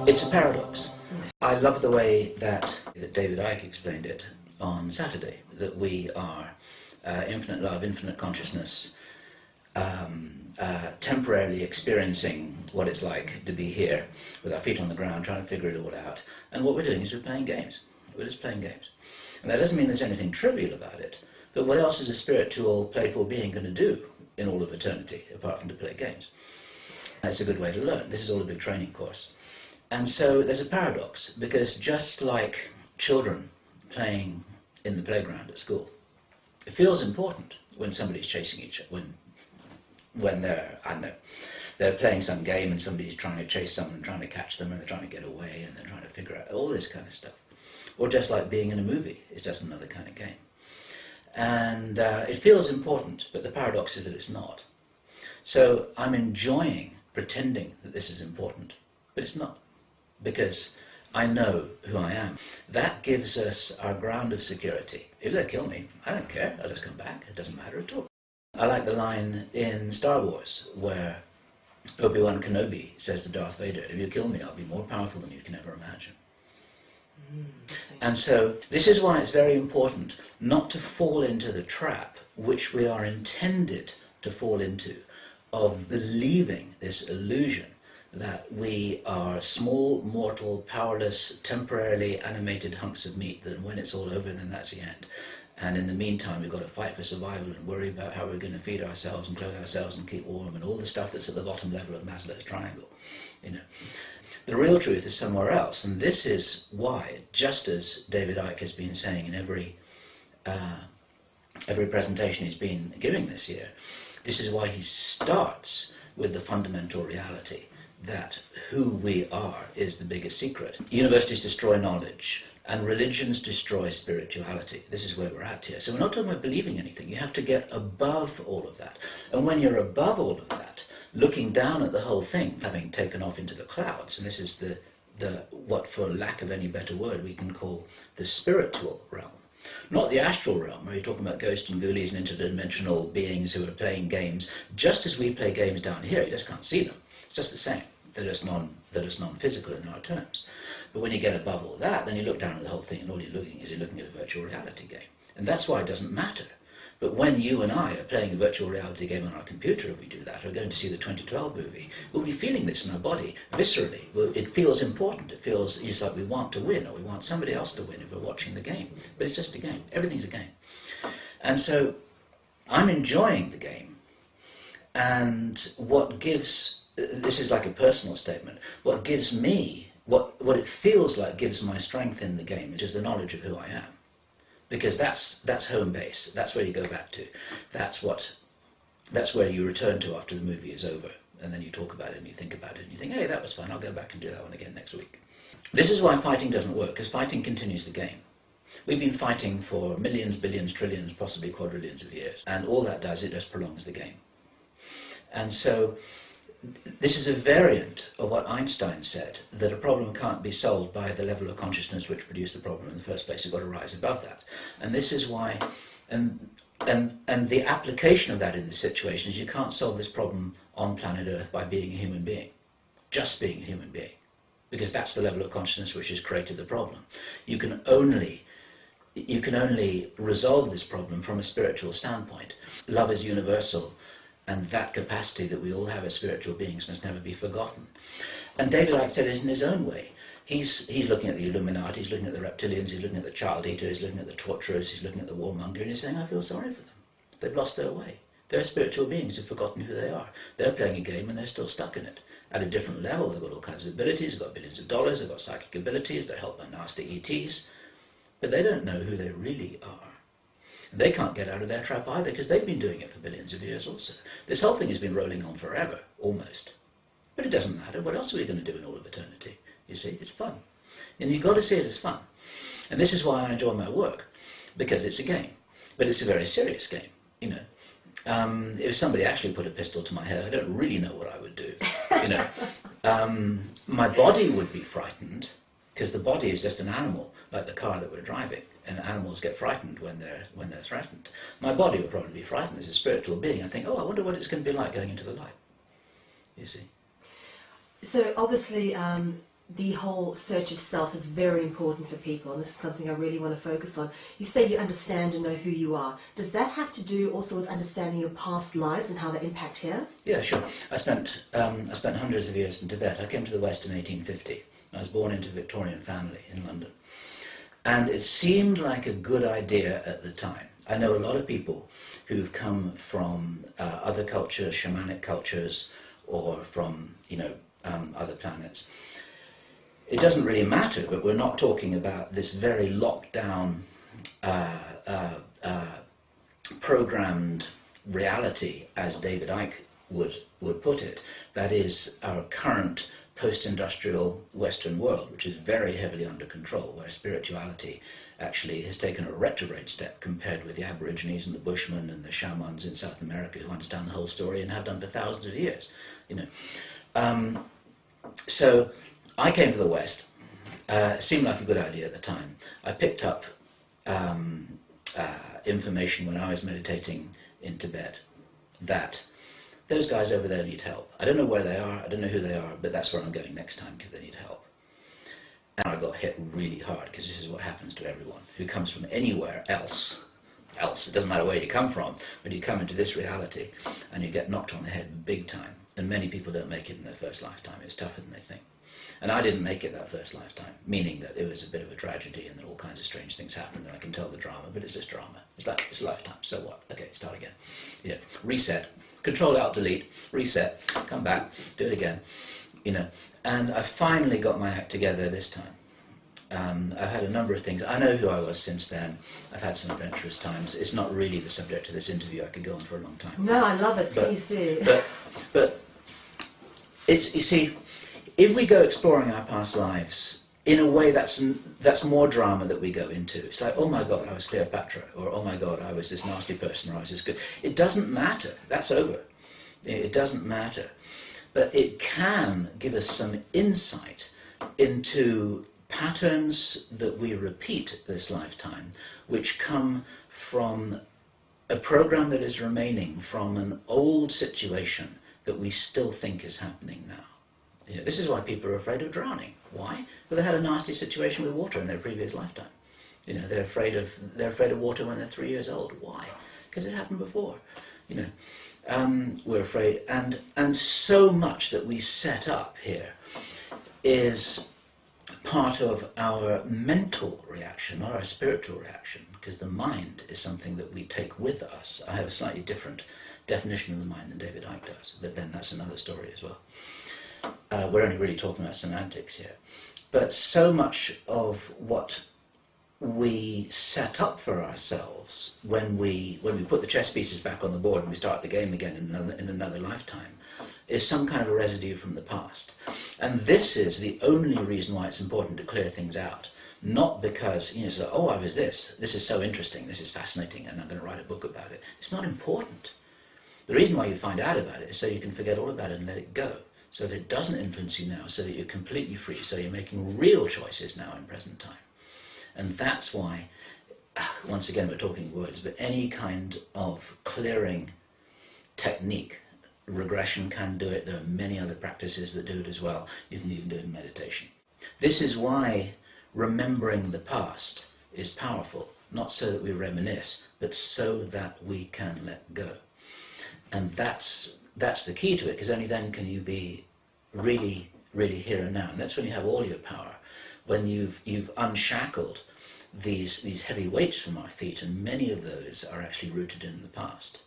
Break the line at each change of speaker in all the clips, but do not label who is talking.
It's a paradox. I love the way that David Icke explained it on Saturday, that we are infinite love, infinite consciousness, temporarily experiencing what it's like to be here with our feet on the ground, trying to figure it all out. And what we're doing is we're playing games. We're just playing games. And that doesn't mean there's anything trivial about it, but what else is a spiritual, playful being going to do in all of eternity, apart from to play games? It's a good way to learn. This is all a big training course. And so there's a paradox, because just like children playing in the playground at school, it feels important when somebody's chasing each other, when they're, I don't know, they're playing some game and somebody's trying to chase someone, trying to catch them, and they're trying to get away, and they're trying to figure out all this kind of stuff. Or just like being in a movie, it's just another kind of game. And it feels important, but the paradox is that it's not. So I'm enjoying pretending that this is important, but it's not, because I know who I am. That gives us our ground of security. If they kill me, I don't care, I'll just come back, it doesn't matter at all. I like the line in Star Wars where Obi-Wan Kenobi says to Darth Vader, if you kill me, I'll be more powerful than you can ever imagine. And so this is why it's very important not to fall into the trap which we are intended to fall into, of believing this illusion that we are small, mortal, powerless, temporarily animated hunks of meat, that when it's all over then that's the end. And in the meantime we've got to fight for survival and worry about how we're going to feed ourselves and clothe ourselves and keep warm and all the stuff that's at the bottom level of Maslow's triangle. You know. The real truth is somewhere else, and this is why, just as David Icke has been saying in every presentation he's been giving this year, this is why he starts with the fundamental reality that who we are is the biggest secret. Universities destroy knowledge, and religions destroy spirituality. This is where we're at here. So we're not talking about believing anything. You have to get above all of that. And when you're above all of that, looking down at the whole thing, having taken off into the clouds, and this is the what, for lack of any better word, we can call the spiritual realm. Not the astral realm, where you're talking about ghosts and ghoulies and interdimensional beings who are playing games, just as we play games down here. You just can't see them. It's just the same. They're just non-physical in our terms. But when you get above all that, then you look down at the whole thing, and all you're looking at a virtual reality game. And that's why it doesn't matter. But when you and I are playing a virtual reality game on our computer, if we do that, or going to see the 2012 movie, we'll be feeling this in our body, viscerally. It feels important. It feels it's like we want to win, or we want somebody else to win if we're watching the game. But it's just a game. Everything's a game. And so I'm enjoying the game. And what gives, this is like a personal statement, what gives me, what it feels like gives my strength in the game is just the knowledge of who I am. Because that's home base. That's where you go back to. That's where you return to after the movie is over, and then you talk about it and you think about it and you think, hey, that was fun. I'll go back and do that one again next week. This is why fighting doesn't work, because fighting continues the game. We've been fighting for millions, billions, trillions, possibly quadrillions of years, and all that does, it just prolongs the game. And so this is a variant of what Einstein said, that a problem can't be solved by the level of consciousness which produced the problem in the first place. You've got to rise above that. And this is why, and the application of that in this situation is you can't solve this problem on planet Earth by being a human being, just being a human being, because that's the level of consciousness which has created the problem. You can only resolve this problem from a spiritual standpoint. Love is universal, and that capacity that we all have as spiritual beings must never be forgotten. And David Icke said it in his own way. He's looking at the Illuminati, he's looking at the reptilians, he's looking at the child eater, he's looking at the torturers, he's looking at the warmonger, and he's saying, I feel sorry for them. They've lost their way. They're spiritual beings who've forgotten who they are. They're playing a game and they're still stuck in it. At a different level, they've got all kinds of abilities, they've got billions of dollars, they've got psychic abilities, they're helped by nasty ETs, but they don't know who they really are. They can't get out of their trap either, because they've been doing it for billions of years also. This whole thing has been rolling on forever, almost. But it doesn't matter. What else are we going to do in all of eternity? You see, it's fun. And you've got to see it as fun. And this is why I enjoy my work, because it's a game. But it's a very serious game, you know. If somebody actually put a pistol to my head, I don't really know what I would do, you know. My body would be frightened, because the body is just an animal, like the car that we're driving. And animals get frightened when they're threatened. My body would probably be frightened as a spiritual being. I think, oh, I wonder what it's going to be like going into the light. You see.
So obviously, the whole search of self is very important for people, and this is something I really want to focus on. You say you understand and know who you are. Does that have to do also with understanding your past lives and how they impact here?
Yeah, sure. I spent hundreds of years in Tibet. I came to the West in 1850. I was born into a Victorian family in London. And it seemed like a good idea at the time. I know a lot of people who've come from other cultures, shamanic cultures, or from, other planets. It doesn't really matter, but we're not talking about this very locked down, programmed reality, as David Icke would put it. That is our current post-industrial Western world, which is very heavily under control, where spirituality actually has taken a retrograde step compared with the Aborigines and the Bushmen and the shamans in South America who understand the whole story and have done for thousands of years. So I came to the West. It seemed like a good idea at the time. I picked up information when I was meditating in Tibet that those guys over there need help. I don't know where they are, I don't know who they are, but that's where I'm going next time because they need help. And I got hit really hard because this is what happens to everyone who comes from anywhere else. It doesn't matter where you come from, but you come into this reality and you get knocked on the head big time. And many people don't make it in their first lifetime. It's tougher than they think. And I didn't make it that first lifetime, meaning that it was a bit of a tragedy and that all kinds of strange things happened and I can tell the drama, but it's just drama. It's a lifetime, so what? Okay, start again. Reset, Control-Alt-Delete, reset, come back, do it again. And I finally got my act together this time. I've had a number of things. I know who I was since then. I've had some adventurous times. It's not really the subject of this interview. I could go on for a long time.
No, I love it. Please do.
But it's, you see, if we go exploring our past lives in a way that's more drama that we go into. It's like, oh my God, I was Cleopatra, or oh my God, I was this nasty person, or I was this good. It doesn't matter. That's over. It doesn't matter. But it can give us some insight into patterns that we repeat this lifetime, which come from a program that is remaining from an old situation that we still think is happening now. This is why people are afraid of drowning. Why? Well, they had a nasty situation with water in their previous lifetime. They're afraid of water when they're 3 years old. Why? Because it happened before. We're afraid, and so much that we set up here is part of our mental reaction, not our spiritual reaction, because the mind is something that we take with us. I have a slightly different definition of the mind than David Icke does, but then that's another story as well. We're only really talking about semantics here. But so much of what we set up for ourselves when we put the chess pieces back on the board and we start the game again in another lifetime is some kind of a residue from the past. And this is the only reason why it's important to clear things out. Not because, so, oh, I was this is so interesting, this is fascinating, and I'm going to write a book about it. It's not important. The reason why you find out about it is so you can forget all about it and let it go, so that it doesn't influence you now, so that you're completely free, so you're making real choices now in present time. And that's why, once again, we're talking words, but any kind of clearing technique, regression can do it. There are many other practices that do it as well. You can even do it in meditation. This is why remembering the past is powerful, not so that we reminisce, but so that we can let go. And that's the key to it, because only then can you be really, really here and now. And that's when you have all your power, when you've unshackled these heavy weights from our feet, and many of those are actually rooted in the past.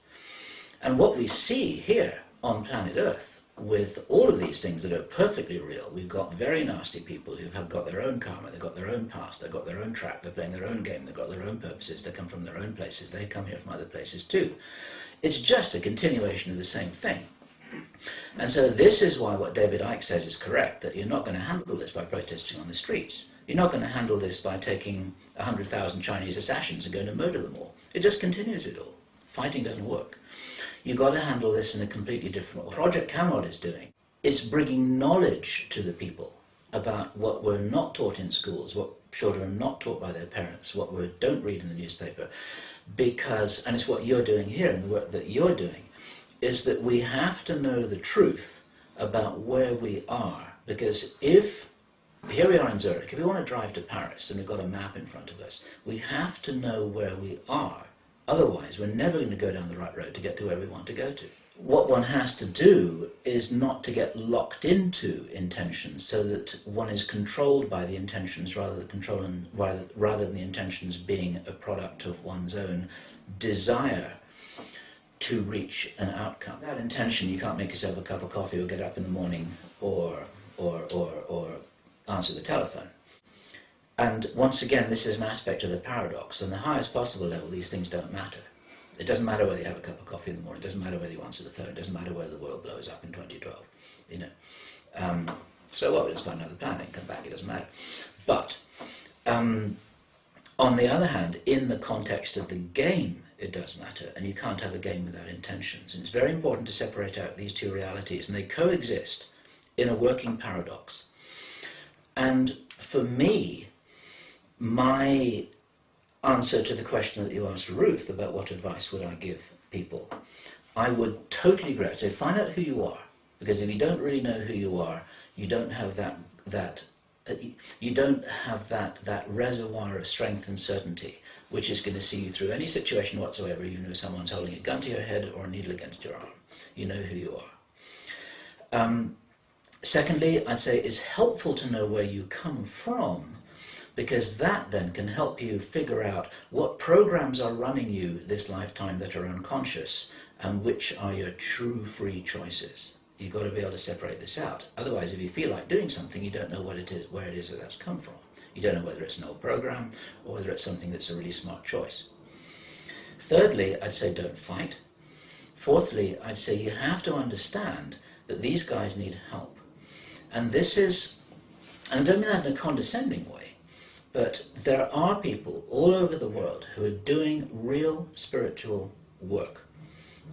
And what we see here on planet Earth, with all of these things that are perfectly real, we've got very nasty people who have got their own karma, they've got their own past, they've got their own track, they're playing their own game, they've got their own purposes, they come from their own places, they come here from other places too. It's just a continuation of the same thing. And so this is why what David Icke says is correct, that you're not going to handle this by protesting on the streets. You're not going to handle this by taking 100,000 Chinese assassins and going to murder them all. It just continues it all. Fighting doesn't work. You've got to handle this in a completely different way. What Project Camelot is doing is bringing knowledge to the people about what we're not taught in schools, what children are not taught by their parents, what we don't read in the newspaper, because, and it's what you're doing here and the work that you're doing, is that we have to know the truth about where we are, because if Here we are in Zurich. If we want to drive to Paris and we've got a map in front of us, we have to know where we are. Otherwise, we're never going to go down the right road to get to where we want to go to. What one has to do is not to get locked into intentions so that one is controlled by the intentions rather than the intentions being a product of one's own desire to reach an outcome. Without intention, you can't make yourself a cup of coffee or get up in the morning or answer the telephone. And once again, this is an aspect of the paradox. On the highest possible level, these things don't matter. It doesn't matter whether you have a cup of coffee in the morning. It doesn't matter whether you answer the phone. It doesn't matter whether the world blows up in 2012. You know. So what? We'll just find another planet and come back. It doesn't matter. But on the other hand, in the context of the game, it does matter, and you can't have a game without intentions. And it's very important to separate out these two realities, and they coexist in a working paradox. And for me, my answer to the question that you asked Ruth about what advice would I give people, I would totally agree. I'd say find out who you are, because if you don't really know who you are, you don't have that reservoir of strength and certainty which is going to see you through any situation whatsoever, even if someone's holding a gun to your head or a needle against your arm. You know who you are. Secondly, I'd say it's helpful to know where you come from, because that then can help you figure out what programs are running you this lifetime that are unconscious and which are your true free choices. You've got to be able to separate this out. Otherwise, if you feel like doing something, you don't know what it is, where it is that that's come from. You don't know whether it's an old program or whether it's something that's a really smart choice. Thirdly, I'd say don't fight. Fourthly, I'd say you have to understand that these guys need help. And this is, and I don't mean that in a condescending way, but there are people all over the world who are doing real spiritual work.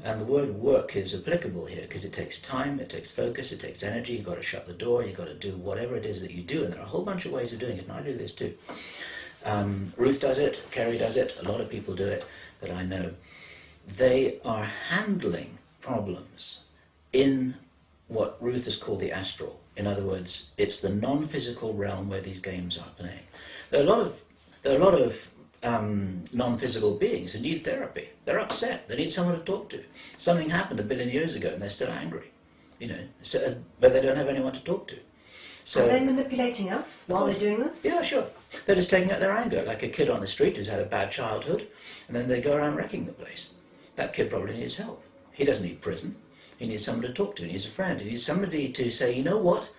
And the word work is applicable here because it takes time, it takes focus, it takes energy. You've got to shut the door, you've got to do whatever it is that you do, and there are a whole bunch of ways of doing it, and I do this too. Ruth does it, Kerry does it, a lot of people do it that I know. They are handling problems in what Ruth has called the astral. In other words, it's the non-physical realm where these games are playing. There are a lot of non-physical beings who need therapy. They're upset. They need someone to talk to. Something happened 1 billion years ago and they're still angry, you know, so, but they don't have anyone to talk to. So,
are they manipulating us while they're doing this?
Yeah, sure. They're just taking out their anger, like a kid on the street who's had a bad childhood, and then they go around wrecking the place. That kid probably needs help. He doesn't need prison. He needs someone to talk to. He needs a friend. He needs somebody to say, you know what?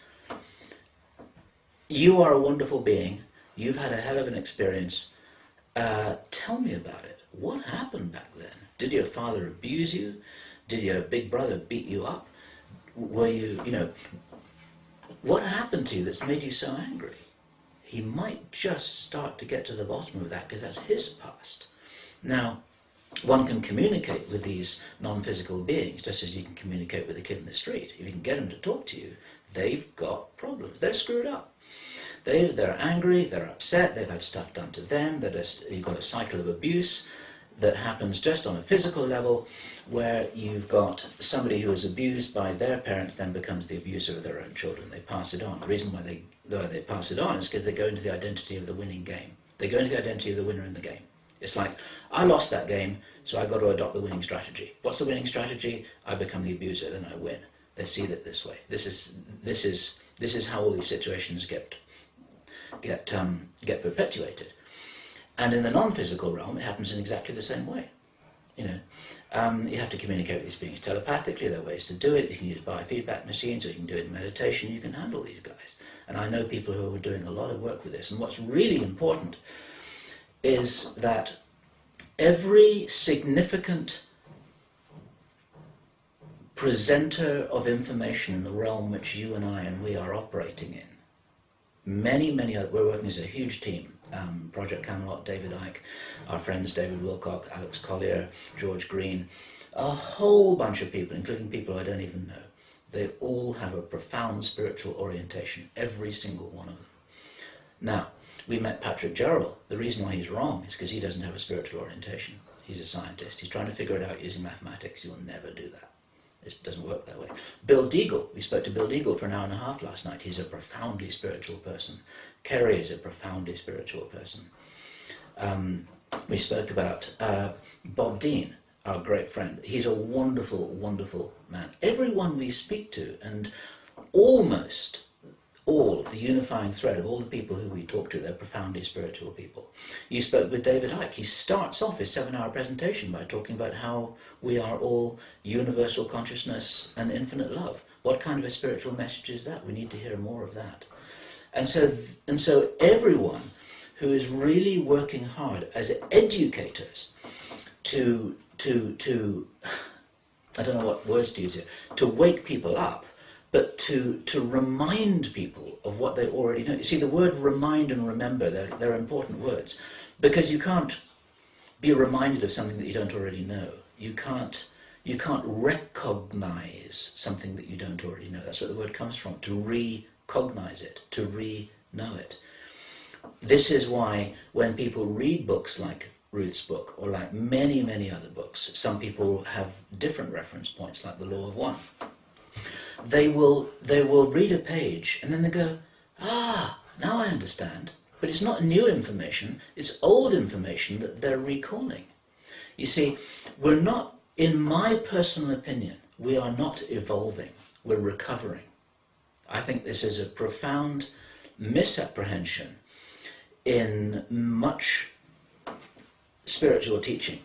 You are a wonderful being. You've had a hell of an experience. Tell me about it. What happened back then? Did your father abuse you? Did your big brother beat you up? Were you, you know, what happened to you that's made you so angry? He might just start to get to the bottom of that because that's his past. Now, one can communicate with these non-physical beings just as you can communicate with a kid in the street. If you can get them to talk to you, they've got problems. They're screwed up. They're angry, they're upset, they've had stuff done to them, you've got a cycle of abuse that happens just on a physical level, where you've got somebody who is abused by their parents then becomes the abuser of their own children. They pass it on. The reason why they pass it on is because they go into the identity of the winning game. They go into the identity of the winner in the game. It's like, I lost that game, so I've got to adopt the winning strategy. What's the winning strategy? I become the abuser, then I win. They see it this way. This is how all these situations get perpetuated. And in the non-physical realm, it happens in exactly the same way. You know, you have to communicate with these beings telepathically. There are ways to do it. You can use biofeedback machines, or you can do it in meditation. You can handle these guys. And I know people who are doing a lot of work with this. And what's really important is that every significant presenter of information in the realm which you and I and we are operating in, many other, we're working as a huge team, Project Camelot, David Icke, our friends David Wilcock, Alex Collier, George Green, a whole bunch of people, including people I don't even know. They all have a profound spiritual orientation, every single one of them. Now, we met Patrick Gerald. The reason why he's wrong is because he doesn't have a spiritual orientation. He's a scientist. He's trying to figure it out using mathematics. He will never do that. It doesn't work that way. Bill Deagle, we spoke to Bill Deagle for an hour and a half last night. He's a profoundly spiritual person. Kerry is a profoundly spiritual person. We spoke about Bob Dean, our great friend. He's a wonderful, wonderful man. Everyone we speak to, and almost all of the unifying thread of all the people who we talk to, they're profoundly spiritual people. You spoke with David Icke. He starts off his 7-hour presentation by talking about how we are all universal consciousness and infinite love. What kind of a spiritual message is that? We need to hear more of that. And so everyone who is really working hard as educators to I don't know what words to use here, to wake people up, but to remind people of what they already know. You see, the word remind and remember, they're important words, because you can't be reminded of something that you don't already know. You can't recognize something that you don't already know. That's where the word comes from, to recognize it, to re-know it. This is why when people read books like Ruth's book, or like many, many other books, some people have different reference points, like the Law of One. They will read a page and then they go, ah, now I understand. But it's not new information, it's old information that they're recalling. You see, we're not, in my personal opinion, we are not evolving, we're recovering. I think this is a profound misapprehension in much spiritual teaching,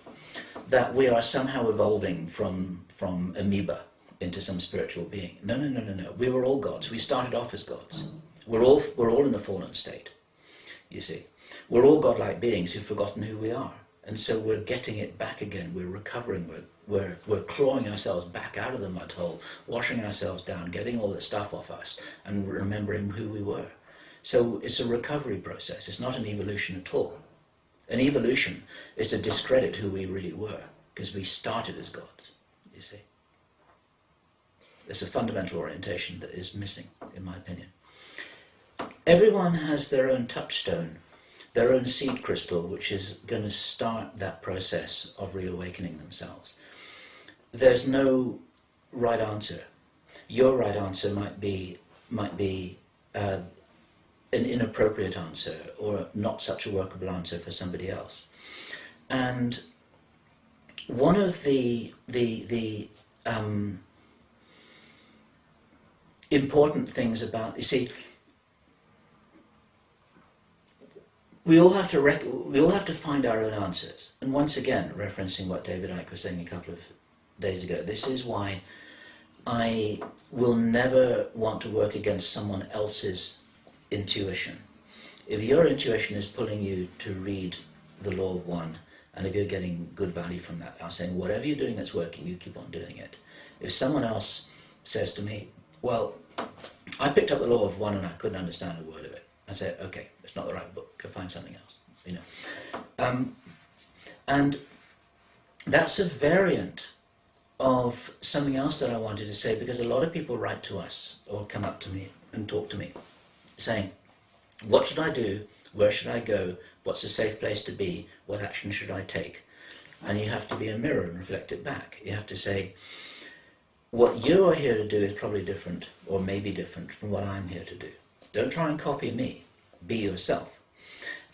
that we are somehow evolving from amoeba into some spiritual being. No. We were all gods. We started off as gods. We're all in a fallen state, you see. We're all godlike beings who've forgotten who we are. And so we're getting it back again. We're recovering. We're clawing ourselves back out of the mud hole, washing ourselves down, getting all the stuff off us, and remembering who we were. So it's a recovery process. It's not an evolution at all. An evolution is to discredit who we really were, because we started as gods, you see. There's a fundamental orientation that is missing, in my opinion. Everyone has their own touchstone, their own seed crystal, which is going to start that process of reawakening themselves. There's no right answer. Your right answer might be an inappropriate answer, or not such a workable answer for somebody else. And one of the important things about, you see, we all have to find our own answers. And once again, referencing what David Icke was saying a couple of days ago, this is why I will never want to work against someone else's intuition. If your intuition is pulling you to read the Law of One, and if you're getting good value from that, I'm saying whatever you're doing that's working, you keep on doing it. If someone else says to me, well, I picked up the Law of One and I couldn't understand a word of it, I say, okay, it's not the right book, go find something else, you know. And that's a variant of something else that I wanted to say, because a lot of people write to us or come up to me and talk to me saying, what should I do, where should I go, what's a safe place to be, what action should I take? And you have to be a mirror and reflect it back. You have to say, what you are here to do is probably different, or maybe different, from what I'm here to do. Don't try and copy me, be yourself.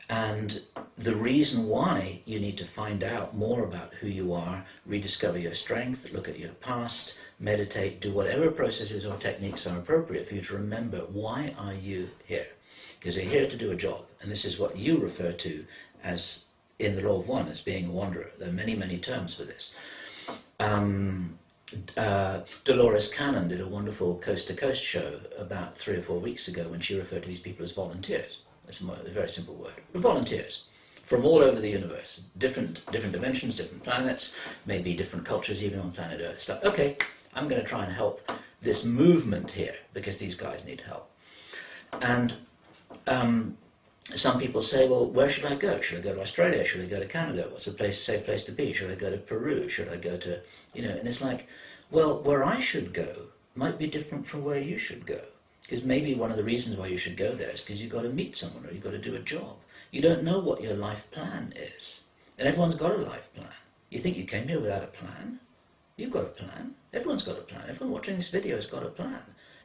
And the reason why you need to find out more about who you are, rediscover your strength, look at your past, meditate, do whatever processes or techniques are appropriate for you to remember, why are you here? Because you're here to do a job, and this is what you refer to as, in the Law of One, as being a wanderer. There are many, many terms for this. Dolores Cannon did a wonderful coast-to-coast show about 3 or 4 weeks ago when she referred to these people as volunteers. It's a very simple word. We're volunteers from all over the universe, different dimensions, different planets, maybe different cultures even on planet Earth. Stuff. Okay, I'm going to try and help this movement here because these guys need help. And some people say, well, where should I go? Should I go to Australia? Should I go to Canada? What's a safe place to be? Should I go to Peru? Should I go to, you know, and it's like, well, where I should go might be different from where you should go. Because maybe one of the reasons why you should go there is because you've got to meet someone or you've got to do a job. You don't know what your life plan is. And everyone's got a life plan. You think you came here without a plan? You've got a plan. Everyone's got a plan. Everyone watching this video has got a plan.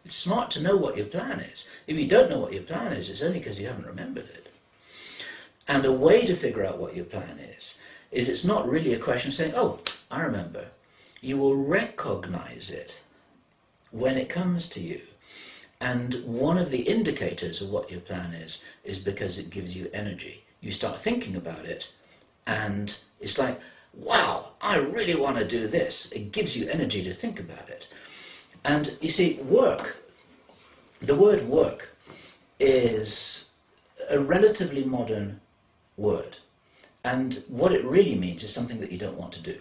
It's smart to know what your plan is. If you don't know what your plan is, it's only because you haven't remembered it. And a way to figure out what your plan is it's not really a question of saying, oh, I remember. You will recognize it when it comes to you. And one of the indicators of what your plan is because it gives you energy. You start thinking about it, and it's like, wow, I really want to do this. It gives you energy to think about it. And you see, work, the word work is a relatively modern word. And what it really means is something that you don't want to do.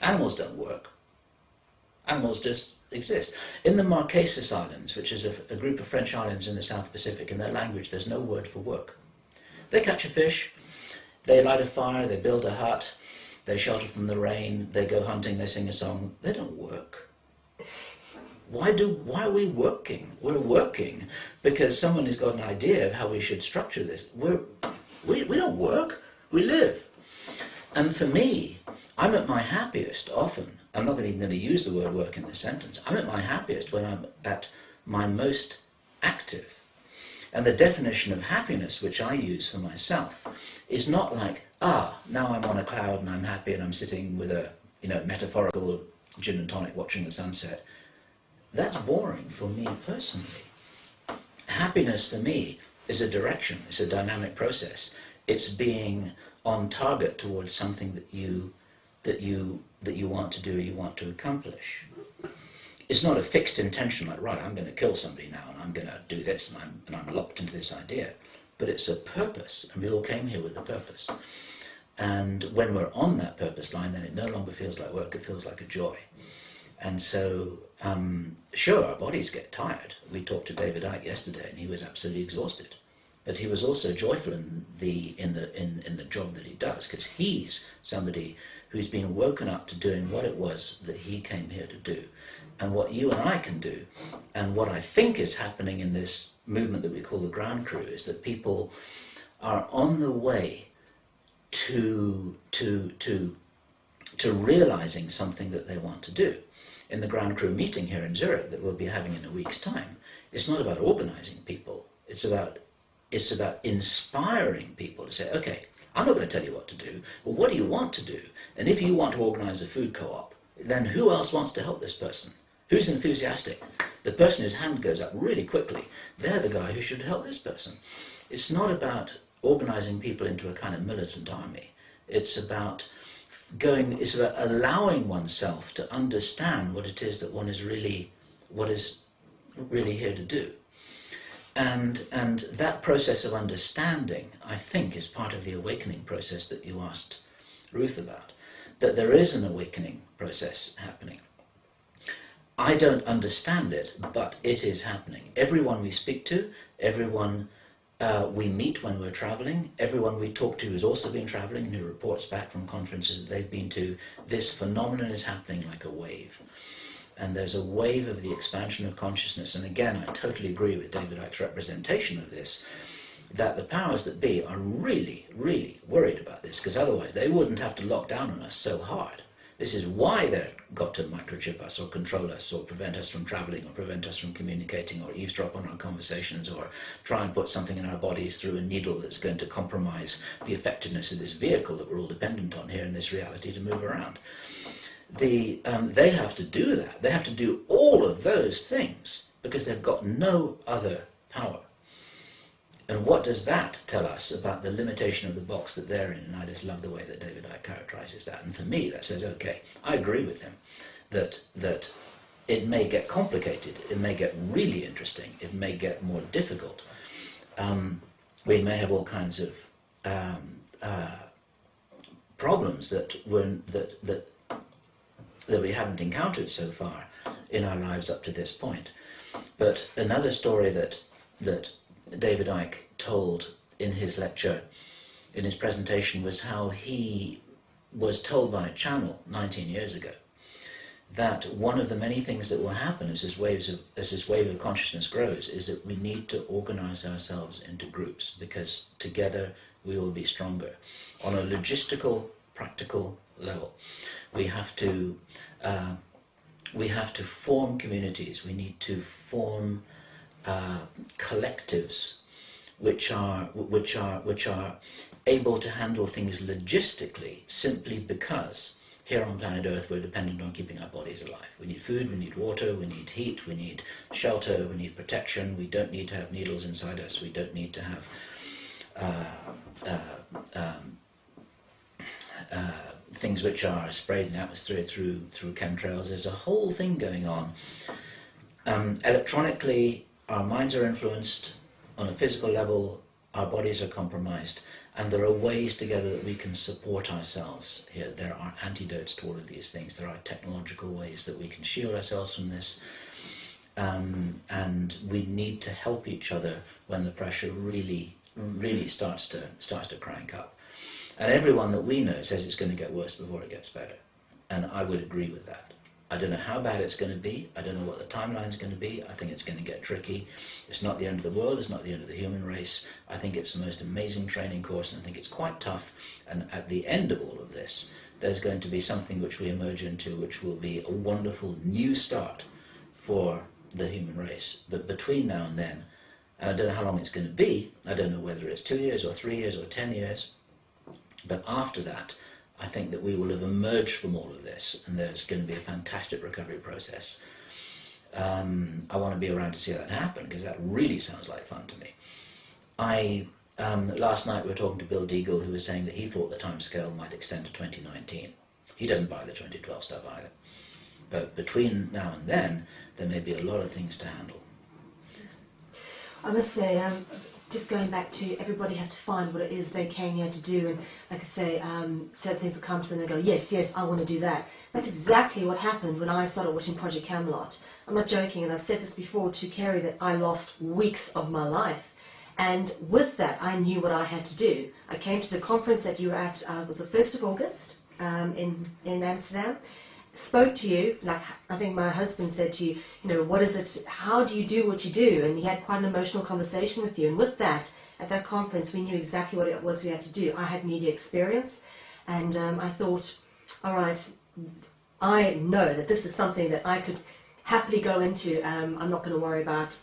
Animals don't work. Animals just exist. In the Marquesas Islands, which is a group of French islands in the South Pacific, in their language there's no word for work. They catch a fish, they light a fire, they build a hut, they shelter from the rain, they go hunting, they sing a song. They don't work. Why are we working? We're working because someone has got an idea of how we should structure this. We don't work, we live. And for me, I'm at my happiest often. I'm not even going to use the word work in this sentence. I'm at my happiest when I'm at my most active. And the definition of happiness, which I use for myself, is not like, now I'm on a cloud and I'm happy and I'm sitting with a metaphorical gin and tonic watching the sunset. That's boring for me personally. Happiness for me is a direction, it's a dynamic process. It's being on target towards something that you want to do or you want to accomplish. It's not a fixed intention like, right, I'm going to kill somebody now and I'm going to do this and I'm locked into this idea. But it's a purpose, and we all came here with a purpose. And when we're on that purpose line, then it no longer feels like work, it feels like a joy. And so, sure, our bodies get tired. We talked to David Icke yesterday and he was absolutely exhausted. But he was also joyful in the job that he does, because he's somebody who's been woken up to doing what it was that he came here to do. And what you and I can do, and what I think is happening in this movement that we call the ground crew, is that people are on the way to realizing something that they want to do. In the ground crew meeting here in Zurich that we'll be having in a week's time, it's not about organizing people, it's about inspiring people to say, okay, I'm not going to tell you what to do, but what do you want to do? And if you want to organize a food co-op, then who else wants to help this person? Who's enthusiastic? The person whose hand goes up really quickly, they're the guy who should help this person. It's not about organizing people into a kind of militant army. It's about allowing oneself to understand what it is that one is really here to do. And that process of understanding, I think, is part of the awakening process that you asked Ruth about. That there is an awakening process happening. I don't understand it, but it is happening. Everyone we speak to, everyone we meet when we're traveling, everyone we talk to who's also been traveling and who reports back from conferences that they've been to, this phenomenon is happening like a wave. And there's a wave of the expansion of consciousness. And again, I totally agree with David Icke's representation of this, that the powers that be are really, really worried about this, because otherwise they wouldn't have to lock down on us so hard. This is why they've got to microchip us or control us or prevent us from traveling or prevent us from communicating or eavesdrop on our conversations or try and put something in our bodies through a needle that's going to compromise the effectiveness of this vehicle that we're all dependent on here in this reality to move around. They have to do that. They have to do all of those things because they've got no other power. And what does that tell us about the limitation of the box that they're in? And I just love the way that David Icke characterizes that. And for me, that says, okay, I agree with him that it may get complicated, it may get really interesting, it may get more difficult. We may have all kinds of problems that we haven't encountered so far in our lives up to this point. But another story that David Icke told in his lecture, in his presentation, was how he was told by a channel 19 years ago that one of the many things that will happen as this wave of consciousness grows is that we need to organize ourselves into groups because together we will be stronger. On a logistical practical level. We have to form communities. We need to form collectives which are able to handle things logistically, simply because here on planet Earth we're dependent on keeping our bodies alive. We need food, we need water, we need heat, we need shelter, we need protection. We don't need to have needles inside us. We don't need to have things which are sprayed in the atmosphere through chemtrails. There's a whole thing going on. Electronically, our minds are influenced. On a physical level, our bodies are compromised. And there are ways together that we can support ourselves here. There are antidotes to all of these things. There are technological ways that we can shield ourselves from this. And we need to help each other when the pressure really starts to crank up. And everyone that we know says it's going to get worse before it gets better. And I would agree with that. I don't know how bad it's going to be. I don't know what the timeline's going to be. I think it's going to get tricky. It's not the end of the world. It's not the end of the human race. I think it's the most amazing training course, and I think it's quite tough. And at the end of all of this, there's going to be something which we emerge into, which will be a wonderful new start for the human race. But between now and then, and I don't know how long it's going to be. I don't know whether it's 2 years or 3 years or 10 years. But after that, I think that we will have emerged from all of this, and there's going to be a fantastic recovery process. I want to be around to see that happen, because that really sounds like fun to me. Last night we were talking to Bill Deagle, who was saying that he thought the timescale might extend to 2019. He doesn't buy the 2012 stuff either. But between now and then, there may be a lot of things to handle.
I must say, just going back to everybody has to find what it is they came here to do, and like I say, certain things will come to them and they go, yes, I want to do that. That's exactly what happened when I started watching Project Camelot. I'm not joking, and I've said this before to Kerry, that I lost weeks of my life. And with that, I knew what I had to do. I came to the conference that you were at, it was the 1st of August in Amsterdam. Spoke to you, like I think my husband said to you, what is it, how do you do what you do? And he had quite an emotional conversation with you. And with that, at that conference, we knew exactly what it was we had to do. I had media experience, and I thought, all right, I know that this is something that I could happily go into. I'm not going to worry about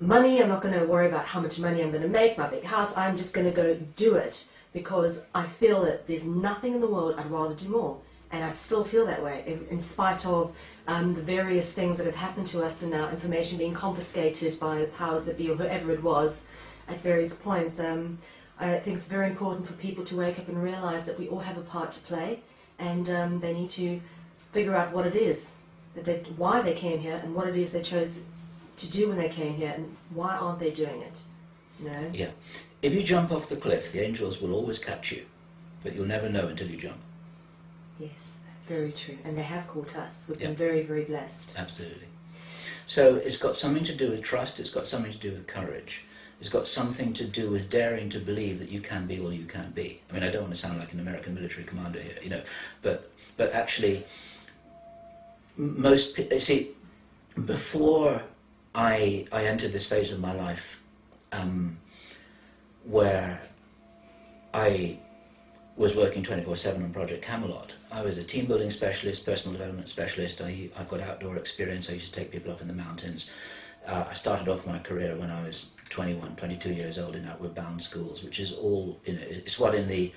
money. I'm not going to worry about how much money I'm going to make, my big house. I'm just going to go do it, because I feel that there's nothing in the world I'd rather do more. And I still feel that way, in spite of the various things that have happened to us, and our information being confiscated by the powers that be, or whoever it was, at various points. I think it's very important for people to wake up and realize that we all have a part to play, and they need to figure out what it is, why they came here, and what it is they chose to do when they came here, and why aren't they doing it?
Yeah. If you jump off the cliff, the angels will always catch you, but you'll never know until you jump.
Yes, very true. And they have caught us. We've been very, very blessed.
Absolutely. So it's got something to do with trust. It's got something to do with courage. It's got something to do with daring to believe that you can be all you can be. I mean, I don't want to sound like an American military commander here, but actually, most people, see, before I entered this phase of my life, where I was working 24/7 on Project Camelot. I was a team building specialist, personal development specialist. I've got outdoor experience. I used to take people up in the mountains. I started off my career when I was 21, 22 years old in outward bound schools, which is all, it's what in the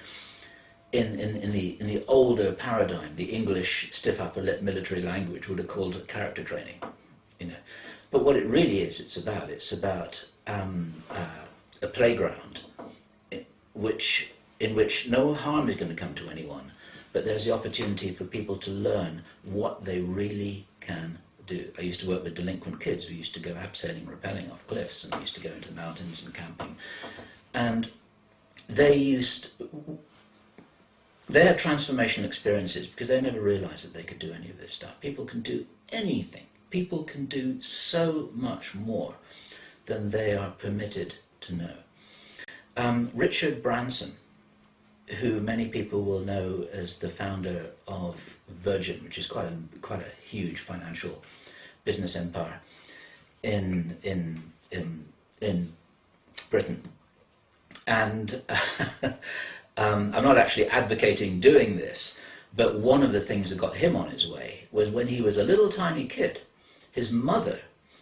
older paradigm, the English stiff upper lip military language would have called character training, But what it really is, it's about a playground in which no harm is going to come to anyone, but there's the opportunity for people to learn what they really can do. I used to work with delinquent kids who used to go abseiling, rappelling off cliffs, and used to go into the mountains and camping. And they had transformational experiences because they never realized that they could do any of this stuff. People can do anything. People can do so much more than they are permitted to know. Richard Branson, who many people will know as the founder of Virgin, which is quite a huge financial business empire in Britain, and I'm not actually advocating doing this, but one of the things that got him on his way was when he was a little tiny kid, his mother,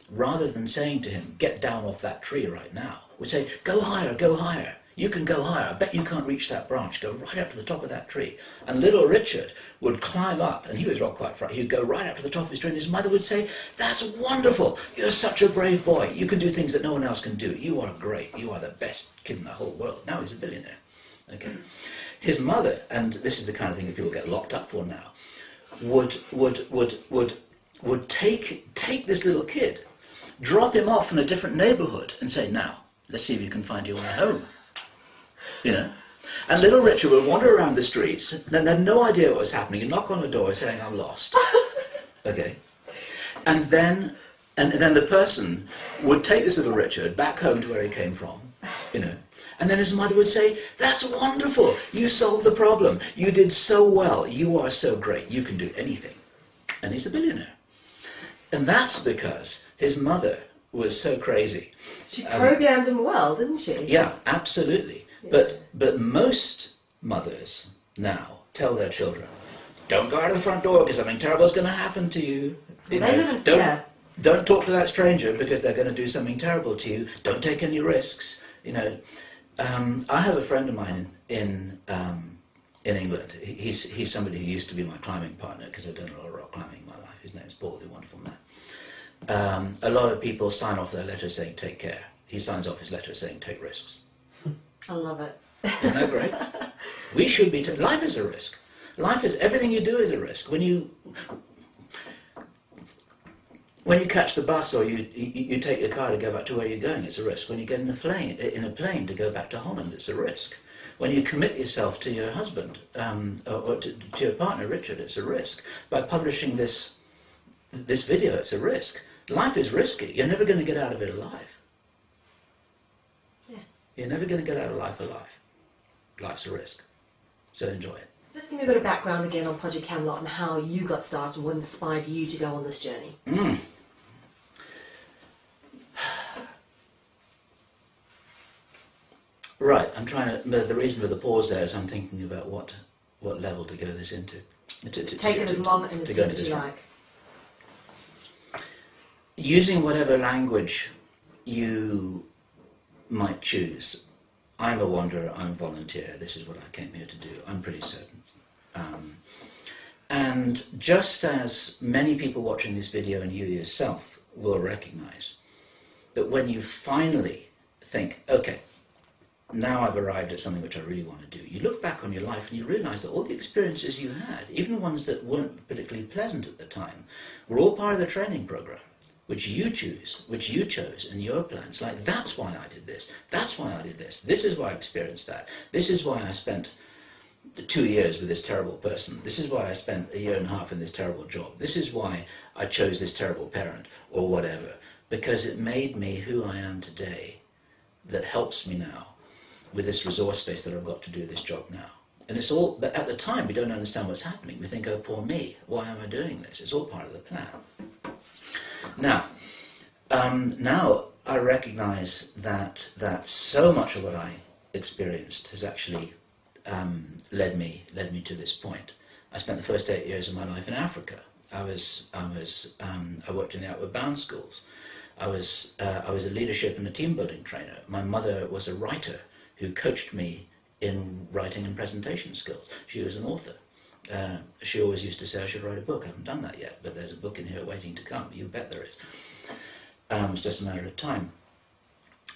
rather than saying to him, get down off that tree right now, would say, go higher, go higher. You can go higher. I bet you can't reach that branch. Go right up to the top of that tree. And little Richard would climb up, and he was quite frightened. He would go right up to the top of his tree, and his mother would say, that's wonderful. You're such a brave boy. You can do things that no one else can do. You are great. You are the best kid in the whole world. Now he's a billionaire. Okay. His mother, and this is the kind of thing that people get locked up for now, would take this little kid, drop him off in a different neighbourhood, and say, now, let's see if you can find your way home. You know, and little Richard would wander around the streets and had no idea what was happening. He'd knock on the door saying, I'm lost. Okay. And then the person would take this little Richard back home to where he came from, you know, and then his mother would say, that's wonderful. You solved the problem. You did so well. You are so great. You can do anything. And he's a billionaire. And that's because his mother was so crazy.
She programmed him well, didn't she?
Yeah, absolutely. Yeah. But most mothers now tell their children, don't go out of the front door because something terrible is going to happen to you. Don't talk to that stranger because they're going to do something terrible to you. Don't take any risks. You know, I have a friend of mine in England. He's somebody who used to be my climbing partner because I've done a lot of rock climbing in my life. His name's Paul, the wonderful man. A lot of people sign off their letter saying take care. He signs off his letter saying take risks.
I love it.
Isn't that great? We should be. Life is a risk. Life is everything you do is a risk. When you catch the bus or you take your car to go back to where you're going, it's a risk. When you get in a plane to go back to Holland, it's a risk. When you commit yourself to your husband or to your partner, Richard, it's a risk. By publishing this video, it's a risk. Life is risky. You're never going to get out of it alive. You're never going to get out of life alive. Life's a risk. So enjoy it.
Just give me a bit of background again on Project Camelot and how you got started and what inspired you to go on this journey.
Right, I'm trying to... The reason for the pause there is I'm thinking about what level to go this into.
Take it as long and as deep as you like.
Using whatever language you might choose. I'm a wanderer, I'm a volunteer, this is what I came here to do, I'm pretty certain. And just as many people watching this video and you yourself will recognize that when you finally think, okay, now I've arrived at something which I really want to do, you look back on your life and you realize that all the experiences you had, even the ones that weren't particularly pleasant at the time, were all part of the training program. Which you chose in your plans. Like, that's why I did this. That's why I did this. This is why I experienced that. This is why I spent 2 years with this terrible person. This is why I spent 1.5 years in this terrible job. This is why I chose this terrible parent or whatever. Because it made me who I am today. That helps me now with this resource space that I've got to do this job now. And it's all, but at the time we don't understand what's happening. We think, oh, poor me. Why am I doing this? It's all part of the plan. Now I recognise that so much of what I experienced has actually led me to this point. I spent the first 8 years of my life in Africa. I worked in the Outward Bound schools. I was a leadership and a team building trainer. My mother was a writer who coached me in writing and presentation skills. She was an author. She always used to say I should write a book. I haven't done that yet, but there's a book in here waiting to come. You bet there is. It's just a matter of time.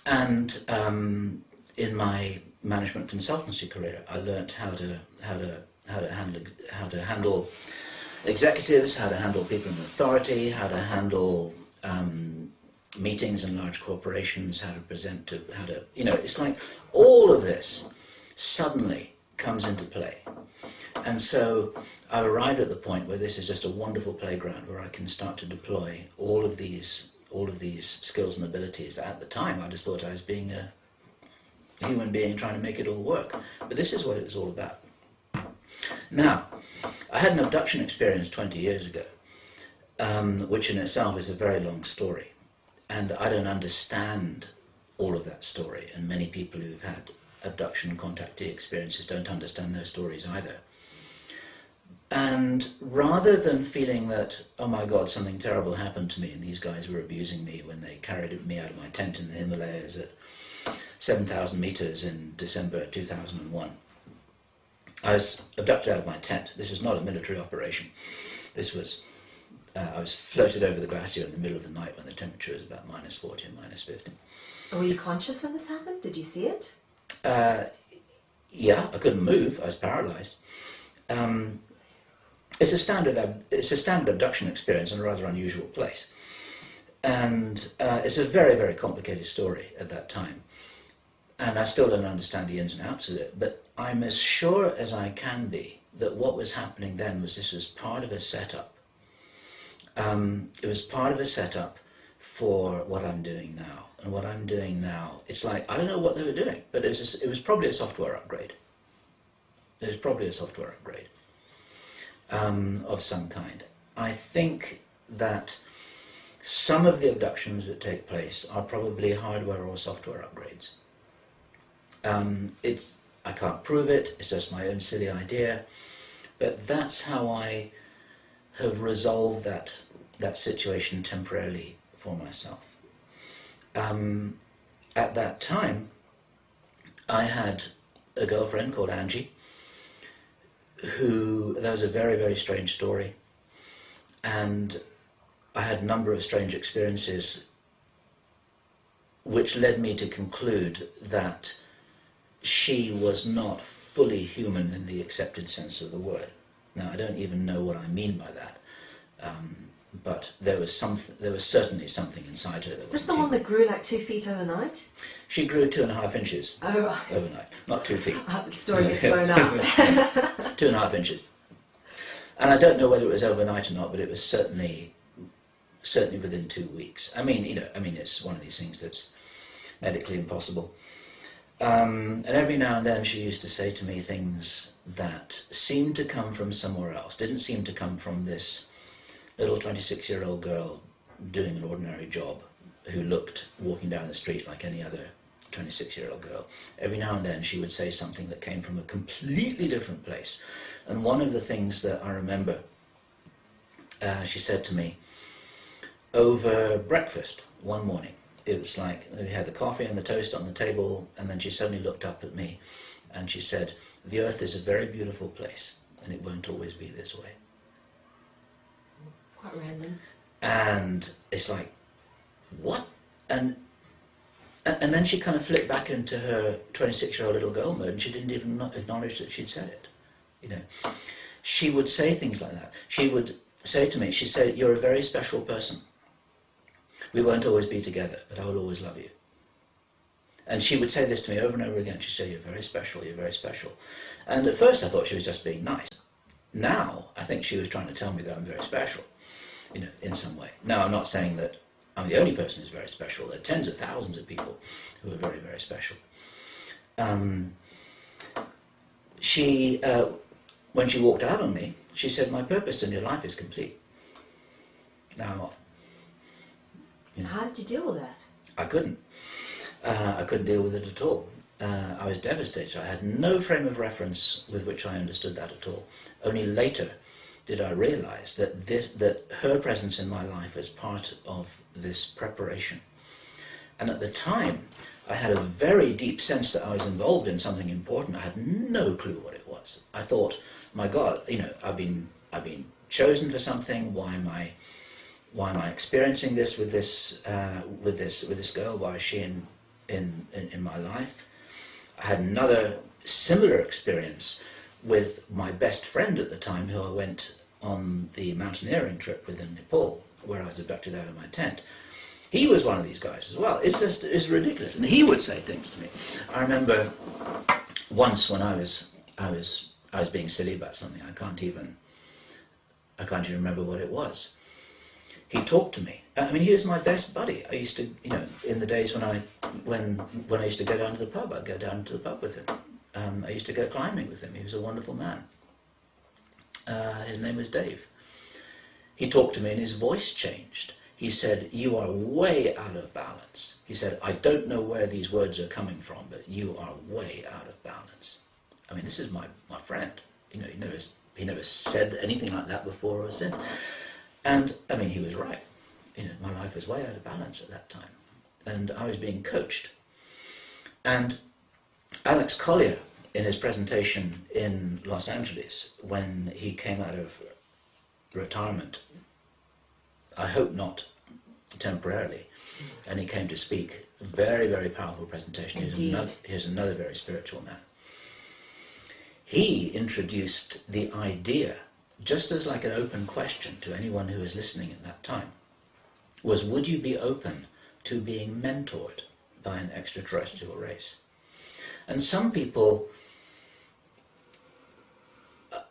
And in my management consultancy career, I learnt how to handle executives, how to handle people in authority, how to handle meetings in large corporations, how to present to, it's like all of this suddenly comes into play. And so I've arrived at the point where this is just a wonderful playground where I can start to deploy all of these skills and abilities that at the time I just thought I was being a human being trying to make it all work. But this is what it was all about. Now, I had an abduction experience 20 years ago, which in itself is a very long story. And I don't understand all of that story, and many people who've had abduction and contactee experiences don't understand their stories either. And rather than feeling that, oh my God, something terrible happened to me and these guys were abusing me when they carried me out of my tent in the Himalayas at 7,000 meters in December 2001, I was abducted out of my tent. This was not a military operation. This was, I was floated over the glacier in the middle of the night when the temperature was about -40 and -50.
Were you conscious when this happened? Did you see it?
Yeah, I couldn't move. I was paralyzed. It's a standard abduction experience in a rather unusual place, and it's a very, very complicated story at that time, and I still don't understand the ins and outs of it. But I'm as sure as I can be that what was happening then was this was part of a setup. It was part of a setup for what I'm doing now, and what I'm doing now. It's like I don't know what they were doing, but it was probably a software upgrade. It was probably a software upgrade. Of some kind. I think that some of the abductions that take place are probably hardware or software upgrades. I can't prove it, it's just my own silly idea, but that's how I have resolved that situation temporarily for myself. At that time, I had a girlfriend called Angie, that was a very, very strange story, and I had a number of strange experiences which led me to conclude that she was not fully human in the accepted sense of the word. Now, I don't even know what I mean by that, but there was certainly something inside her that was.
Is this the one that grew like 2 feet overnight?
She grew 2.5 inches
right.
overnight, not 2 feet.
The story gets blown up.
2.5 inches. And I don't know whether it was overnight or not, but it was certainly within 2 weeks. I mean, it's one of these things that's medically impossible. And every now and then she used to say to me things that seemed to come from somewhere else, didn't seem to come from this little 26-year-old girl doing an ordinary job who looked walking down the street like any other 26-year-old girl. Every now and then she would say something that came from a completely different place. And one of the things that I remember, she said to me over breakfast one morning. It was like we had the coffee and the toast on the table, and then she suddenly looked up at me and she said, "The earth is a very beautiful place and it won't always be this way."
It's quite random.
And it's like, what? And then she kind of flipped back into her 26-year-old little girl mode, and she didn't even acknowledge that she'd said it. She would say things like that. She would say to me, she said, "You're a very special person. We won't always be together, but I will always love you." And she would say this to me over and over again. She'd say, "You're very special, you're very special." And at first I thought she was just being nice. Now I think she was trying to tell me that I'm very special, in some way. Now I'm not saying that I'm the only person who's very special. There are tens of thousands of people who are very, very special. When she walked out on me, she said, "My purpose in your life is complete. Now I'm off."
How did you deal with that?
I couldn't. I couldn't deal with it at all. I was devastated. I had no frame of reference with which I understood that at all. Only later did I realize that her presence in my life was part of this preparation. And at the time, I had a very deep sense that I was involved in something important. I had no clue what it was. I thought, my God, I've been chosen for something. Why am I experiencing this with this girl? Why is she in my life? I had another similar experience with my best friend at the time, who I went on the mountaineering trip with in Nepal, where I was abducted out of my tent. He was one of these guys as well. It's ridiculous, and he would say things to me. I remember once when I was being silly about something. I can't even remember what it was. He talked to me. I mean, he was my best buddy. I used to, in the days when I used to go down to the pub, I'd go down to the pub with him. I used to go climbing with him. He was a wonderful man. His name was Dave. He talked to me and his voice changed. he said, "You are way out of balance." He said, "I don't know where these words are coming from, but you are way out of balance." I mean, this is my friend. You know, he never said anything like that before or since. And, I mean, he was right. You know, my life was way out of balance at that time. And I was being coached. And Alex Collier, in his presentation in Los Angeles, when he came out of retirement, I hope not temporarily, and he came to speak, a very, very powerful presentation. Here's another very spiritual man. He introduced the idea, just as like an open question to anyone who was listening at that time, was, would you be open to being mentored by an extraterrestrial race? And some people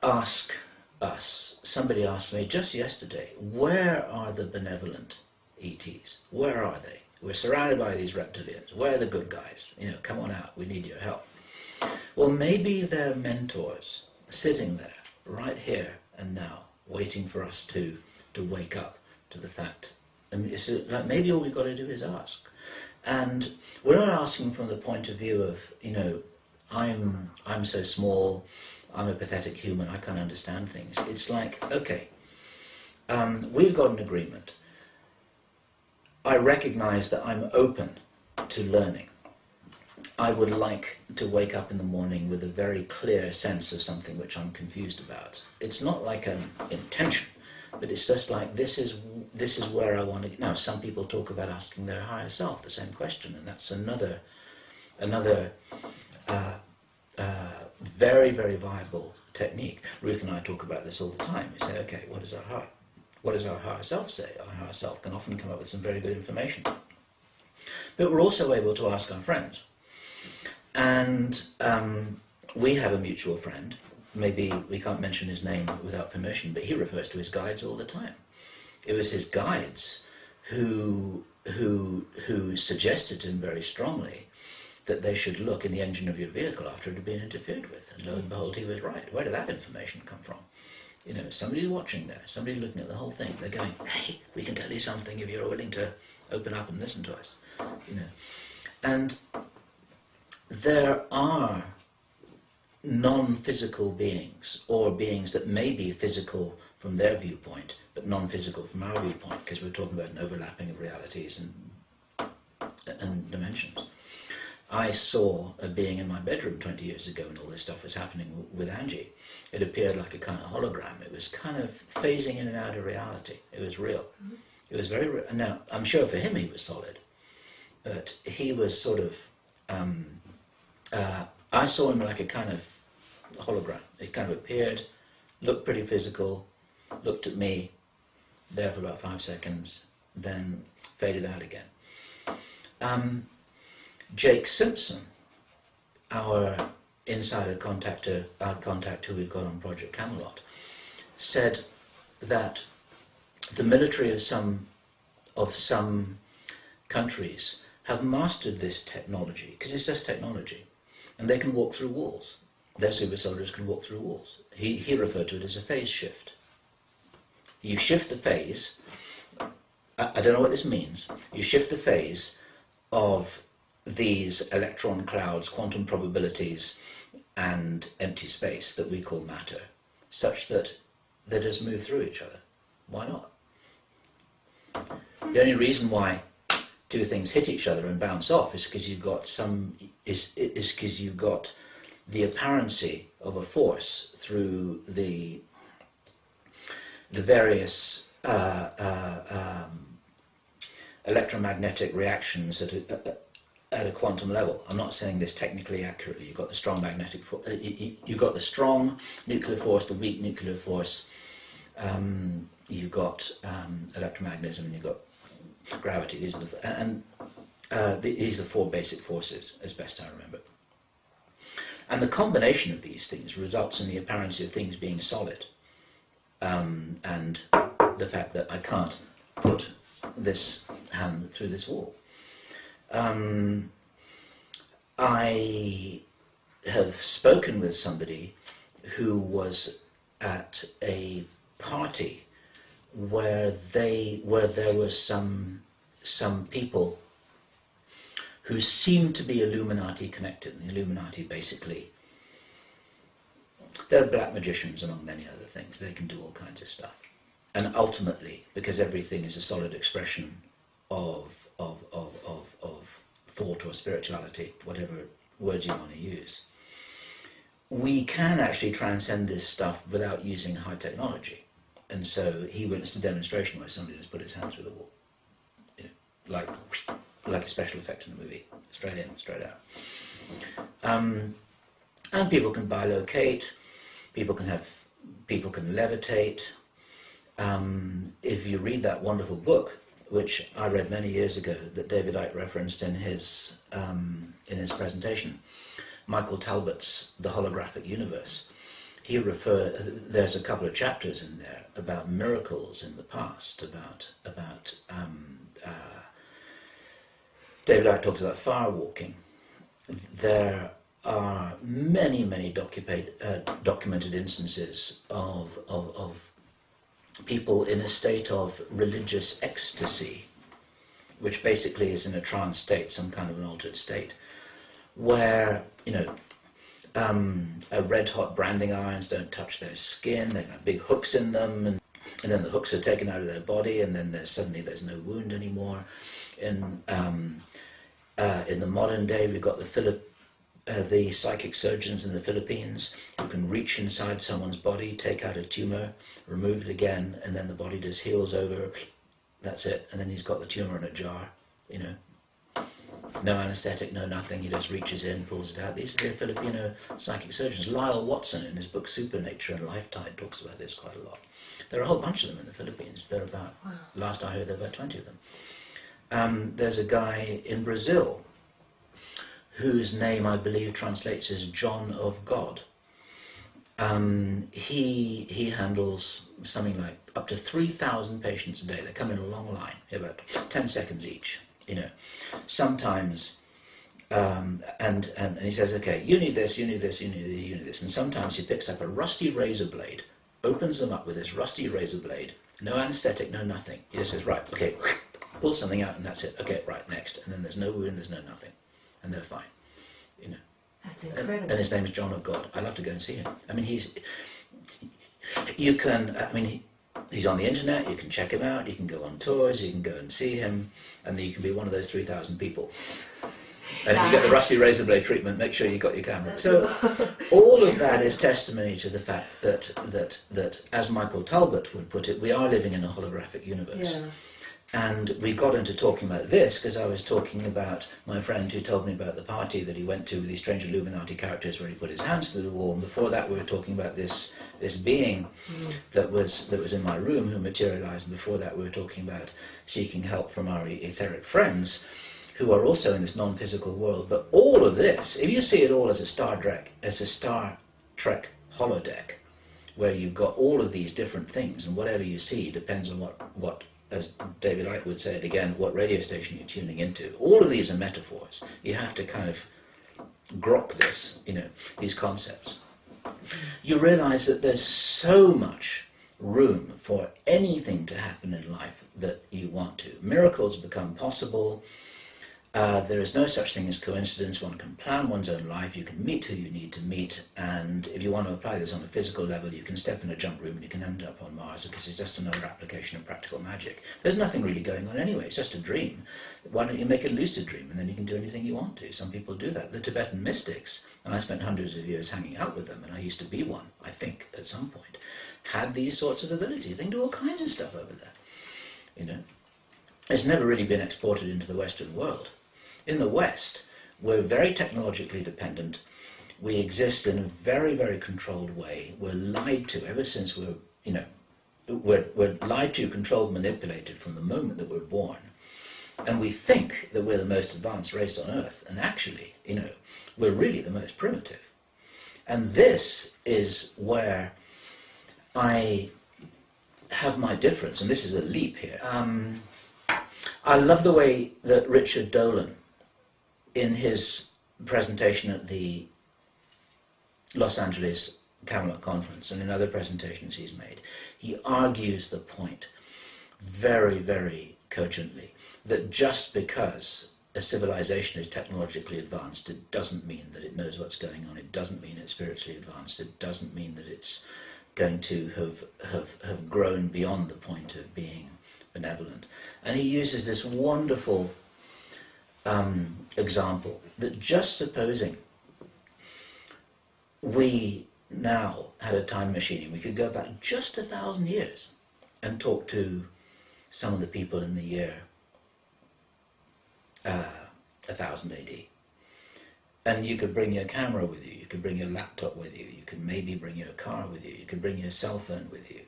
ask us, somebody asked me just yesterday, where are the benevolent ETs? Where are they? We're surrounded by these reptilians. Where are the good guys? You know, come on out, we need your help. Well, maybe they're mentors sitting there, right here and now, waiting for us to wake up to the fact. And it's like maybe all we've got to do is ask. And we're not asking from the point of view of, you know, I'm so small, I'm a pathetic human, I can't understand things. It's like, okay, we've got an agreement. I recognize that I'm open to learning. I would like to wake up in the morning with a very clear sense of something which I'm confused about. It's not like an intention, but it's just like, this is where I want to. Now, some people talk about asking their higher self the same question, and that's another very, very viable technique. Ruth and I talk about this all the time. We say, okay, what does our heart? What does our higher self say? Our higher self can often come up with some very good information. But we're also able to ask our friends. And we have a mutual friend. Maybe we can't mention his name without permission, but he refers to his guides all the time. It was his guides who suggested to him very strongly that they should look in the engine of your vehicle after it had been interfered with. And lo and behold, he was right. Where did that information come from? You know, somebody's watching there, somebody's looking at the whole thing. They're going, hey, we can tell you something if you're willing to open up and listen to us. You know, and there are non-physical beings, or beings that may be physical from their viewpoint, but non-physical from our viewpoint, because we're talking about an overlapping of realities and dimensions. I saw a being in my bedroom 20 years ago when all this stuff was happening with Angie. It appeared like a kind of hologram. It was kind of phasing in and out of reality. It was real. Mm-hmm. It was very real. Now, I'm sure for him he was solid, but he was sort of, I saw him like a kind of hologram. It kind of appeared, looked pretty physical, looked at me, there for about 5 seconds, then faded out again. Jake Simpson, our insider contact who we've got on Project Camelot, said that the military of some countries have mastered this technology, because it's just technology, and they can walk through walls. Their super soldiers can walk through walls. He referred to it as a phase shift. You shift the phase, I don't know what this means, you shift the phase of these electron clouds, quantum probabilities, and empty space that we call matter, such that they just move through each other. Why not? The only reason why two things hit each other and bounce off is because you've got because you've got the apparency of a force through the various electromagnetic reactions at a quantum level. I'm not saying this technically accurately. You've got the strong magnetic force, you've got the strong nuclear force, the weak nuclear force, you've got electromagnetism, and you've got gravity. These are these are four basic forces, as best I remember. And the combination of these things results in the appearance of things being solid, and the fact that I can't put this hand through this wall. I have spoken with somebody who was at a party where there were some people who seemed to be Illuminati connected. And the Illuminati basically, they're black magicians among many other things. They can do all kinds of stuff. And ultimately, because everything is a solid expression of thought or spirituality, whatever words you want to use, we can actually transcend this stuff without using high technology. And so he witnessed a demonstration where somebody just put his hands through the wall, you know, like a special effect in a movie, straight in, straight out. And people can bilocate, people can levitate. If you read that wonderful book, which I read many years ago, that David Icke referenced in his presentation, Michael Talbot's The Holographic Universe, there's a couple of chapters in there about miracles in the past, about David Icke talks about fire walking. There are many documented instances of people in a state of religious ecstasy, which basically is in a trance state, some kind of an altered state, where, you know, red hot branding irons don't touch their skin, they've got big hooks in them, and then the hooks are taken out of their body, and then suddenly there's no wound anymore. In the modern day, we've got the psychic surgeons in the Philippines who can reach inside someone's body, take out a tumor, remove it again, and then the body just heals over. That's it, and then he's got the tumor in a jar, you know. No anesthetic, no nothing, he just reaches in, pulls it out. These are the Filipino psychic surgeons. Lyle Watson, in his book Supernature and Lifetide, talks about this quite a lot. There are a whole bunch of them in the Philippines. There are about, last I heard, there were about 20 of them. There's a guy in Brazil whose name I believe translates as John of God. He handles something like up to 3,000 patients a day. They come in a long line, about 10 seconds each, you know. Sometimes, and he says, okay, you need this, you need this, you need this, you need this. And sometimes he picks up a rusty razor blade, opens them up with this rusty razor blade, no anesthetic, no nothing. He just says, right, okay, pull something out and that's it. Okay, right, next. And then there's no wound, there's no nothing. And they're fine, you know.
That's incredible.
And his name is John of God. I'd love to go and see him. I mean, he's on the internet, you can check him out, you can go on tours, you can go and see him, and then you can be one of those 3,000 people. And if you get the rusty razor blade treatment, make sure you got your camera. So all of that is testimony to the fact that as Michael Talbot would put it, we are living in a holographic universe.
Yeah.
And we got into talking about this because I was talking about my friend who told me about the party that he went to with these strange Illuminati characters where he put his hands through the wall. And before that we were talking about this being that was in my room who materialized. And before that we were talking about seeking help from our etheric friends who are also in this non-physical world. But all of this, if you see it all as a Star Trek holodeck, where you've got all of these different things, and whatever you see depends on what as David Icke would say it again, what radio station you're tuning into. All of these are metaphors. You have to kind of grok this, you know, these concepts. You realize that there's so much room for anything to happen in life that you want to. Miracles become possible. There is no such thing as coincidence. One can plan one's own life. You can meet who you need to meet. And if you want to apply this on a physical level, you can step in a jump room and you can end up on Mars because it's just another application of practical magic. There's nothing really going on anyway. It's just a dream. Why don't you make a lucid dream and then you can do anything you want to? Some people do that. The Tibetan mystics, and I spent hundreds of years hanging out with them, and I used to be one, I think, at some point, had these sorts of abilities. They can do all kinds of stuff over there. You know, it's never really been exported into the Western world. In the West, we're very technologically dependent. We exist in a very, very controlled way. We're lied to ever since we're lied to, controlled, manipulated from the moment that we're born. And we think that we're the most advanced race on Earth. And actually, you know, we're really the most primitive. And this is where I have my difference, and this is a leap here. I love the way that Richard Dolan, in his presentation at the Los Angeles Camelot conference and in other presentations he's made, he argues the point very, very cogently that just because a civilization is technologically advanced, it doesn't mean that it knows what's going on. It doesn't mean it's spiritually advanced. It doesn't mean that it's going to have grown beyond the point of being benevolent. And he uses this wonderful example that just supposing we now had a time machine and we could go back just 1,000 years and talk to some of the people in the year 1000 AD. And you could bring your camera with you, you could bring your laptop with you, you could maybe bring your car with you, you could bring your cell phone with you.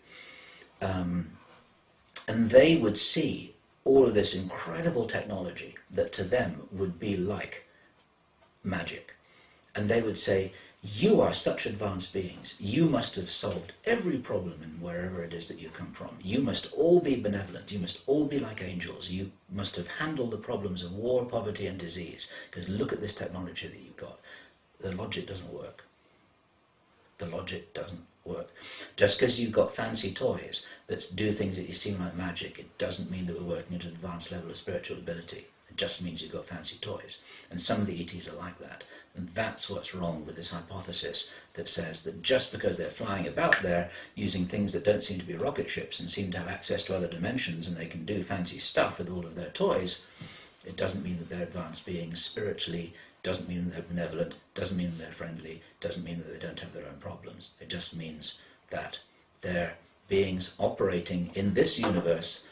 And they would see all of this incredible technology that to them would be like magic. And they would say, you are such advanced beings. You must have solved every problem in wherever it is that you come from. You must all be benevolent. You must all be like angels. You must have handled the problems of war, poverty and disease. Because look at this technology that you've got. The logic doesn't work. The logic doesn't work. Just because you've got fancy toys that do things that you seem like magic, it doesn't mean that we're working at an advanced level of spiritual ability. It just means you've got fancy toys. And some of the ETs are like that. And that's what's wrong with this hypothesis that says that just because they're flying about there using things that don't seem to be rocket ships and seem to have access to other dimensions and they can do fancy stuff with all of their toys, it doesn't mean that they're advanced beings spiritually, doesn't mean that they're benevolent, doesn't mean that they're friendly, doesn't mean that they don't have their own problems. It just means that they're beings operating in this universe,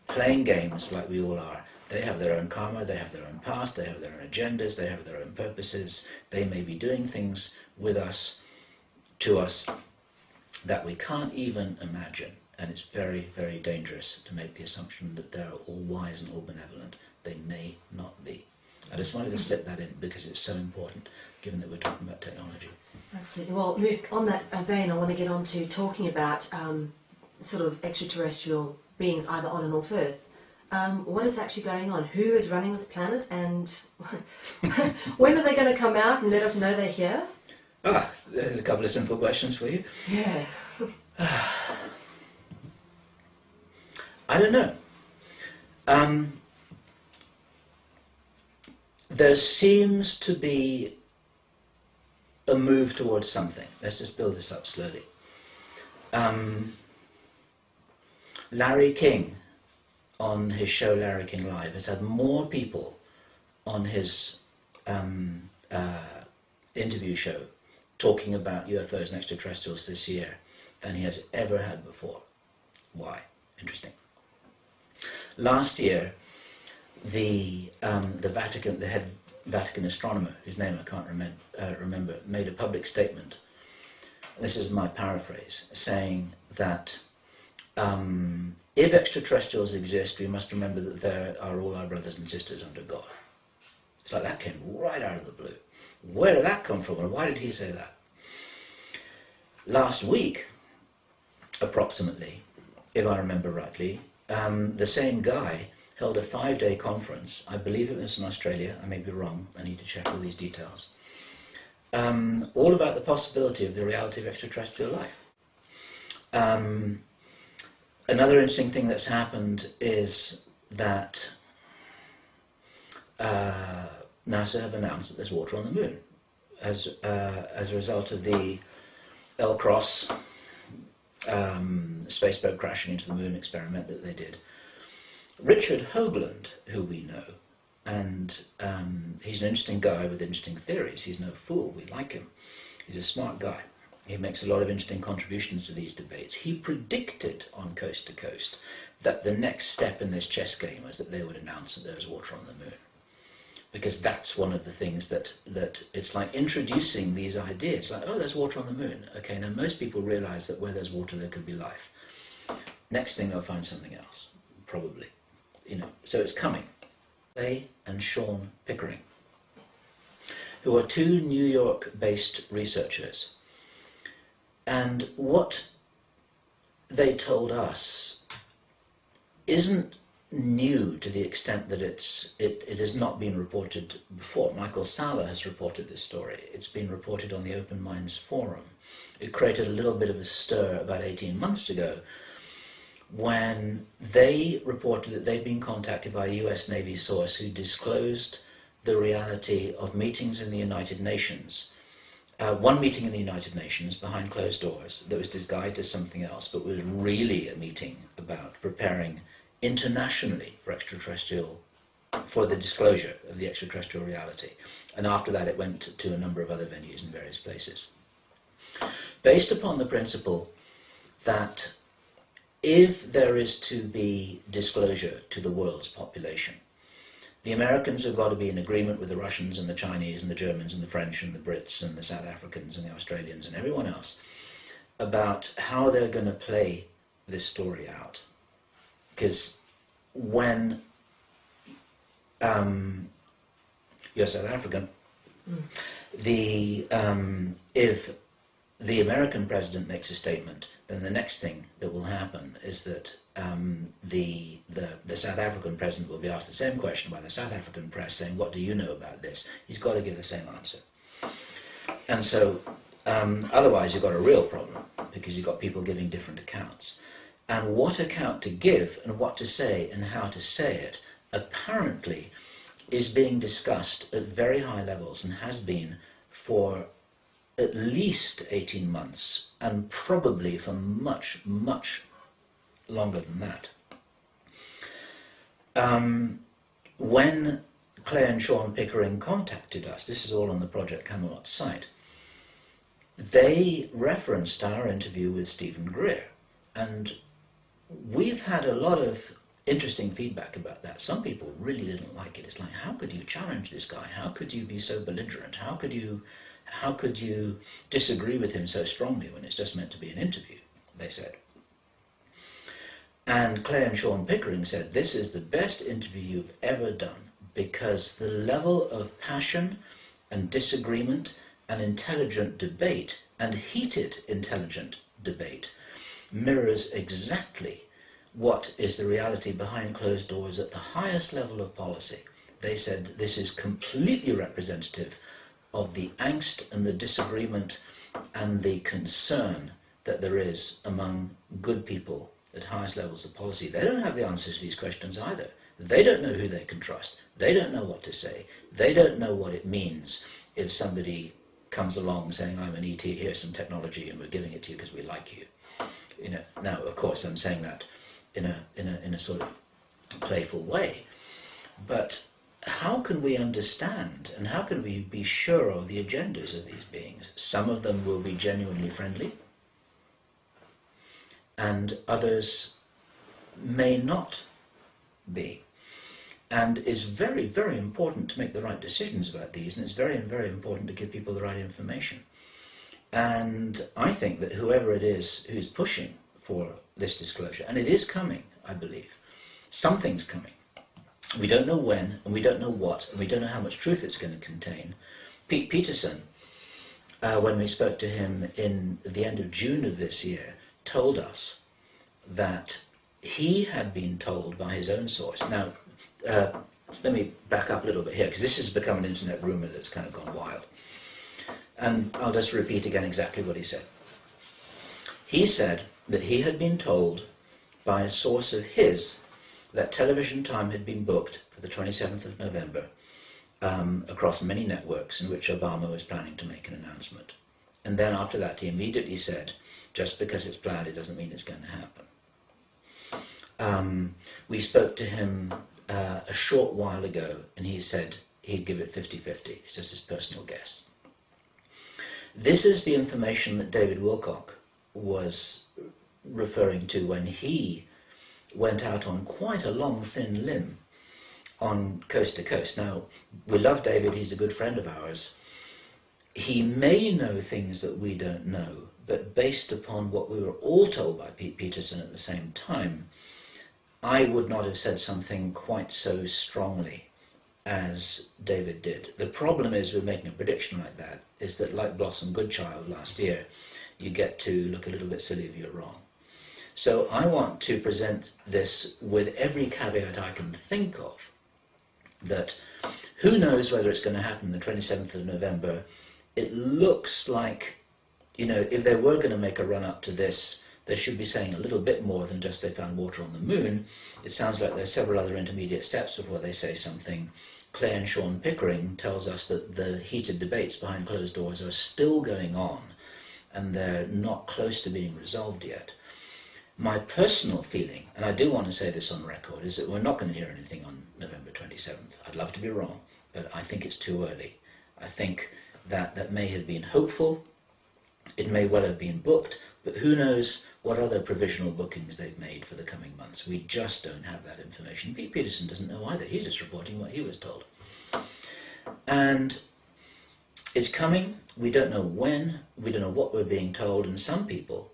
playing games like we all are. They have their own karma, they have their own past, they have their own agendas, they have their own purposes. They may be doing things with us, to us, that we can't even imagine. And it's very, very dangerous to make the assumption that they're all wise and all benevolent. They may not be. I just wanted to slip that in because it's so important, given that we're talking about technology.
Absolutely. Well, on that vein, I want to get on to talking about sort of extraterrestrial beings either on and off Earth. What is actually going on? Who is running this planet, and when are they going to come out and let us know they're here?
There's a couple of simple questions for you.
Yeah.
I don't know. There seems to be a move towards something. Let's just build this up slowly. Larry King, on his show Larry King Live, has had more people on his interview show talking about UFOs and extraterrestrials this year than he has ever had before. Why? Interesting. Last year, the Vatican, the head Vatican astronomer, whose name I can't remember, made a public statement. This is my paraphrase, saying that if extraterrestrials exist, we must remember that they are all our brothers and sisters under God. It's like that came right out of the blue. Where did that come from, and why did he say that? Last week, approximately, if I remember rightly, the same guy held a 5-day conference. I believe it was in Australia. I may be wrong. I need to check all these details. All about the possibility of the reality of extraterrestrial life. Another interesting thing that's happened is that NASA have announced that there's water on the moon as a result of the L-Cross spaceboat crashing into the moon experiment that they did. Richard Hoagland, who we know, and he's an interesting guy with interesting theories. He's no fool. We like him. He's a smart guy. He makes a lot of interesting contributions to these debates. He predicted on Coast to Coast that the next step in this chess game was that they would announce that there's water on the moon. Because that's one of the things that it's like introducing these ideas, like, oh, there's water on the moon. Okay, now most people realize that where there's water there could be life. Next thing they'll find something else, probably. So it's coming. Clay and Sean Pickering, who are two New York-based researchers. And what they told us isn't new to the extent that it has not been reported before. Michael Salla has reported this story. It's been reported on the Open Minds Forum. It created a little bit of a stir about 18 months ago when they reported that they'd been contacted by a US Navy source who disclosed the reality of meetings in the United Nations. One meeting in the United Nations behind closed doors that was disguised as something else, but was really a meeting about preparing internationally for the disclosure of the extraterrestrial reality. And after that it went to a number of other venues in various places. Based upon the principle that if there is to be disclosure to the world's population, the Americans have got to be in agreement with the Russians and the Chinese and the Germans and the French and the Brits and the South Africans and the Australians and everyone else about how they're going to play this story out. Because when you're South African, if the American president makes a statement, then the next thing that will happen is that the South African president will be asked the same question by the South African press saying, what do you know about this? He's got to give the same answer. And so otherwise you've got a real problem, because you've got people giving different accounts. And what account to give and what to say and how to say it apparently is being discussed at very high levels and has been for at least 18 months and probably for much, much longer than that. When Claire and Sean Pickering contacted us, this is all on the Project Camelot site, they referenced our interview with Stephen Greer, and we've had a lot of interesting feedback about that. Some people really didn't like it. It's like, how could you challenge this guy? How could you be so belligerent? How could you disagree with him so strongly when it's just meant to be an interview, they said. And Claire and Sean Pickering said, this is the best interview you've ever done, because the level of passion and disagreement and intelligent debate and heated intelligent debate mirrors exactly what is the reality behind closed doors at the highest level of policy. They said this is completely representative of the angst and the disagreement and the concern that there is among good people at highest levels of policy. They don't have the answers to these questions either. They don't know who they can trust. They don't know what to say. They don't know what it means if somebody comes along saying, I'm an ET, here's some technology and we're giving it to you because we like you. You know, now, of course, I'm saying that in a sort of playful way, but how can we understand and how can we be sure of the agendas of these beings? Some of them will be genuinely friendly, and others may not be. And it's very, very important to make the right decisions about these, and it's very, very important to give people the right information. And I think that whoever it is who's pushing for this disclosure, and it is coming, I believe, something's coming. We don't know when, and we don't know what, and we don't know how much truth it's going to contain. Pete Peterson, when we spoke to him in the end of June of this year, told us that he had been told by his own source. Now, let me back up a little bit here, because this has become an internet rumour that's kind of gone wild. And I'll just repeat again exactly what he said. He said that he had been told by a source of his that television time had been booked for the 27th of November across many networks in which Obama was planning to make an announcement. And then after that he immediately said, just because it's planned it doesn't mean it's going to happen. We spoke to him a short while ago and he said he'd give it 50-50. It's just his personal guess. This is the information that David Wilcock was referring to when he went out on quite a long, thin limb on Coast to Coast. Now, we love David, he's a good friend of ours. He may know things that we don't know, but based upon what we were all told by Pete Peterson at the same time, I would not have said something quite so strongly as David did. The problem is with making a prediction like that, is that like Blossom Goodchild last year, you get to look a little bit silly if you're wrong. So I want to present this with every caveat I can think of, that who knows whether it's going to happen the 27th of November. It looks like, you know, if they were going to make a run up to this, they should be saying a little bit more than just they found water on the moon. It sounds like there are several other intermediate steps before they say something. Clay and Sean Pickering tells us that the heated debates behind closed doors are still going on, and they're not close to being resolved yet. My personal feeling, and I do want to say this on record, is that we're not going to hear anything on November 27th. I'd love to be wrong, but I think it's too early. I think that may have been hopeful, it may well have been booked, but who knows what other provisional bookings they've made for the coming months. We just don't have that information. Pete Peterson doesn't know either. He's just reporting what he was told. And it's coming. We don't know when. We don't know what we're being told. And some people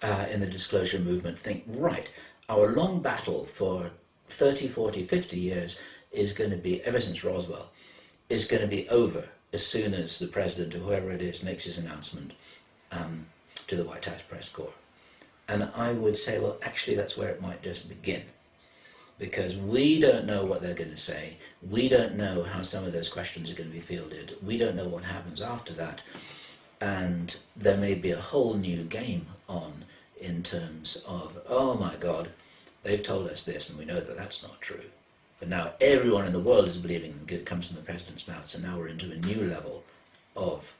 in the disclosure movement think, right, our long battle for 30, 40, 50 years is going to be, ever since Roswell, is going to be over as soon as the president or whoever it is makes his announcement to the White House press corps. And I would say, well, actually that's where it might just begin, because we don't know what they're going to say. We don't know how some of those questions are going to be fielded. We don't know what happens after that. And there may be a whole new game on in terms of, oh my God, they've told us this and we know that that's not true. But now everyone in the world is believing it comes from the president's mouth, so now we're into a new level of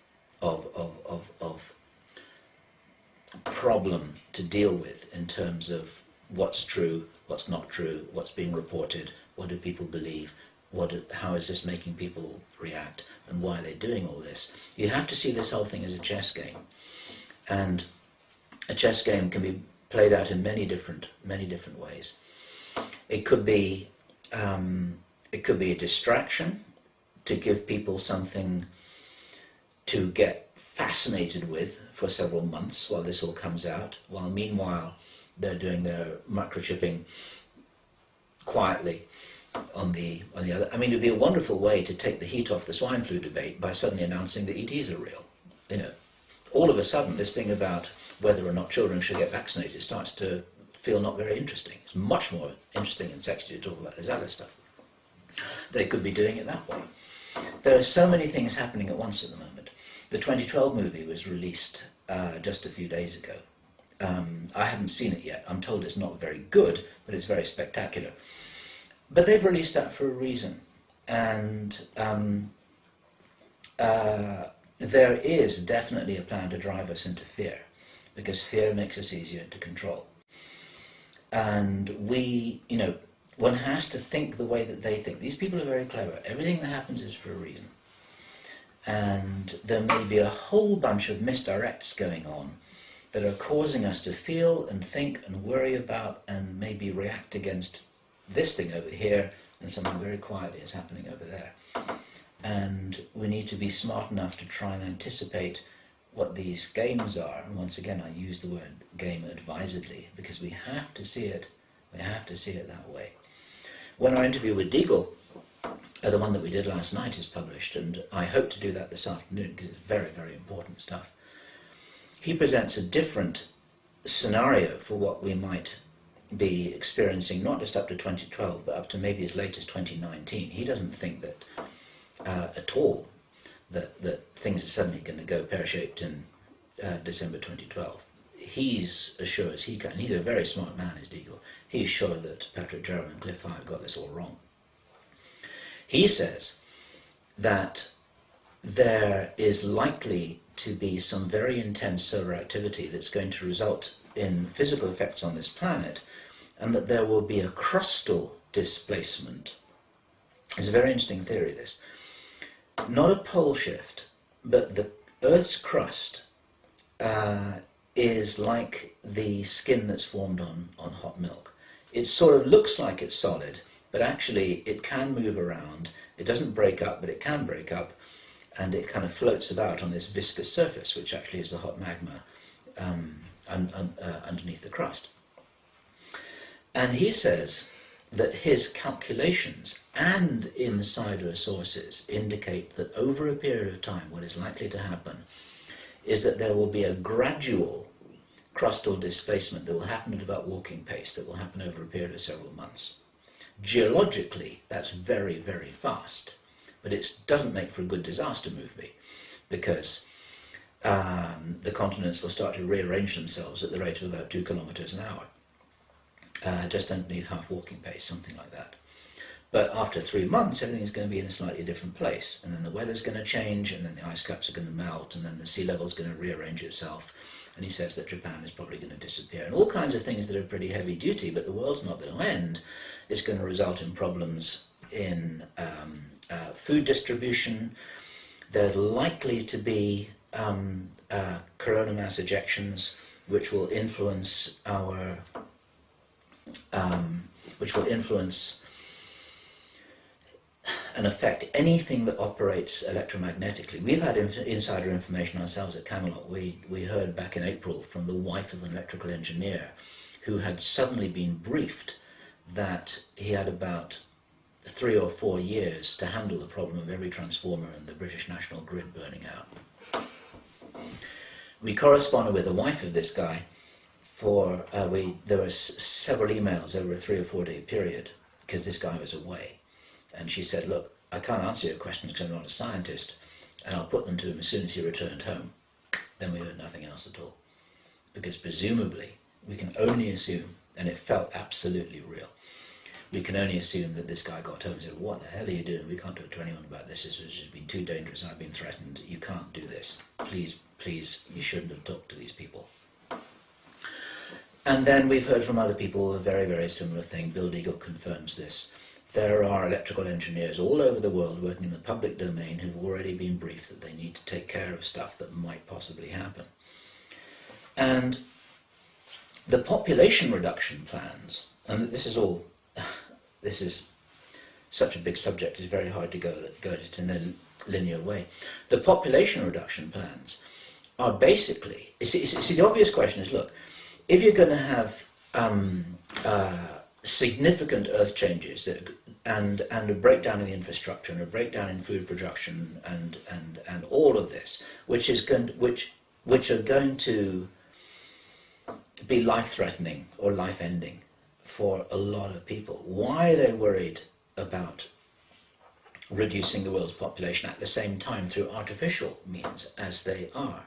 problem to deal with in terms of what's true, what's not true, what's being reported, what do people believe, how is this making people react, and why are they doing all this. You have to see this whole thing as a chess game, and a chess game can be played out in many different ways. It could be a distraction to give people something to get fascinated with for several months while this all comes out, while meanwhile they're doing their microchipping quietly on the other. I mean, it would be a wonderful way to take the heat off the swine flu debate by suddenly announcing that ETs are real. You know, all of a sudden this thing about whether or not children should get vaccinated starts to feel not very interesting. It's much more interesting and sexy to talk about this other stuff. They could be doing it that way. There are so many things happening at once at the moment. The 2012 movie was released just a few days ago. I haven't seen it yet. I'm told it's not very good, but it's very spectacular. But they've released that for a reason. And there is definitely a plan to drive us into fear, because fear makes us easier to control. And one has to think the way that they think. These people are very clever. Everything that happens is for a reason. And there may be a whole bunch of misdirects going on that are causing us to feel and think and worry about and maybe react against this thing over here, and something very quietly is happening over there. And we need to be smart enough to try and anticipate what these games are. And once again, I use the word game advisedly, because we have to see it that way. When our interview with Deagle, the one that we did last night, is published, and I hope to do that this afternoon because it's very, very important stuff, he presents a different scenario for what we might be experiencing, not just up to 2012, but up to maybe as late as 2019. He doesn't think that at all that things are suddenly going to go pear-shaped in December 2012. He's as sure as he can, and he's a very smart man, is Deagle. He's sure that Patrick Jerome and Cliff Howard got this all wrong. He says that there is likely to be some very intense solar activity that's going to result in physical effects on this planet, and that there will be a crustal displacement. It's a very interesting theory, this. Not a pole shift, but the Earth's crust is like the skin that's formed on hot milk. It sort of looks like it's solid, but actually it can move around. It doesn't break up, but it can break up, and it kind of floats about on this viscous surface, which actually is the hot magma underneath the crust. And he says that his calculations and insider sources indicate that over a period of time, what is likely to happen is that there will be a gradual crustal displacement that will happen at about walking pace, that will happen over a period of several months. Geologically, that's very, very fast, but it doesn't make for a good disaster movie, because the continents will start to rearrange themselves at the rate of about 2 kilometres an hour, just underneath half walking pace, something like that. But after 3 months, everything's going to be in a slightly different place, and then the weather's going to change, and then the ice caps are going to melt, and then the sea level's going to rearrange itself. And he says that Japan is probably going to disappear, and all kinds of things that are pretty heavy duty, but the world's not going to end. It's going to result in problems in food distribution. There's likely to be corona mass ejections, which will influence our, and affect anything that operates electromagnetically. We've had insider information ourselves at Camelot. We heard back in April from the wife of an electrical engineer who had suddenly been briefed that he had about 3 or 4 years to handle the problem of every transformer in the British national grid burning out. We corresponded with the wife of this guy for, there were several emails over a 3 or 4 day period because this guy was away. And she said, look, I can't answer your question because I'm not a scientist, and I'll put them to him as soon as he returned home. Then we heard nothing else at all. Because presumably, we can only assume, and it felt absolutely real, we can only assume that this guy got home and said, what the hell are you doing? We can't talk to anyone about this. This has been too dangerous. I've been threatened. You can't do this. Please, please, you shouldn't have talked to these people. And then we've heard from other people a very, very similar thing. Bill Deagle confirms this. There are electrical engineers all over the world working in the public domain who've already been briefed that they need to take care of stuff that might possibly happen. And the population reduction plans, and this is such a big subject, it's very hard to go at it in a linear way. The population reduction plans are basically, see the obvious question is, look, if you're going to have significant earth changes and a breakdown in the infrastructure and a breakdown in food production and all of this, which are going to be life-threatening or life-ending for a lot of people. Why are they worried about reducing the world's population at the same time through artificial means as they are?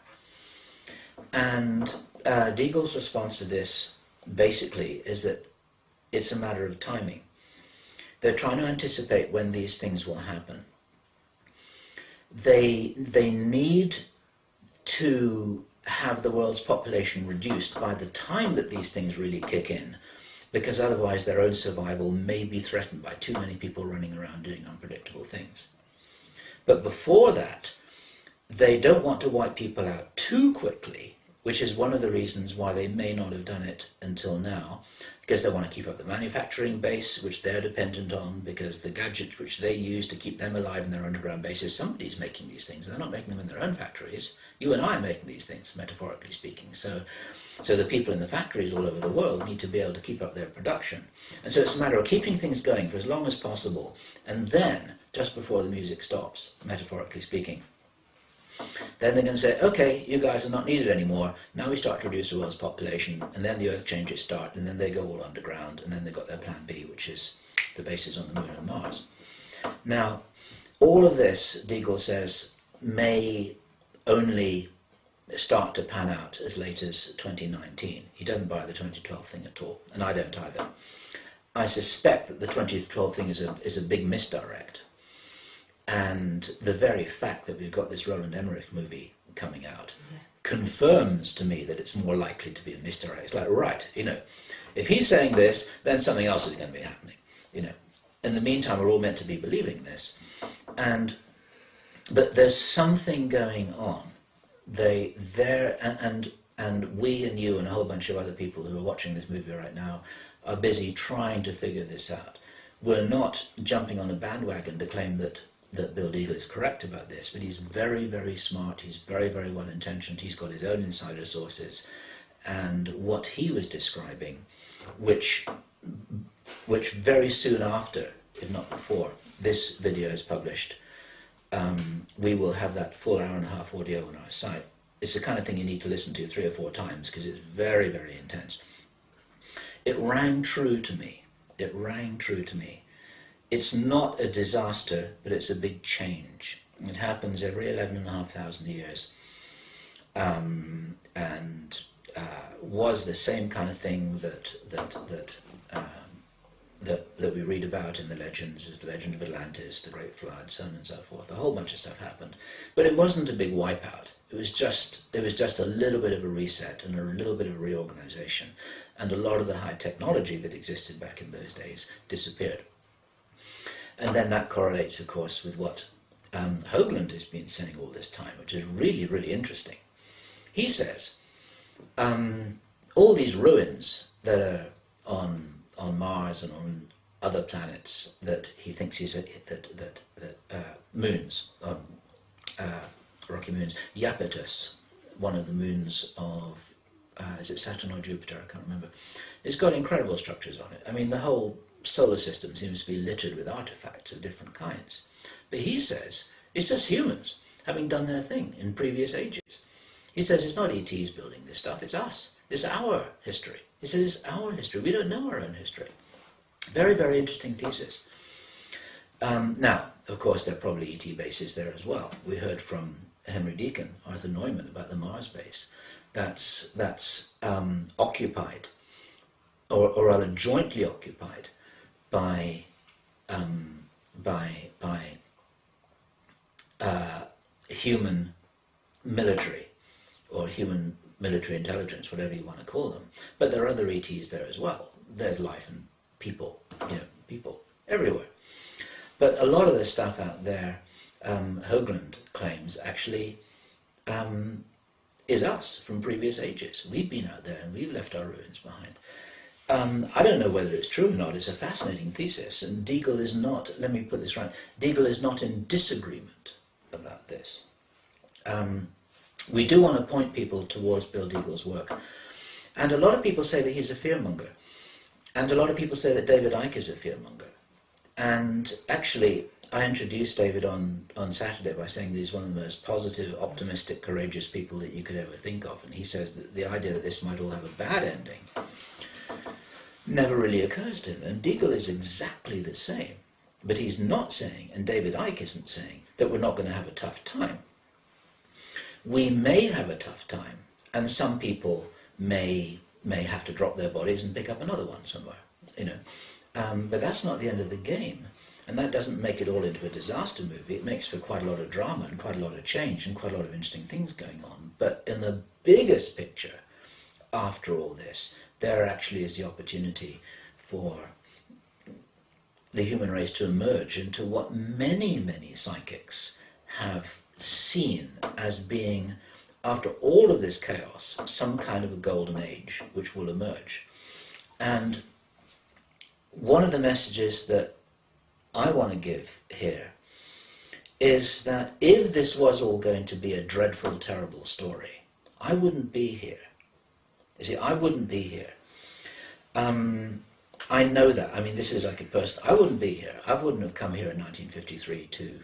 And Deagle's response to this basically is that it's a matter of timing. They're trying to anticipate when these things will happen. They need to have the world's population reduced by the time that these things really kick in, because otherwise their own survival may be threatened by too many people running around doing unpredictable things. But before that, they don't want to wipe people out too quickly, which is one of the reasons why they may not have done it until now, because they want to keep up the manufacturing base, which they're dependent on, because the gadgets which they use to keep them alive in their underground bases, somebody's making these things. They're not making them in their own factories. You and I are making these things, metaphorically speaking. So the people in the factories all over the world need to be able to keep up their production. And so it's a matter of keeping things going for as long as possible, and then, just before the music stops, metaphorically speaking, then they're going to say, okay, you guys are not needed anymore. Now we start to reduce the world's population, and then the earth changes start, and then they go all underground, and then they've got their plan B, which is the bases on the moon and Mars. Now, all of this, Deagle says, may only start to pan out as late as 2019. He doesn't buy the 2012 thing at all, and I don't either. I suspect that the 2012 thing is a big misdirect. And the very fact that we've got this Roland Emmerich movie coming out confirms to me that it's more likely to be a misdirect. It's like, right, if he's saying this, then something else is going to be happening. In the meantime, we're all meant to be believing this. But there's something going on. And we and you and a whole bunch of other people who are watching this movie right now are busy trying to figure this out. We're not jumping on a bandwagon to claim that Bill Deagle is correct about this, but he's very, very smart, he's very, very well intentioned, he's got his own insider sources, and what he was describing, which very soon after, if not before, this video is published, we will have that full hour-and-a-half audio on our site. It's the kind of thing you need to listen to 3 or 4 times because it's very, very intense. It rang true to me. It rang true to me. It's not a disaster, but it's a big change. It happens every 11,500 years. and was the same kind of thing that we read about in the legends, is the legend of Atlantis, the Great Flood, so on and so forth. A whole bunch of stuff happened, but it wasn't a big wipeout. It was just a little bit of a reset and a little bit of a reorganization, and a lot of the high technology that existed back in those days disappeared. And then that correlates, of course, with what Hoagland has been saying all this time, which is really, really interesting. He says all these ruins that are on Mars and on other planets that he thinks moons, rocky moons. Iapetus, one of the moons of is it Saturn or Jupiter? I can't remember. It's got incredible structures on it. I mean, the whole solar system seems to be littered with artifacts of different kinds. But he says it's just humans having done their thing in previous ages. He says it's not ETs building this stuff, it's us. It's our history. He says it's our history. We don't know our own history. Very, very interesting thesis. Now, of course, there are probably ET bases there as well. We heard from Henry Deacon, Arthur Neumann, about the Mars base. That's occupied, or rather jointly occupied, by human military, or human military intelligence, whatever you want to call them. But there are other ETs there as well. There's life and people, people everywhere. But a lot of the stuff out there, Hoagland claims, actually is us from previous ages. We've been out there and we've left our ruins behind. I don't know whether it's true or not. It's a fascinating thesis, and Deagle is not, let me put this right, Deagle is not in disagreement about this. We do want to point people towards Bill Deagle's work. And a lot of people say that he's a fearmonger. And a lot of people say that David Icke is a fearmonger. And actually, I introduced David on Saturday by saying that he's one of the most positive, optimistic, courageous people that you could ever think of. And he says that the idea that this might all have a bad ending never really occurs to him. And Deagle is exactly the same. But he's not saying, and David Icke isn't saying, that we're not going to have a tough time. We may have a tough time, and some people may have to drop their bodies and pick up another one somewhere, but that's not the end of the game, and that doesn't make it all into a disaster movie. It makes for quite a lot of drama and quite a lot of change and quite a lot of interesting things going on. But in the biggest picture, after all this, there actually is the opportunity for the human race to emerge into what many, many psychics have seen as being, after all of this chaos, some kind of a golden age which will emerge. And one of the messages that I want to give here is that if this was all going to be a dreadful, terrible story, I wouldn't be here. You see, I wouldn't be here. I know that. I mean, this is like a person. I wouldn't be here. I wouldn't have come here in 1953 to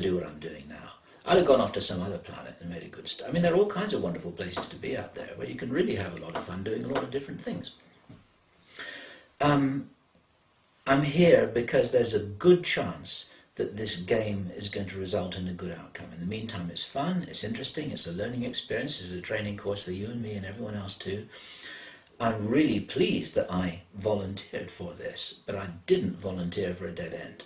do what I'm doing now. I'd have gone off to some other planet and made a good start. I mean, there are all kinds of wonderful places to be out there where you can really have a lot of fun doing a lot of different things. I'm here because there's a good chance that this game is going to result in a good outcome. In the meantime, it's fun, it's interesting, it's a learning experience, it's a training course for you and me and everyone else too. I'm really pleased that I volunteered for this, but I didn't volunteer for a dead end.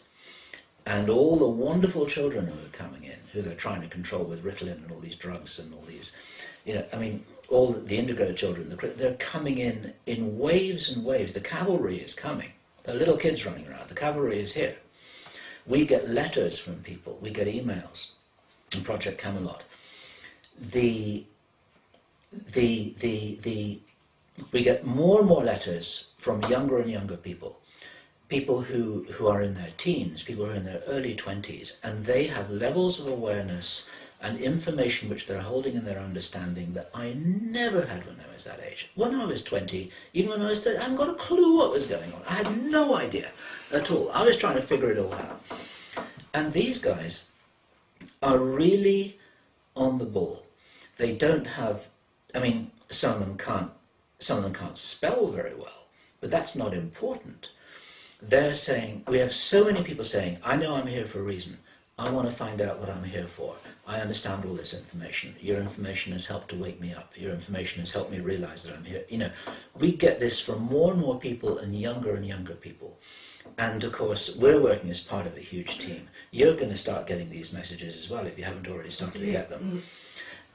And all the wonderful children who are coming in, who they're trying to control with Ritalin and all these drugs and all these, all the Indigo children, they're coming in waves and waves. The cavalry is coming. There are little kids running around. The cavalry is here. We get letters from people. We get emails in Project Camelot. We get more and more letters from younger and younger people. People who are in their teens, people who are in their early 20s, and they have levels of awareness and information which they're holding in their understanding that I never had when I was that age. When I was 20, even when I was 30, I hadn't got a clue what was going on. I had no idea at all. I was trying to figure it all out. And these guys are really on the ball. They don't have, some of them can't spell very well, but that's not important. They're saying, we have so many people saying, I know I'm here for a reason. I want to find out what I'm here for. I understand all this information. Your information has helped to wake me up. Your information has helped me realize that I'm here. You know, we get this from more and more people and younger people. And of course, we're working as part of a huge team. You're going to start getting these messages as well if you haven't already started to get them.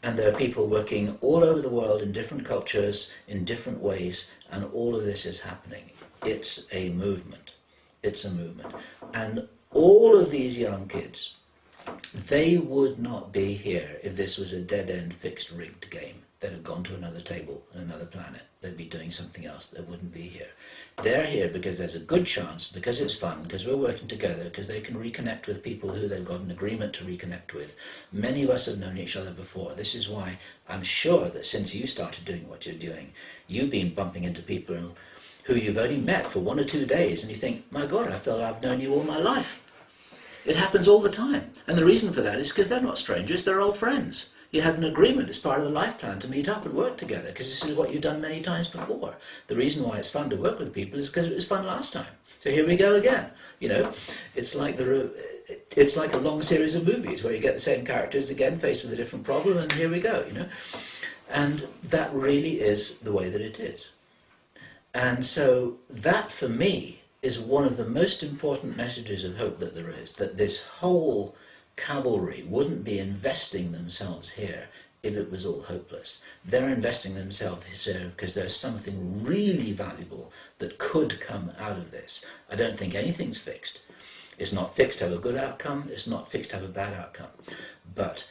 And there are people working all over the world in different cultures, in different ways, and all of this is happening. It's a movement. It's a movement. And all of these young kids, they would not be here if this was a dead-end, fixed, rigged game. They'd have gone to another table on another planet. They'd be doing something else. They wouldn't be here. They're here because there's a good chance, because it's fun, because we're working together, because they can reconnect with people who they've got an agreement to reconnect with. Many of us have known each other before. This is why I'm sure that since you started doing what you're doing, you've been bumping into people who you've only met for 1 or 2 days, and you think, my God, I feel I've known you all my life. It happens all the time. And the reason for that is because they're not strangers, they're old friends. You had an agreement as part of the life plan to meet up and work together, because this is what you've done many times before. The reason why it's fun to work with people is because it was fun last time. So here we go again. You know, it's like a long series of movies where you get the same characters again, faced with a different problem, and here we go, you know. And that really is the way that it is. And so that, for me, is one of the most important messages of hope that there is, that this whole cavalry wouldn't be investing themselves here if it was all hopeless. They're investing themselves here because there's something really valuable that could come out of this. I don't think anything's fixed. It's not fixed to have a good outcome, it's not fixed to have a bad outcome. But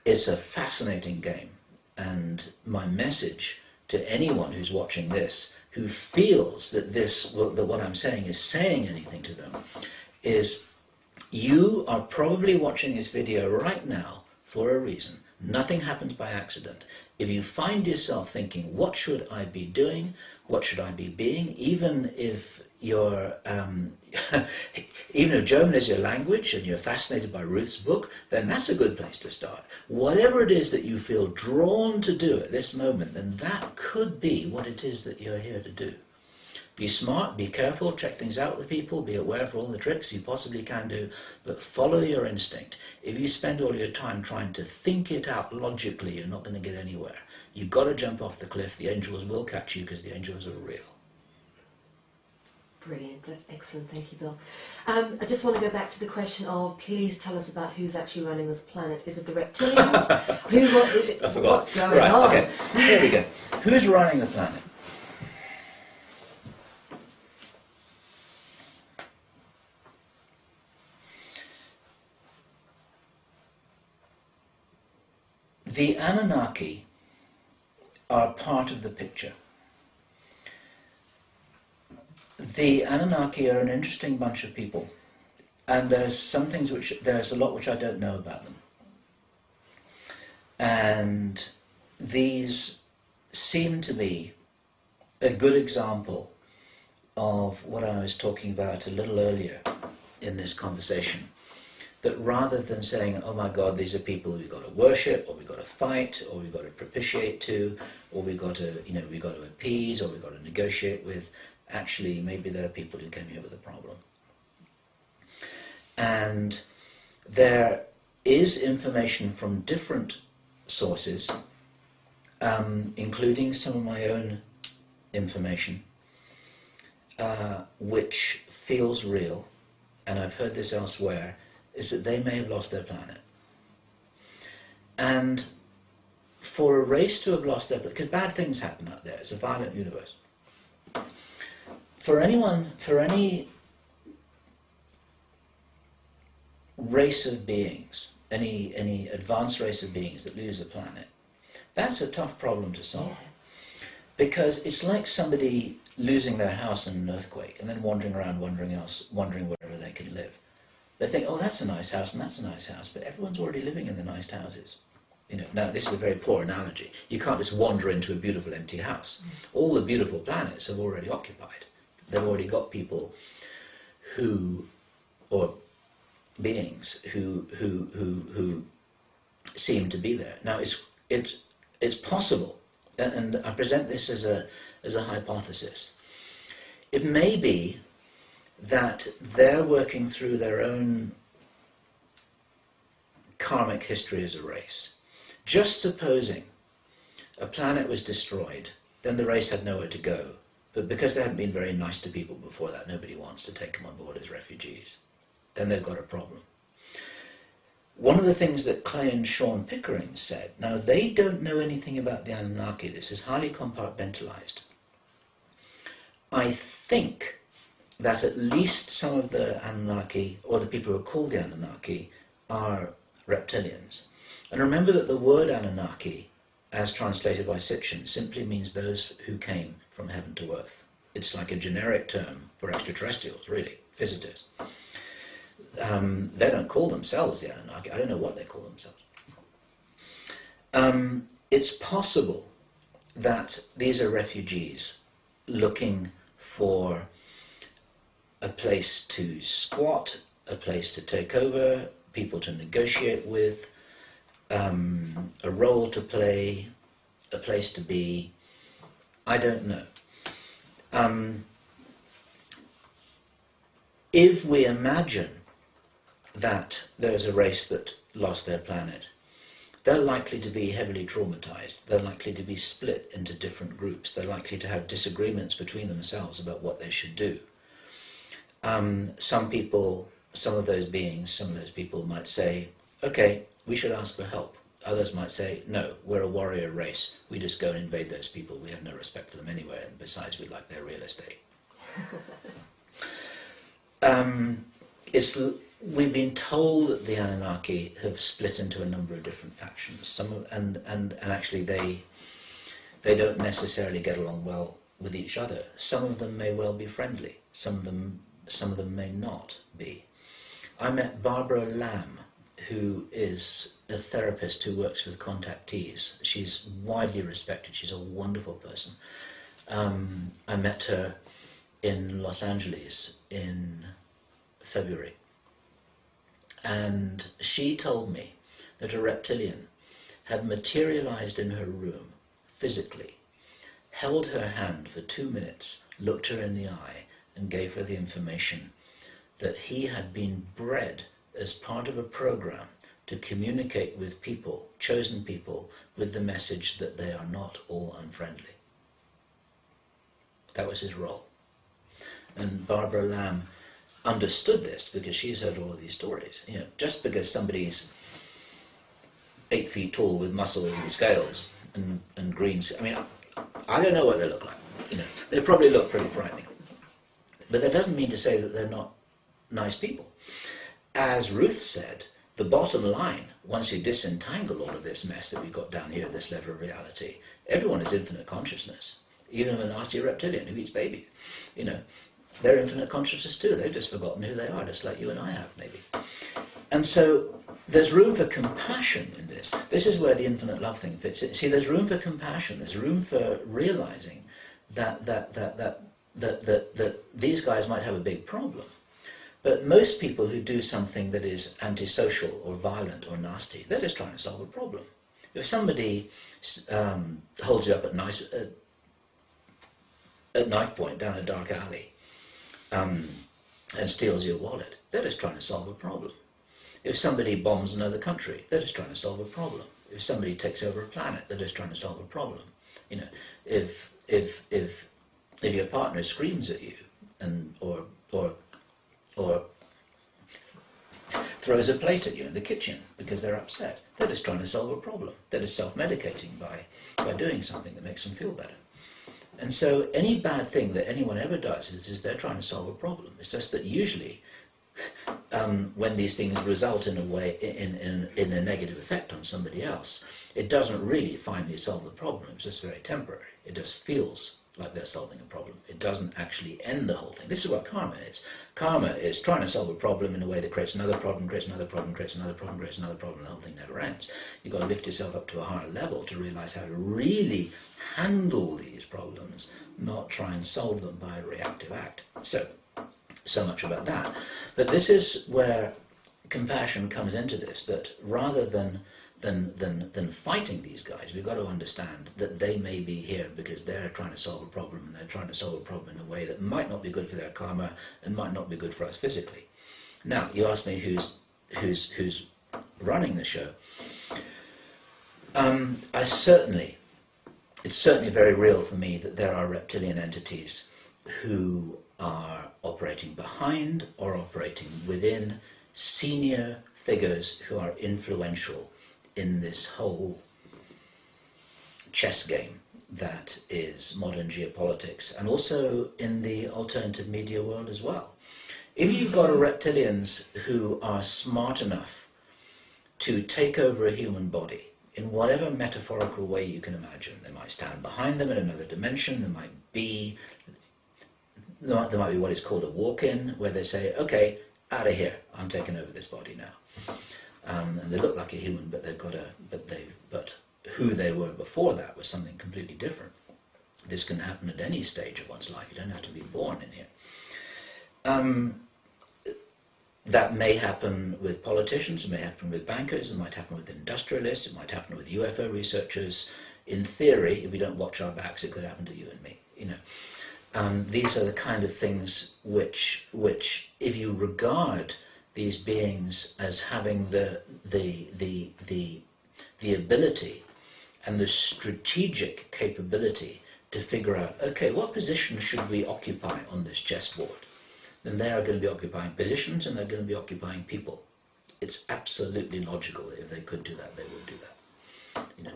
it's a fascinating game. And my message to anyone who's watching this, who feels that that what I'm saying is saying anything to them, is you are probably watching this video right now for a reason. Nothing happens by accident. If you find yourself thinking, what should I be doing? What should I be being? Even if you're, even if German is your language and you're fascinated by Ruth's book, then that's a good place to start. Whatever it is that you feel drawn to do at this moment, then that could be what it is that you're here to do. Be smart, be careful, check things out with people, be aware of all the tricks you possibly can do, but follow your instinct. If you spend all your time trying to think it out logically, you're not going to get anywhere. You've got to jump off the cliff. The angels will catch you because the angels are real.
Brilliant, that's excellent, thank you, Bill. I just want to go back to the question of, please tell us about who's actually running this planet. Is it the reptilians?
I forgot.
What's going
right,
on?
Okay, here we go. Who's running the planet? The Anunnaki are part of the picture. The Anunnaki are an interesting bunch of people, and there's a lot which I don't know about them. And these seem to be a good example of what I was talking about a little earlier in this conversation. That rather than saying, oh my God, these are people we've got to worship, or we've got to fight, or we've got to propitiate to, or we've got to, we've got to appease, or we've got to negotiate with, actually maybe there are people who came here with a problem. And there is information from different sources, including some of my own information, which feels real, and I've heard this elsewhere, is that they may have lost their planet. And for a race to have lost their planet, because bad things happen out there, it's a violent universe. For any race of beings, any advanced race of beings that lose a planet, that's a tough problem to solve. Because it's like somebody losing their house in an earthquake and then wandering around wondering wherever they can live. They think, oh, that's a nice house and that's a nice house, but everyone's already living in the nice houses. Now this is a very poor analogy. You can't just wander into a beautiful empty house. All the beautiful planets have already occupied. They've already got people or beings who seem to be there. Now it's possible, and I present this as a hypothesis. It may be that they're working through their own karmic history as a race. Just supposing a planet was destroyed, then the race had nowhere to go. But because they hadn't been very nice to people before that, nobody wants to take them on board as refugees. Then they've got a problem. One of the things that Clay and Sean Pickering said, now they don't know anything about the Anunnaki, this is highly compartmentalized. I think that at least some of the Anunnaki, or the people who are called the Anunnaki, are reptilians. And remember that the word Anunnaki, as translated by Sitchin, simply means those who came from heaven to earth. It's like a generic term for extraterrestrials, really, visitors. They don't call themselves the Anunnaki. I don't know what they call themselves. It's possible that these are refugees looking for a place to squat, a place to take over, people to negotiate with, a role to play, a place to be. I don't know. If we imagine that there's a race that lost their planet, they're likely to be heavily traumatized. They're likely to be split into different groups. They're likely to have disagreements between themselves about what they should do. Some people, some of those beings, some of those people might say, okay, we should ask for help. Others might say, no, we're a warrior race. We just go and invade those people. We have no respect for them anyway, and besides, we like their real estate. We've been told that the Anunnaki have split into a number of different factions. And actually they don't necessarily get along well with each other. Some of them may well be friendly. Some of them may not be. I met Barbara Lamb, who is a therapist who works with contactees. She's widely respected. She's a wonderful person. I met her in Los Angeles in February. And she told me that a reptilian had materialized in her room physically, held her hand for 2 minutes, looked her in the eye, and gave her the information that he had been bred as part of a program to communicate with people, chosen people, with the message that they are not all unfriendly. That was his role. And Barbara Lamb understood this because she's heard all of these stories. You know, just because somebody's 8 feet tall with muscles and scales and green, I mean, I don't know what they look like. You know, they probably look pretty frightening. But that doesn't mean to say that they're not nice people. As Ruth said, the bottom line, once you disentangle all of this mess that we've got down here at this level of reality, everyone is infinite consciousness. Even a nasty reptilian who eats babies, you know, they're infinite consciousness too. They've just forgotten who they are, just like you and I have, maybe. And so there's room for compassion in this. This is where the infinite love thing fits in. See, there's room for compassion. There's room for realizing that these guys might have a big problem. But most people who do something that is antisocial or violent or nasty, they're just trying to solve a problem. If somebody holds you up at knife point down a dark alley and steals your wallet, they're just trying to solve a problem. If somebody bombs another country, they're just trying to solve a problem. If somebody takes over a planet, they're just trying to solve a problem. You know, if your partner screams at you or throws a plate at you in the kitchen because they're upset, they're just trying to solve a problem. They're just self-medicating by doing something that makes them feel better. And so any bad thing that anyone ever does is they're trying to solve a problem. It's just that usually when these things result in a way in a negative effect on somebody else, it doesn't really finally solve the problem. It's just very temporary. It just feels like they're solving a problem. It doesn't actually end the whole thing. This is what karma is. Karma is trying to solve a problem in a way that creates another problem, creates another problem, creates another problem, creates another problem, and the whole thing never ends. You've got to lift yourself up to a higher level to realize how to really handle these problems, not try and solve them by a reactive act. So much about that. But this is where compassion comes into this, that rather than fighting these guys, we've got to understand that they may be here because they're trying to solve a problem, and they're trying to solve a problem in a way that might not be good for their karma and might not be good for us physically. Now, you ask me who's running the show, it's certainly very real for me that there are reptilian entities who are operating behind or operating within senior figures who are influential in this whole chess game that is modern geopolitics, and also in the alternative media world as well. If you've got reptilians who are smart enough to take over a human body in whatever metaphorical way you can imagine, they might stand behind them in another dimension, there might be what is called a walk-in, where they say, okay, out of here, I'm taking over this body now. And they look like a human, but who they were before that was something completely different. This can happen at any stage of one's life. You don't have to be born in here. That may happen with politicians, it may happen with bankers, it might happen with industrialists, it might happen with UFO researchers. In theory, if we don't watch our backs, it could happen to you and me. These are the kind of things which, if you regard these beings as having the ability and the strategic capability to figure out, okay, what position should we occupy on this chessboard? Then they are going to be occupying positions, and they're going to be occupying people. It's absolutely logical that if they could do that, they would do that.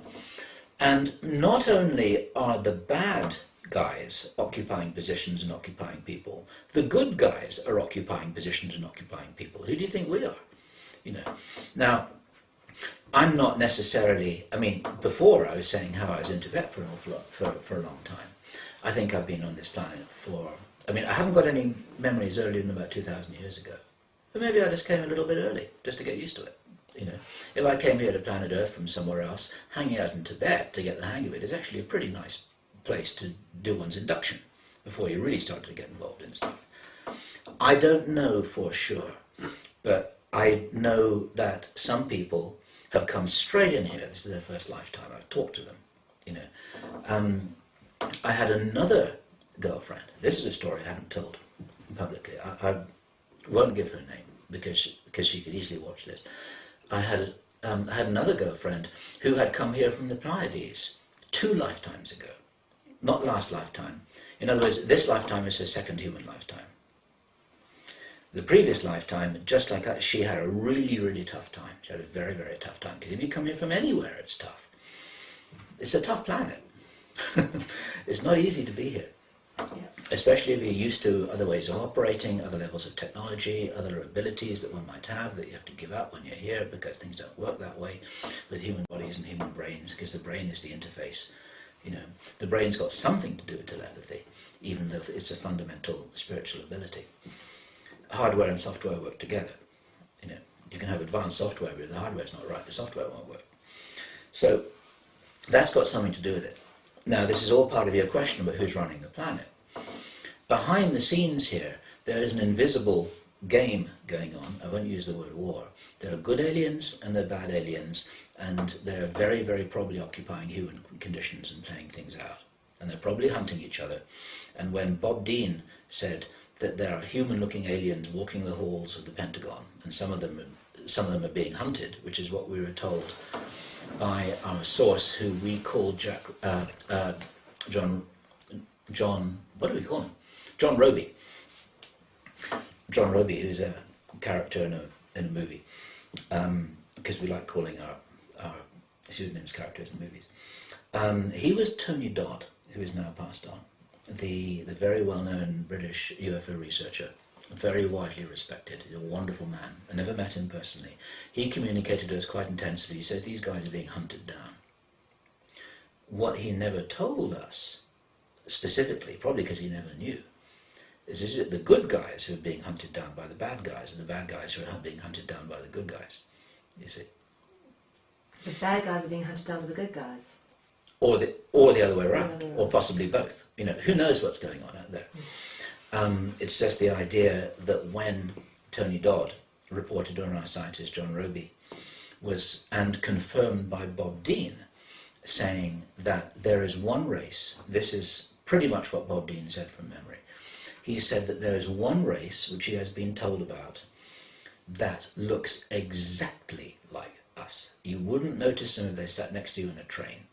And not only are the bad guys occupying positions and occupying people, the good guys are occupying positions and occupying people. Who do you think we are? Now, I'm not necessarily, before I was saying how I was in Tibet for an awful lot, for a long time. I think I've been on this planet for, I haven't got any memories earlier than about 2,000 years ago. But maybe I just came a little bit early, just to get used to it. If I came here to planet Earth from somewhere else, hanging out in Tibet to get the hang of it is actually a pretty nice place to do one's induction before you really start to get involved in stuff. I don't know for sure, but I know that some people have come straight in here. This is their first lifetime. I've talked to them. I had another girlfriend. This is a story I haven't told publicly. I won't give her name because she could easily watch this. I had another girlfriend who had come here from the Pleiades 2 lifetimes ago. Not last lifetime. In other words, this lifetime is her second human lifetime. The previous lifetime, just like that, she had a really, really tough time. She had a very, very tough time. Because if you come here from anywhere, it's tough. It's a tough planet. It's not easy to be here. Yeah. Especially if you're used to other ways of operating, other levels of technology, other abilities that one might have that you have to give up when you're here, because things don't work that way with human bodies and human brains, because the brain is the interface. The brain's got something to do with telepathy, even though it's a fundamental spiritual ability. Hardware and software work together. You can have advanced software, but if the hardware's not right, the software won't work. So that's got something to do with it. Now, this is all part of your question about who's running the planet. Behind the scenes here, there is an invisible game going on. I won't use the word war. There are good aliens and there are bad aliens, and they're very, very probably occupying human conditions and playing things out. And they're probably hunting each other. And when Bob Dean said that there are human-looking aliens walking the halls of the Pentagon, and some of them are being hunted, which is what we were told by our source, who we call John, what do we call him? John Roby. John Roby, who's a character in a movie, because we like calling our pseudonyms characters in movies. He was Tony Dodd, who is now passed on, the very well-known British UFO researcher, very widely respected. He's a wonderful man. I never met him personally. He communicated to us quite intensely. He says these guys are being hunted down. What he never told us, specifically, probably because he never knew, is it the good guys who are being hunted down by the bad guys, and the bad guys who are being hunted down by the good guys, you see.
The bad guys are being hunted down by the good guys?
Or the other way around, or possibly both. Who knows what's going on out there. It's just the idea that when Tony Dodd reported on our scientist John Roby and confirmed by Bob Dean, saying that there is one race, this is pretty much what Bob Dean said from memory. He said that there is one race which he has been told about that looks exactly like You wouldn't notice them if they sat next to you in a train.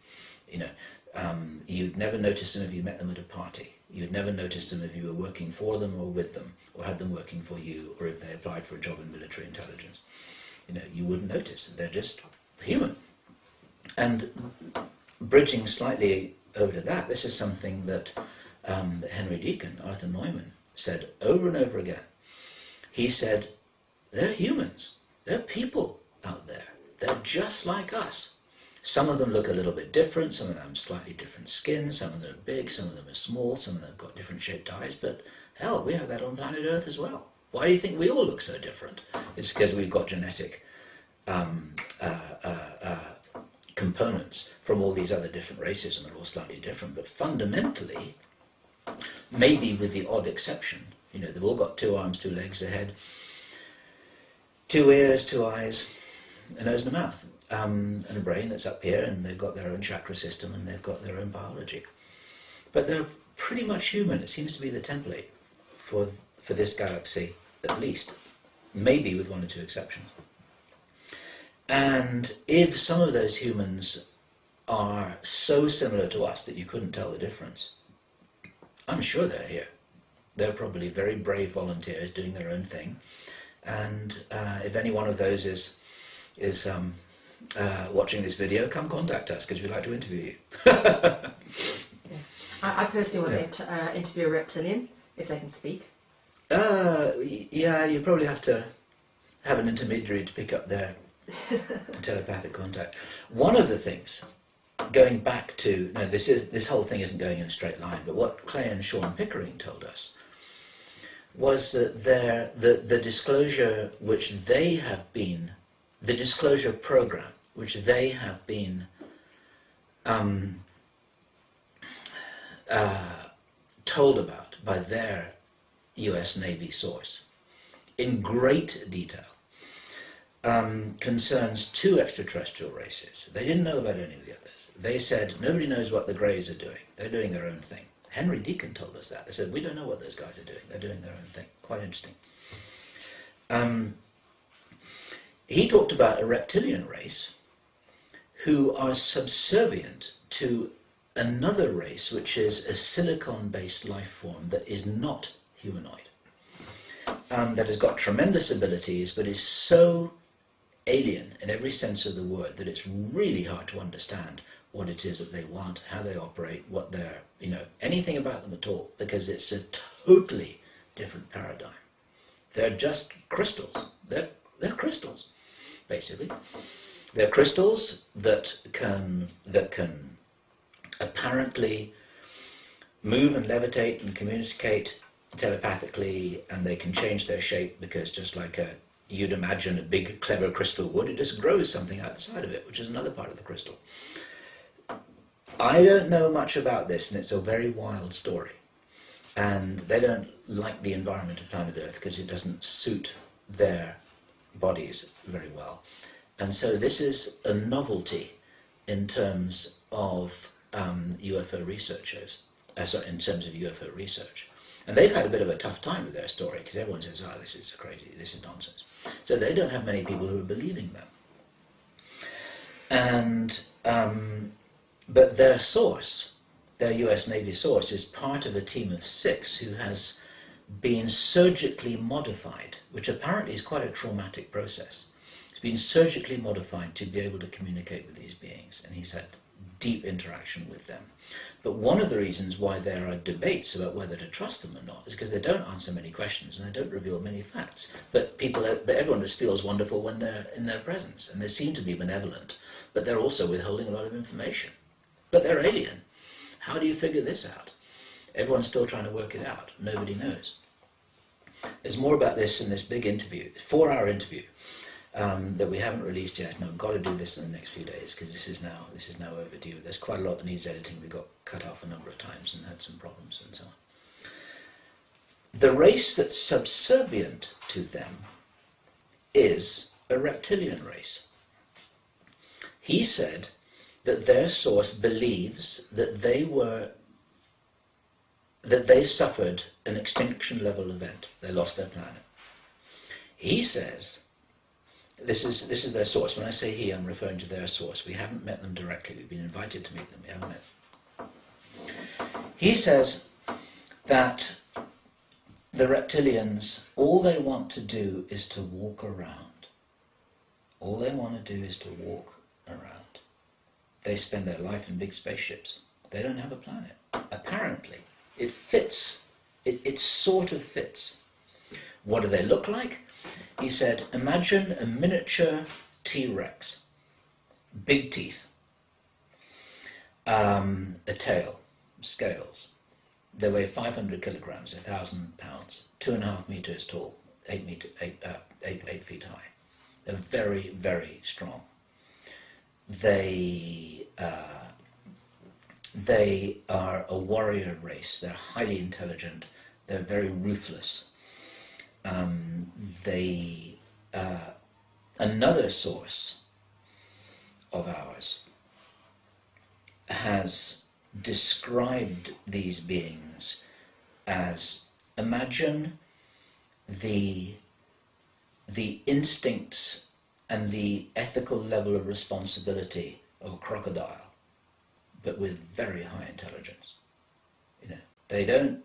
You'd never notice them if you met them at a party. You'd never notice them if you were working for them or with them, or had them working for you, or if they applied for a job in military intelligence. You wouldn't notice. They're just human. And bridging slightly over to that, this is something that Henry Deacon, Arthur Neumann, said over and over again. He said, they're humans. They're people out there. They're just like us. Some of them look a little bit different, some of them have slightly different skin, some of them are big, some of them are small, some of them have got different shaped eyes, but hell, we have that on planet Earth as well. Why do you think we all look so different? It's because we've got genetic components from all these other different races, and they're all slightly different, but fundamentally, maybe with the odd exception, they've all got 2 arms, 2 legs, a head, 2 ears, 2 eyes, a nose and a mouth. And a brain that's up here, and they've got their own chakra system, and they've got their own biology. But they're pretty much human. It seems to be the template for this galaxy, at least, maybe with 1 or 2 exceptions. And if some of those humans are so similar to us that you couldn't tell the difference, I'm sure they're here. They're probably very brave volunteers doing their own thing. And if any one of those is watching this video, come contact us because we'd like to interview you.
I personally want to interview a reptilian, if they can speak.
Yeah, you probably have to have an intermediary to pick up their telepathic contact. One of the things, going back to, this whole thing isn't going in a straight line, but what Clay and Sean Pickering told us was that the disclosure which they have been, the disclosure program which they have been told about by their US Navy source in great detail concerns 2 extraterrestrial races. They didn't know about any of the others. They said, nobody knows what the Greys are doing. They're doing their own thing. Henry Deacon told us that. They said, we don't know what those guys are doing. They're doing their own thing. Quite interesting. He talked about a reptilian race who are subservient to another race, which is a silicon-based life form that is not humanoid, that has got tremendous abilities, but is so alien in every sense of the word that it's really hard to understand what it is that they want, how they operate, what they're, anything about them at all, because it's a totally different paradigm. They're just crystals. They're crystals, basically. They're crystals that can apparently move and levitate and communicate telepathically, and they can change their shape because just like you'd imagine a big clever crystal would, it just grows something out the side of it, which is another part of the crystal. I don't know much about this, and it's a very wild story. And they don't like the environment of planet Earth because it doesn't suit their bodies very well. And so this is a novelty in terms of UFO researchers, in terms of UFO research. And they've had a bit of a tough time with their story because everyone says, oh, this is crazy, this is nonsense. So they don't have many people who are believing them. And but their source, their US Navy source, is part of a team of 6 who has been surgically modified, which apparently is quite a traumatic process. He's been surgically modified to be able to communicate with these beings, and he's had deep interaction with them. But one of the reasons why there are debates about whether to trust them or not is because they don't answer many questions and they don't reveal many facts. But everyone just feels wonderful when they're in their presence, and they seem to be benevolent, but they're also withholding a lot of information. But they're alien. How do you figure this out? Everyone's still trying to work it out. Nobody knows. There's more about this in this big interview, 4-hour interview, that we haven't released yet, and I've got to do this in the next few days because this is now overdue. There's quite a lot that needs editing. We got cut off a number of times and had some problems and so on. The race that's subservient to them is a reptilian race. He said that their source believes that they suffered an extinction level event. They lost their planet. He says This is their source. When I say he, I'm referring to their source. We haven't met them directly. We've been invited to meet them. We haven't met them. He says that the reptilians, all they want to do is to walk around. All they want to do is to walk around. They spend their life in big spaceships. They don't have a planet. Apparently, it fits. It sort of fits. What do they look like? He said, imagine a miniature T-Rex. Big teeth. A tail. Scales. They weigh 500 kilograms, 1,000 pounds, 2.5 meters tall, 8 feet high. They're very, very strong. They are a warrior race. They're highly intelligent. They're very ruthless. Another source of ours has described these beings as, imagine the instincts and the ethical level of responsibility of a crocodile, but with very high intelligence. You know, they don't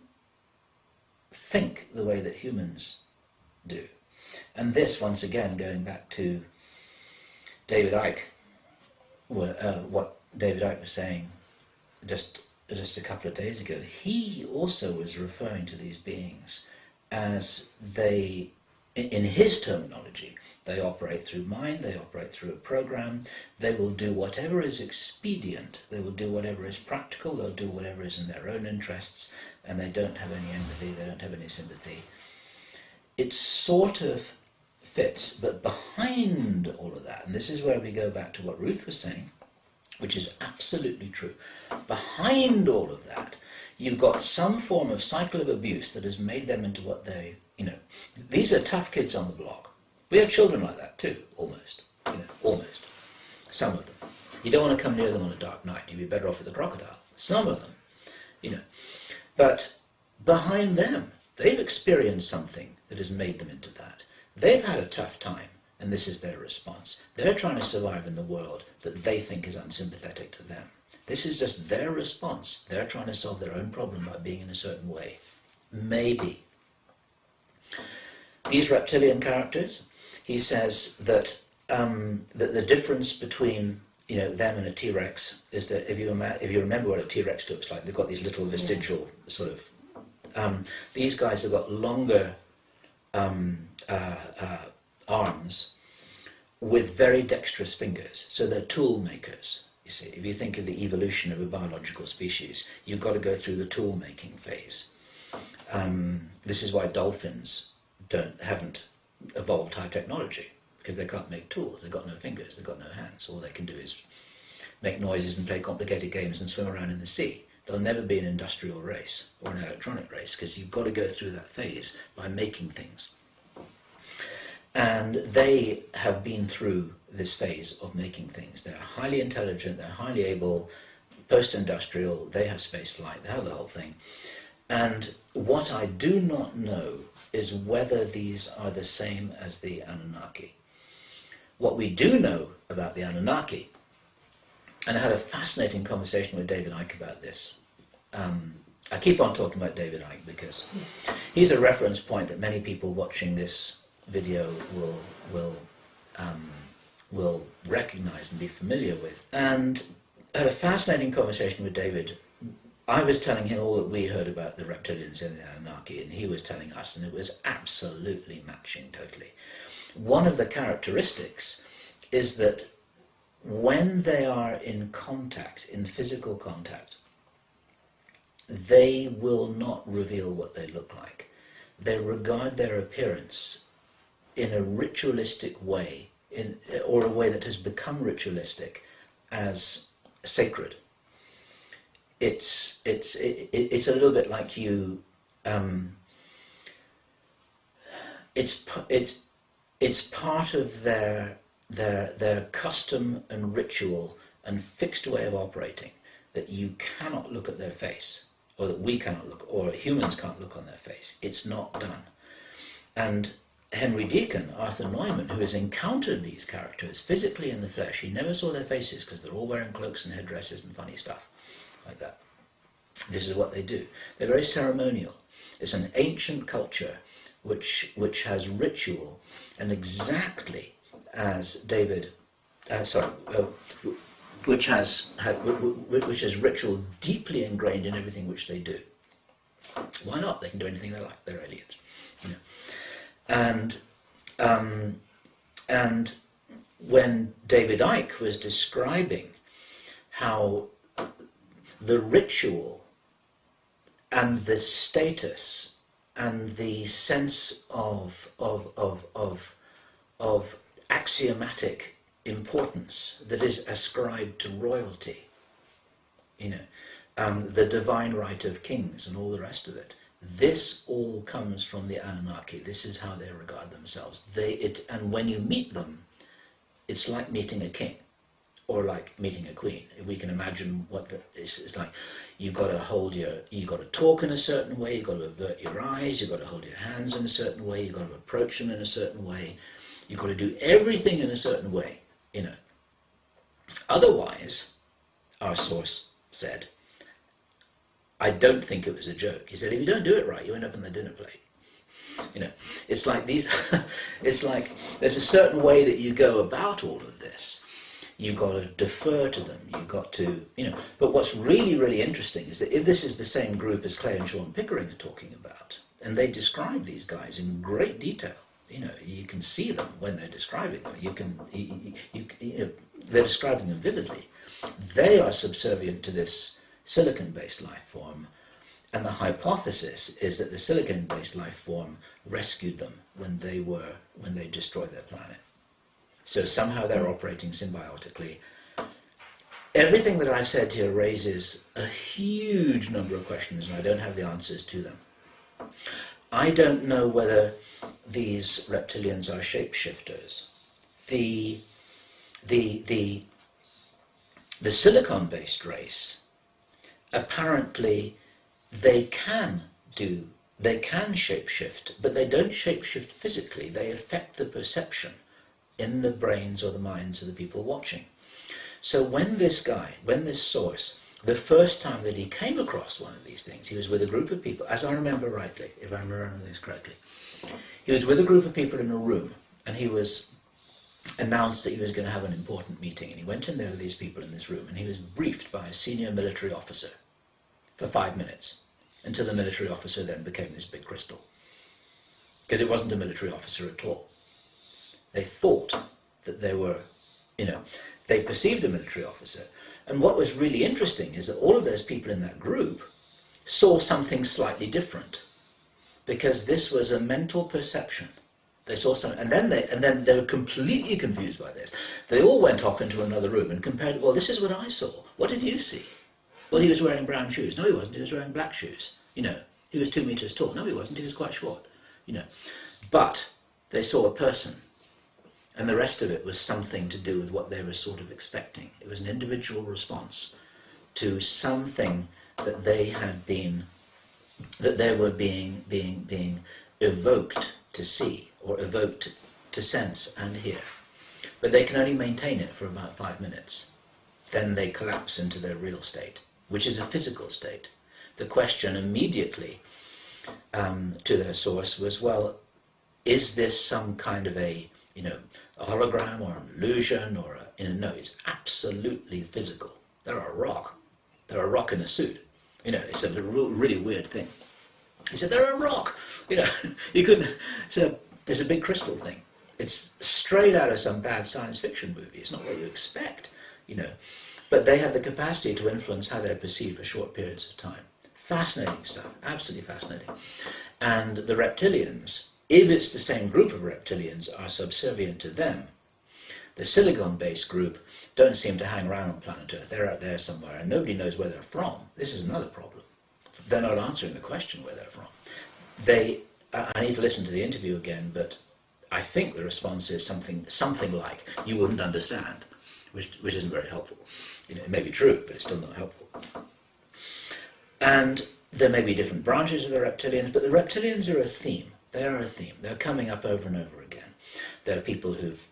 think the way that humans do. And this, once again, going back to David Icke, what David Icke was saying just a couple of days ago, he also was referring to these beings as they, in his terminology, they operate through mind, they operate through a program, they will do whatever is expedient, they will do whatever is practical, they'll do whatever is in their own interests, and they don't have any empathy, they don't have any sympathy. It sort of fits, but behind all of that, and this is where we go back to what Ruth was saying, which is absolutely true. Behind all of that, you've got some form of cycle of abuse that has made them into what they, these are tough kids on the block. We have children like that too, almost, almost. Some of them. You don't want to come near them on a dark night. You'd be better off with a crocodile. Some of them, But behind them, they've experienced something that has made them into that. They've had a tough time. And this is their response. They're trying to survive in the world that they think is unsympathetic to them. This is just their response. They're trying to solve their own problem by being in a certain way. Maybe. These reptilian characters, he says that that the difference between them and a T-Rex is that if you remember what a T-Rex looks like, they've got these little vestigial sort of. These guys have got longer arms with very dexterous fingers, so they're tool makers. You see, if you think of the evolution of a biological species, you've got to go through the tool making phase. This is why dolphins haven't evolved high technology, because they can't make tools. They've got no fingers, they've got no hands. All they can do is make noises and play complicated games and swim around in the sea. They'll never be an industrial race or an electronic race, because you've got to go through that phase by making things. And they have been through this phase of making things. They're highly intelligent, they're highly able, post-industrial, they have space flight, they have the whole thing. And what I do not know is whether these are the same as the Anunnaki. What we do know about the Anunnaki, and I had a fascinating conversation with David Icke about this. I keep on talking about David Icke because he's a reference point that many people watching this video will recognize and be familiar with. And I had a fascinating conversation with David. I was telling him all that we heard about the reptilians and the Anunnaki, and he was telling us, and it was absolutely matching totally. One of the characteristics is that when they are in contact, in physical contact, they will not reveal what they look like. They regard their appearance in a ritualistic way, or a way that has become ritualistic, as sacred. It's a little bit like you. It's part of their custom and ritual and fixed way of operating, that you cannot look at their face, or that we cannot look, or humans can't look on their face. It's not done. And Henry Deacon, Arthur Neumann, who has encountered these characters physically in the flesh, he never saw their faces because they're all wearing cloaks and headdresses and funny stuff like that. This is what they do. They're very ceremonial. It's an ancient culture which has ritual, and exactly as which has ritual deeply ingrained in everything which they do. Why not? They can do anything they like. They're aliens, you know. And when David Icke was describing how the ritual and the status and the sense of axiomatic importance that is ascribed to royalty, you know, the divine right of kings and all the rest of it. This all comes from the Anunnaki. This is how they regard themselves. And when you meet them, it's like meeting a king, or like meeting a queen. If we can imagine what it's like, you've got to talk in a certain way. You've got to avert your eyes. You've got to hold your hands in a certain way. You've got to approach them in a certain way. You've got to do everything in a certain way, you know. Otherwise, our source said, I don't think it was a joke. He said, if you don't do it right, you end up in the dinner plate. You know, it's like these, it's like there's a certain way that you go about all of this. You've got to defer to them. You've got to, you know. But what's really, really interesting is that if this is the same group as Clay and Sean Pickering are talking about, and they describe these guys in great detail, you know, you can see them when they're describing them. You know, they're describing them vividly. They are subservient to this silicon-based life form, and the hypothesis is that the silicon-based life form rescued them when they destroyed their planet. So somehow they're operating symbiotically. Everything that I've said here raises a huge number of questions, and I don't have the answers to them. I don't know whether these reptilians are shapeshifters. The silicon-based race, apparently they can shapeshift, but they don't shapeshift physically. They affect the perception in the brains or the minds of the people watching. So when this source, the first time that he came across one of these things, he was with a group of people, as I remember rightly, if I remember this correctly, he was with a group of people in a room, and he was announced that he was going to have an important meeting, and he went in there with these people in this room, and he was briefed by a senior military officer for 5 minutes, until the military officer then became this big crystal. Because it wasn't a military officer at all. They thought that they were, you know, they perceived a military officer. And what was really interesting is that all of those people in that group saw something slightly different, because this was a mental perception. They saw something, and then they were completely confused by this. They all went off into another room and compared, well, this is what I saw. What did you see? Well, he was wearing brown shoes. No, he wasn't. He was wearing black shoes. You know, he was 2 meters tall. No, he wasn't. He was quite short. You know, but they saw a person, and the rest of it was something to do with what they were sort of expecting. It was an individual response to something that they had been, that they were being evoked to see, or evoked to sense and hear. But they can only maintain it for about 5 minutes. Then they collapse into their real state, which is a physical state. The question immediately to their source was, well, is this some kind of a, you know, a hologram or an illusion or a, you know, no, it's absolutely physical. They're a rock. They're a rock in a suit. You know, it's a really weird thing. He said, they're a rock. You know, you couldn't, so there's a big crystal thing. It's straight out of some bad science fiction movie. It's not what you expect, you know. But they have the capacity to influence how they're perceived for short periods of time. Fascinating stuff, absolutely fascinating. And the reptilians, if it's the same group of reptilians, are subservient to them. The silicon-based group don't seem to hang around on planet Earth. They're out there somewhere, and nobody knows where they're from. This is another problem. They're not answering the question where they're from. I need to listen to the interview again, but I think the response is something like, you wouldn't understand, which isn't very helpful. You know, it may be true, but it's still not helpful. And there may be different branches of the reptilians, but the reptilians are a theme. They are a theme. They're coming up over and over again. There are people who've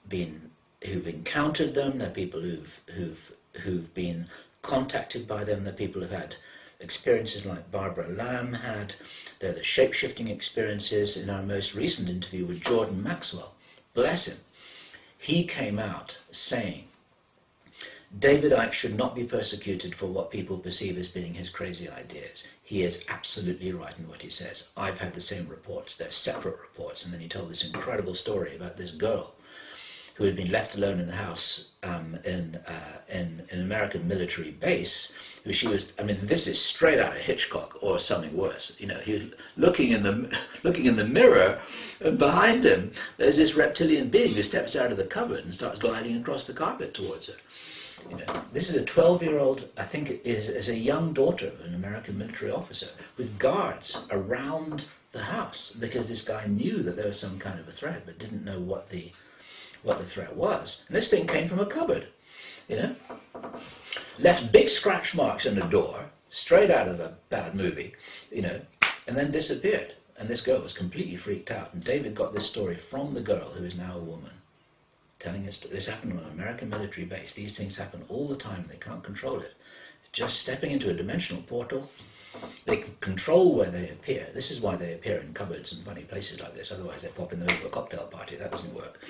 encountered them. There are people who've been contacted by them. There are people who've had experiences like Barbara Lamb had. There are the shape-shifting experiences. In our most recent interview with Jordan Maxwell, bless him, he came out saying, David Icke should not be persecuted for what people perceive as being his crazy ideas. He is absolutely right in what he says. I've had the same reports. They're separate reports. And then he told this incredible story about this girl who had been left alone in the house in an American military base, who she was, I mean, this is straight out of Hitchcock or something worse. You know, he was looking in the mirror, and behind him there's this reptilian being who steps out of the cupboard and starts gliding across the carpet towards her. You know, this is a 12-year-old, I think it is a young daughter of an American military officer, with guards around the house, because this guy knew that there was some kind of a threat, but didn't know what the threat was. And this thing came from a cupboard, you know. Left big scratch marks on the door, straight out of a bad movie, you know, and then disappeared. And this girl was completely freaked out. And David got this story from the girl, who is now a woman, telling us this happened on an American military base. These things happen all the time. They can't control it. Just stepping into a dimensional portal, they can control where they appear. This is why they appear in cupboards and funny places like this. Otherwise, they pop in the middle of a cocktail party. That doesn't work.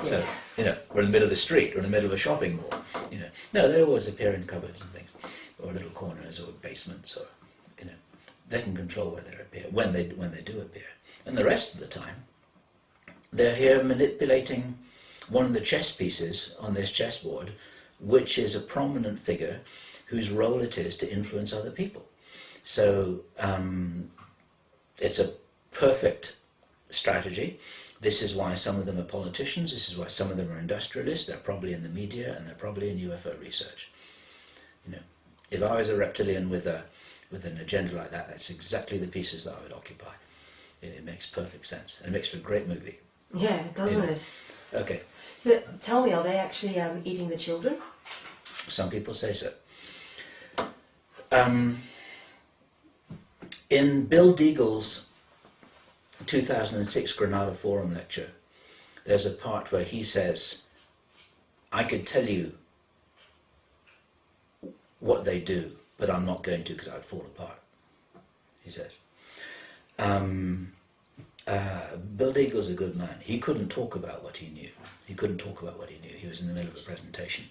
So, you know, we're in the middle of the street or in the middle of a shopping mall. You know, no, they always appear in cupboards and things, or little corners or basements, or you know, they can control where they appear when they do appear. And the rest of the time, they're here manipulating one of the chess pieces on this chessboard, which is a prominent figure whose role it is to influence other people. So it's a perfect strategy. This is why some of them are politicians. This is why some of them are industrialists. They're probably in the media, and they're probably in UFO research. You know, if I was a reptilian with an agenda like that, that's exactly the pieces that I would occupy. It makes perfect sense, and it makes for a great movie.
Yeah, doesn't it?
Okay.
So tell me, are they actually eating the children?
Some people say so. In Bill Deagle's 2006 Granada Forum lecture, there's a part where he says, I could tell you what they do, but I'm not going to because I'd fall apart, he says. Bill Deagle's a good man. He couldn't talk about what he knew. He couldn't talk about what he knew. He was in the middle of a presentation.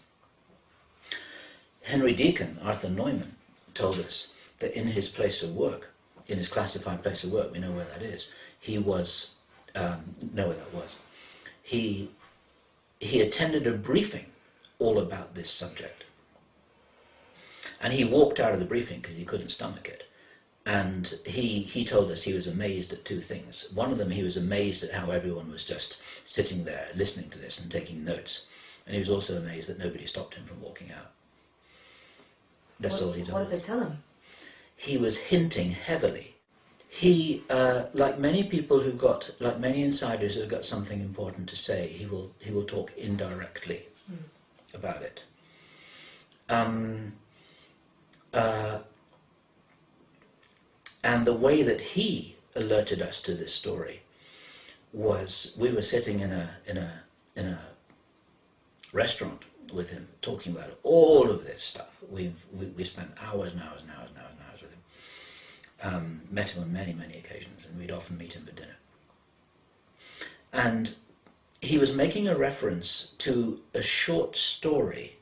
Henry Deacon, Arthur Neumann, told us that in his place of work, in his classified place of work, we know where that is, he was, know where that was, he attended a briefing all about this subject. And he walked out of the briefing because he couldn't stomach it. And he told us he was amazed at two things. One of them, he was amazed at how everyone was just sitting there listening to this and taking notes. And he was also amazed that nobody stopped him from walking out. That's all he told us.
What did they tell him?
He was hinting heavily. He, like many people who've got, like many insiders who've got something important to say, he will talk indirectly about it. And the way that he alerted us to this story was, we were sitting in a restaurant with him, talking about all of this stuff. We spent hours and hours and hours and hours and hours with him. Met him on many, many occasions, and we'd often meet him for dinner. And he was making a reference to a short story,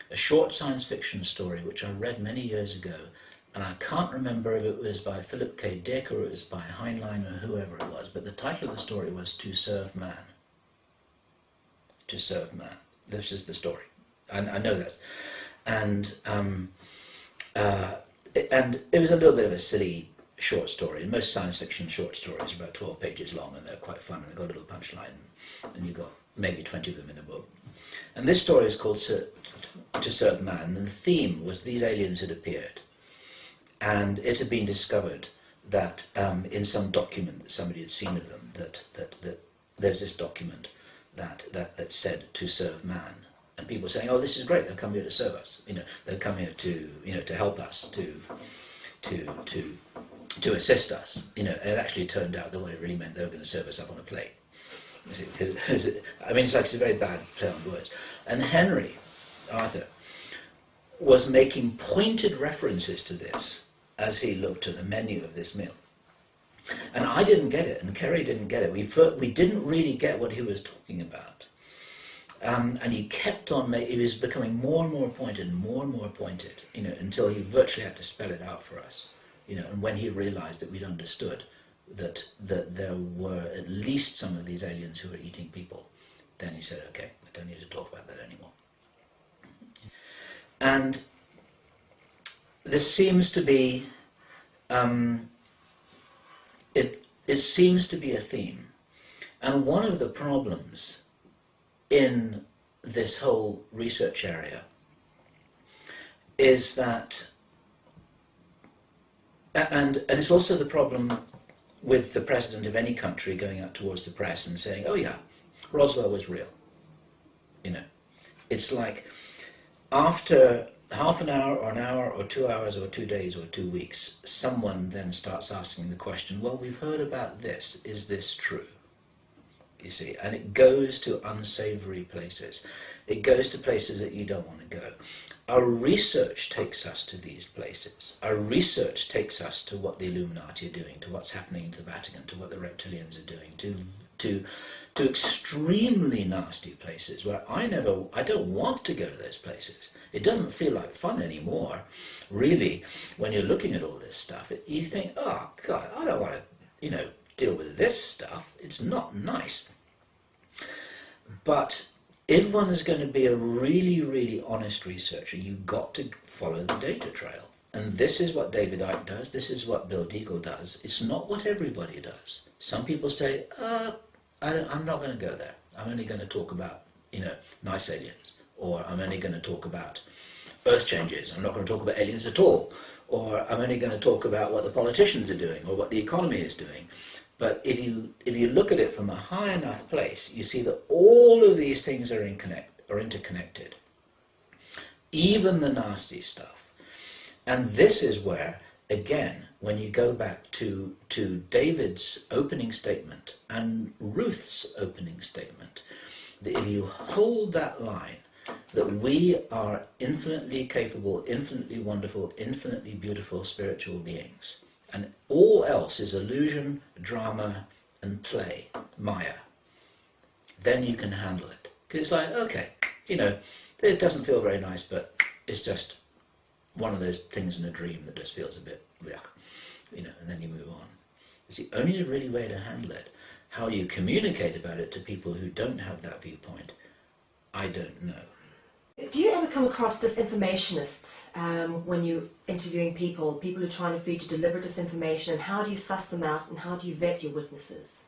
a short science fiction story, which I read many years ago, and I can't remember if it was by Philip K. Dick or it was by Heinlein or whoever it was, but the title of the story was To Serve Man. To Serve Man. This is the story. I know that. And it was a little bit of a silly short story. Most science fiction short stories are about 12 pages long, and they're quite fun, and they've got a little punchline, and you've got maybe 20 of them in a book. And this story is called To Serve Man, and the theme was these aliens had appeared. And it had been discovered that in some document that somebody had seen of them, that there's this document that said to serve man, and people were saying, "Oh, this is great! They'll come here to serve us. You know, they'll come here to to help us to to assist us. You know, it actually turned out that what it really meant, they were going to serve us up on a plate. You see, I mean, it's a very bad play on words. And Henry, Arthur, was making pointed references to this as he looked at the menu of this meal. And I didn't get it, and Kerry didn't get it. We didn't really get what he was talking about. And he kept on, he was becoming more and more pointed, you know, until he virtually had to spell it out for us. You know, and when he realized that we'd understood that there were at least some of these aliens who were eating people, then he said, okay, I don't need to talk about that anymore. And this seems to be, it seems to be a theme. And one of the problems in this whole research area is that, and it's also the problem with the president of any country going out towards the press and saying, oh yeah, Roswell was real. You know, it's like after half an hour or 2 hours or 2 days or 2 weeks, someone then starts asking the question, well, we've heard about this, is this true? You see, and it goes to unsavory places. It goes to places that you don't want to go. Our research takes us to these places. Our research takes us to what the Illuminati are doing, to what's happening in the Vatican, to what the reptilians are doing, to extremely nasty places where I don't want to go to those places. It doesn't feel like fun anymore, really, when you're looking at all this stuff. You think, oh God, I don't want to, you know, deal with this stuff. It's not nice. But if one is going to be a really, really honest researcher, you've got to follow the data trail. And this is what David Icke does. This is what Bill Deagle does. It's not what everybody does. Some people say, I'm not going to go there. I'm only going to talk about, you know, nice aliens. Or I'm only going to talk about earth changes. I'm not going to talk about aliens at all. Or I'm only going to talk about what the politicians are doing or what the economy is doing. But if you look at it from a high enough place, you see that all of these things are interconnected. Even the nasty stuff. And this is where, again, when you go back to David's opening statement and Ruth's opening statement, that if you hold that line, that we are infinitely capable, infinitely wonderful, infinitely beautiful spiritual beings, and all else is illusion, drama, and play, Maya, then you can handle it. Because it's like, okay, you know, it doesn't feel very nice, but it's just one of those things in a dream that just feels a bit, you know, and then you move on. It's the only really way to handle it. How you communicate about it to people who don't have that viewpoint, I don't know.
Do you ever come across disinformationists when you're interviewing people who are trying to feed you deliberate disinformation, and how do you suss them out and how do you vet your witnesses?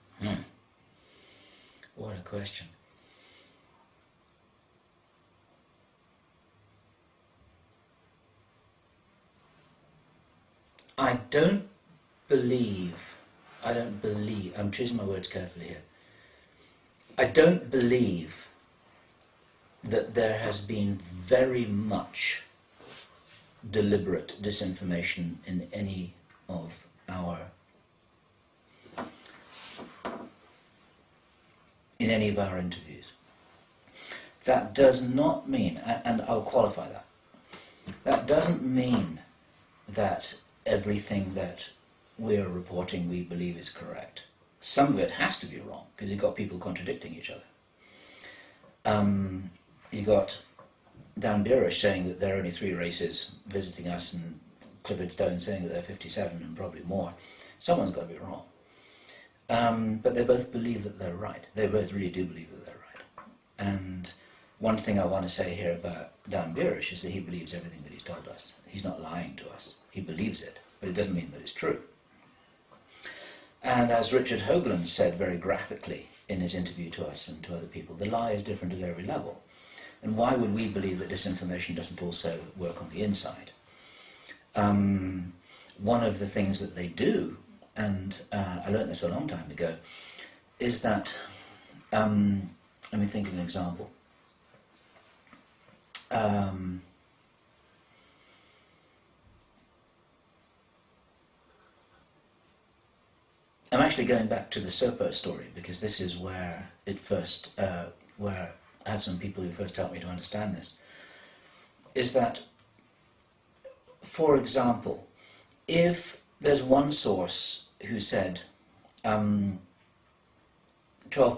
What a question. I don't believe, I'm choosing my words carefully here, I don't believe that there has been very much deliberate disinformation in any of our interviews. That does not mean, and I'll qualify that, that doesn't mean that everything that we're reporting we believe is correct. Some of it has to be wrong, because you've got people contradicting each other. You got Dan Burish saying that there are only 3 races visiting us, and Clifford Stone saying that there are 57 and probably more. Someone's got to be wrong. But they both believe that they're right. They both really do believe that they're right. And one thing I want to say here about Dan Burish is that he believes everything that he's told us. He's not lying to us. He believes it, but it doesn't mean that it's true. And as Richard Hoagland said very graphically in his interview to us and to other people, the lie is different at every level. And why would we believe that disinformation doesn't also work on the inside? One of the things that they do, and I learned this a long time ago, is that, let me think of an example. actually going back to the Sopo story, because this is where it first, where I had some people who first helped me to understand this, is that, for example, if there's one source who said 12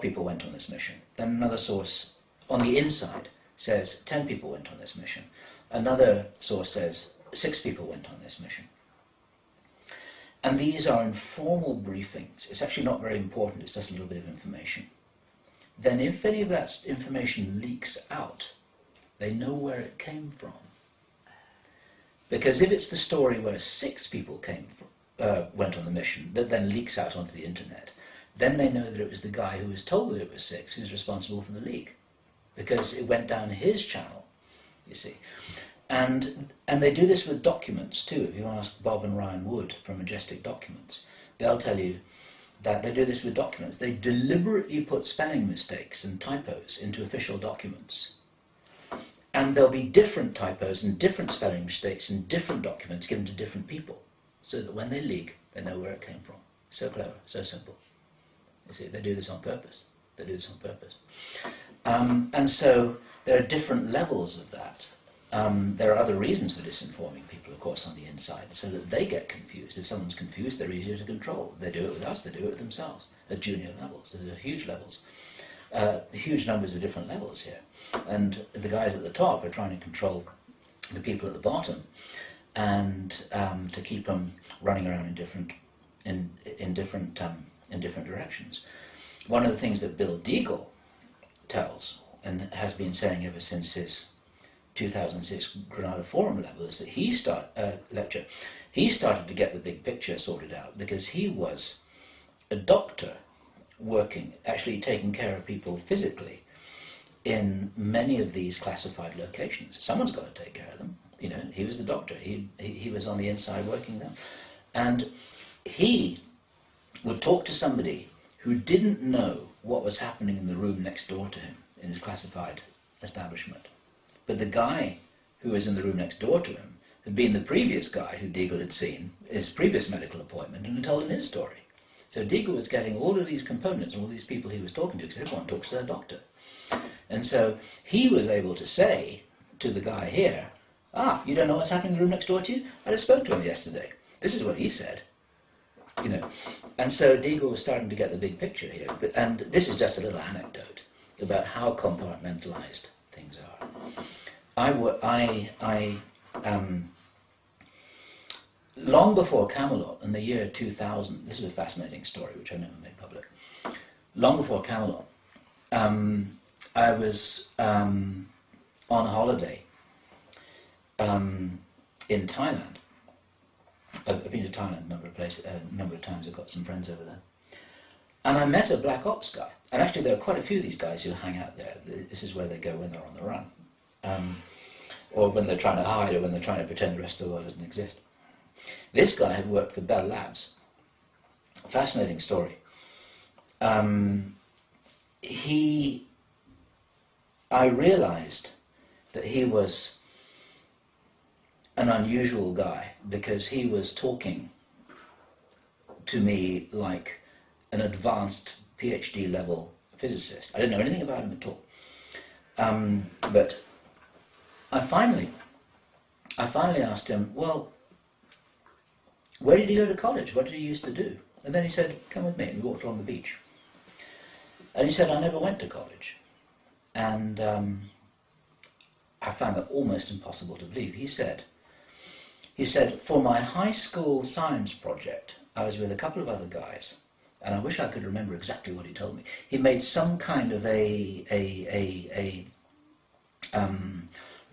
people went on this mission, then another source on the inside says 10 people went on this mission, another source says 6 people went on this mission. And these are informal briefings. It's actually not very important, it's just a little bit of information. Then if any of that information leaks out, they know where it came from. Because if it's the story where 6 people went on the mission that then leaks out onto the internet, then they know that it was the guy who was told that it was 6 who's responsible for the leak. Because it went down his channel, you see. And they do this with documents too. If you ask Bob and Ryan Wood from Majestic Documents, they'll tell you that they do this with documents. They deliberately put spelling mistakes and typos into official documents. And there'll be different typos and different spelling mistakes in different documents given to different people, so that when they leak, they know where it came from. So clever, so simple. You see, they do this on purpose. They do this on purpose. And so there are different levels of that. There are other reasons for disinforming people, of course, on the inside, so that they get confused. If someone's confused, they're easier to control. They do it with us, they do it with themselves, at junior levels. There are huge levels, huge numbers of different levels here. And the guys at the top are trying to control the people at the bottom, and to keep them running around in different directions. One of the things that Bill Deagle tells, and has been saying ever since his 2006 Granada Forum level, is that he started to get the big picture sorted out because he was a doctor working, actually taking care of people physically in many of these classified locations. Someone's got to take care of them. You know, he was the doctor. He was on the inside working them. And he would talk to somebody who didn't know what was happening in the room next door to him in his classified establishment. But the guy who was in the room next door to him had been the previous guy who Deagle had seen in his previous medical appointment and had told him his story. So Deagle was getting all of these components and all these people he was talking to, because everyone talks to their doctor. And so he was able to say to the guy here, you don't know what's happening in the room next door to you? I just spoke to him yesterday. This is what he said. You know, and so Deagle was starting to get the big picture here. And this is just a little anecdote about how compartmentalized things are. Long before Camelot, in the year 2000, this is a fascinating story which I never made public. Long before Camelot, I was on holiday in Thailand. I've been to Thailand a number of times. I've got some friends over there. And I met a black ops guy. And actually there are quite a few of these guys who hang out there. This is where they go when they're on the run. Or when they're trying to hide, or when they're trying to pretend the rest of the world doesn't exist. This guy had worked for Bell Labs. Fascinating story. I realized that he was an unusual guy because he was talking to me like an advanced PhD level physicist. I didn't know anything about him at all. But I finally asked him, well, where did you go to college? What did you used to do? And then he said, come with me. And we walked along the beach. And he said, I never went to college. And I found that almost impossible to believe. He said, for my high school science project, I was with a couple of other guys, and I wish I could remember exactly what he told me. He made some kind of a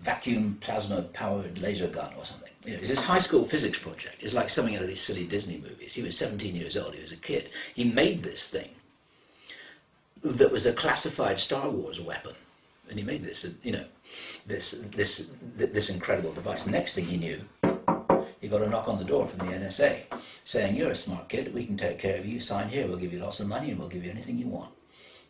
vacuum plasma powered laser gun or something. You know, it was his high school physics project. It's like something out of these silly Disney movies. He was 17 years old. He was a kid. He made this thing that was a classified Star Wars weapon, and he made this, you know, this incredible device. The next thing he knew, he got a knock on the door from the NSA saying, you're a smart kid, we can take care of you, sign here, we'll give you lots of money and we'll give you anything you want.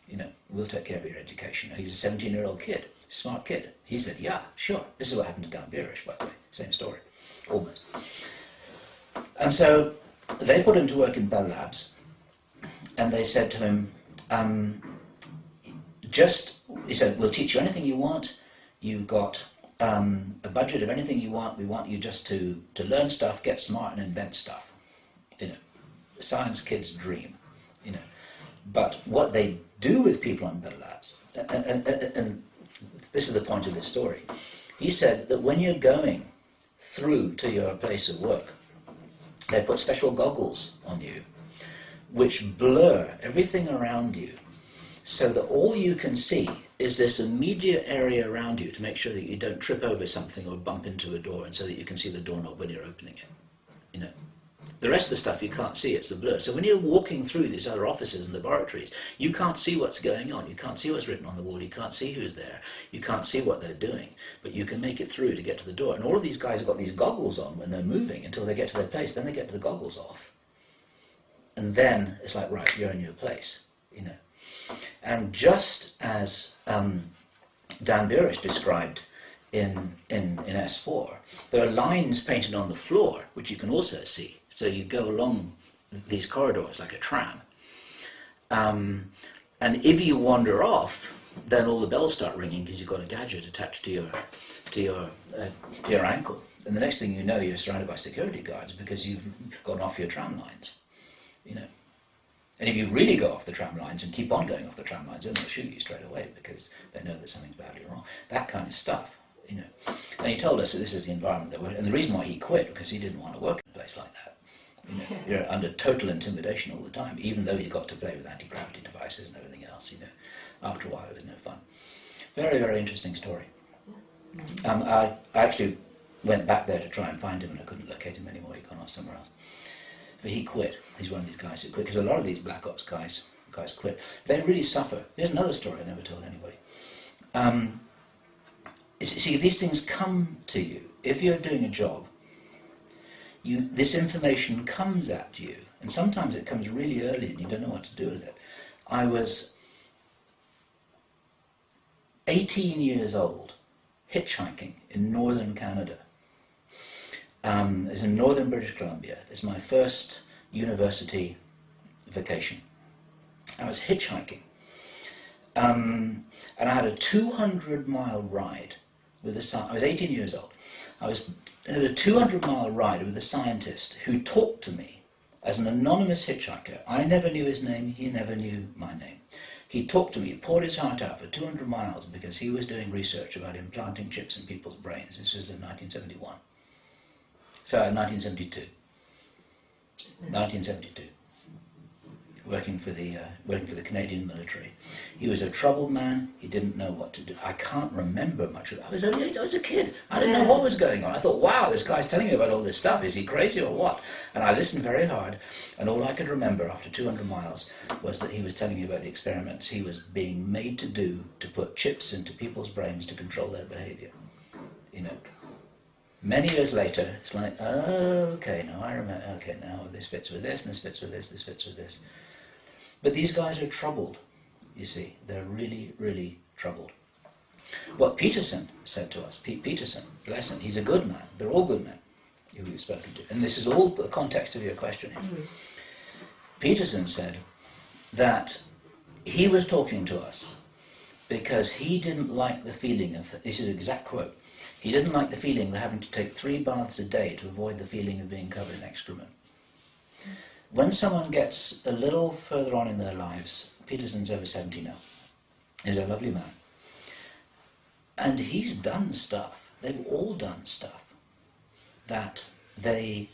You know, we'll take care of your education. He's a 17-year-old kid, smart kid. He said, yeah, sure. This is what happened to Dan Beerish, by the way, same story, almost. And so they put him to work in Bell Labs, and they said to him, he said, we'll teach you anything you want. You've got a budget of anything you want. We want you just to learn stuff, get smart, and invent stuff. You know, science kids' dream. You know, but what they do with people on Bell Labs, and this is the point of this story. He said that when you're going through to your place of work, they put special goggles on you, which blur everything around you, so that all you can see is this immediate area around you to make sure that you don't trip over something or bump into a door, and so that you can see the doorknob when you're opening it. You know, the rest of the stuff you can't see, it's the blur. So when you're walking through these other offices and laboratories, you can't see what's going on, you can't see what's written on the wall, you can't see who's there, you can't see what they're doing, but you can make it through to get to the door. And all of these guys have got these goggles on when they're moving until they get to their place, then they get the goggles off. And then it's like, right, you're in your place, you know. And just as Dan Burish described in S4, there are lines painted on the floor, which you can also see. So you go along these corridors like a tram. And if you wander off, then all the bells start ringing because you've got a gadget attached to your ankle. And the next thing you know, you're surrounded by security guards because you've gone off your tram lines, you know. And if you really go off the tram lines and keep on going off the tram lines, then they'll shoot you straight away because they know that something's badly wrong. That kind of stuff, you know. And he told us that this is the environment that we're in. And the reason why he quit, because he didn't want to work in a place like that. You know, you're under total intimidation all the time, even though you got to play with anti-gravity devices and everything else, you know. After a while, it was no fun. Very, very interesting story. I actually went back there to try and find him, and I couldn't locate him anymore. He'd gone off somewhere else. But he quit. He's one of these guys who quit, because a lot of these Black Ops guys quit. They really suffer. Here's another story I never told anybody. See, these things come to you. If you're doing a job, this information comes at you, and sometimes it comes really early and you don't know what to do with it. I was 18 years old, hitchhiking in northern Canada. It's in northern British Columbia. It's my first university vacation. I was hitchhiking, and I had a 200-mile ride with I was 18 years old. I had a 200-mile ride with a scientist who talked to me as an anonymous hitchhiker. I never knew his name, he never knew my name. He talked to me, poured his heart out for 200 miles because he was doing research about implanting chips in people's brains. This was in 1971. Sorry, 1972. 1972. Working for the Canadian military. He was a troubled man. He didn't know what to do. I can't remember much of it. I was a kid. I didn't know what was going on. I thought, wow, this guy's telling me about all this stuff. Is he crazy or what? And I listened very hard, and all I could remember after 200 miles was that he was telling me about the experiments he was being made to do to put chips into people's brains to control their behavior. You know. Many years later, it's like, oh, okay, now I remember, okay, now this fits with this, and this fits with this, this fits with this. But these guys are troubled, you see. They're really, really troubled. What Peterson said to us, Pete Peterson, bless him, he's a good man. They're all good men who we've spoken to. And this is all the context of your question. Peterson said that he was talking to us because he didn't like the feeling of, this is an exact quote, he didn't like the feeling of having to take 3 baths a day to avoid the feeling of being covered in excrement. When someone gets a little further on in their lives, Peterson's over 70 now, he's a lovely man, and he's done stuff, they've all done stuff that they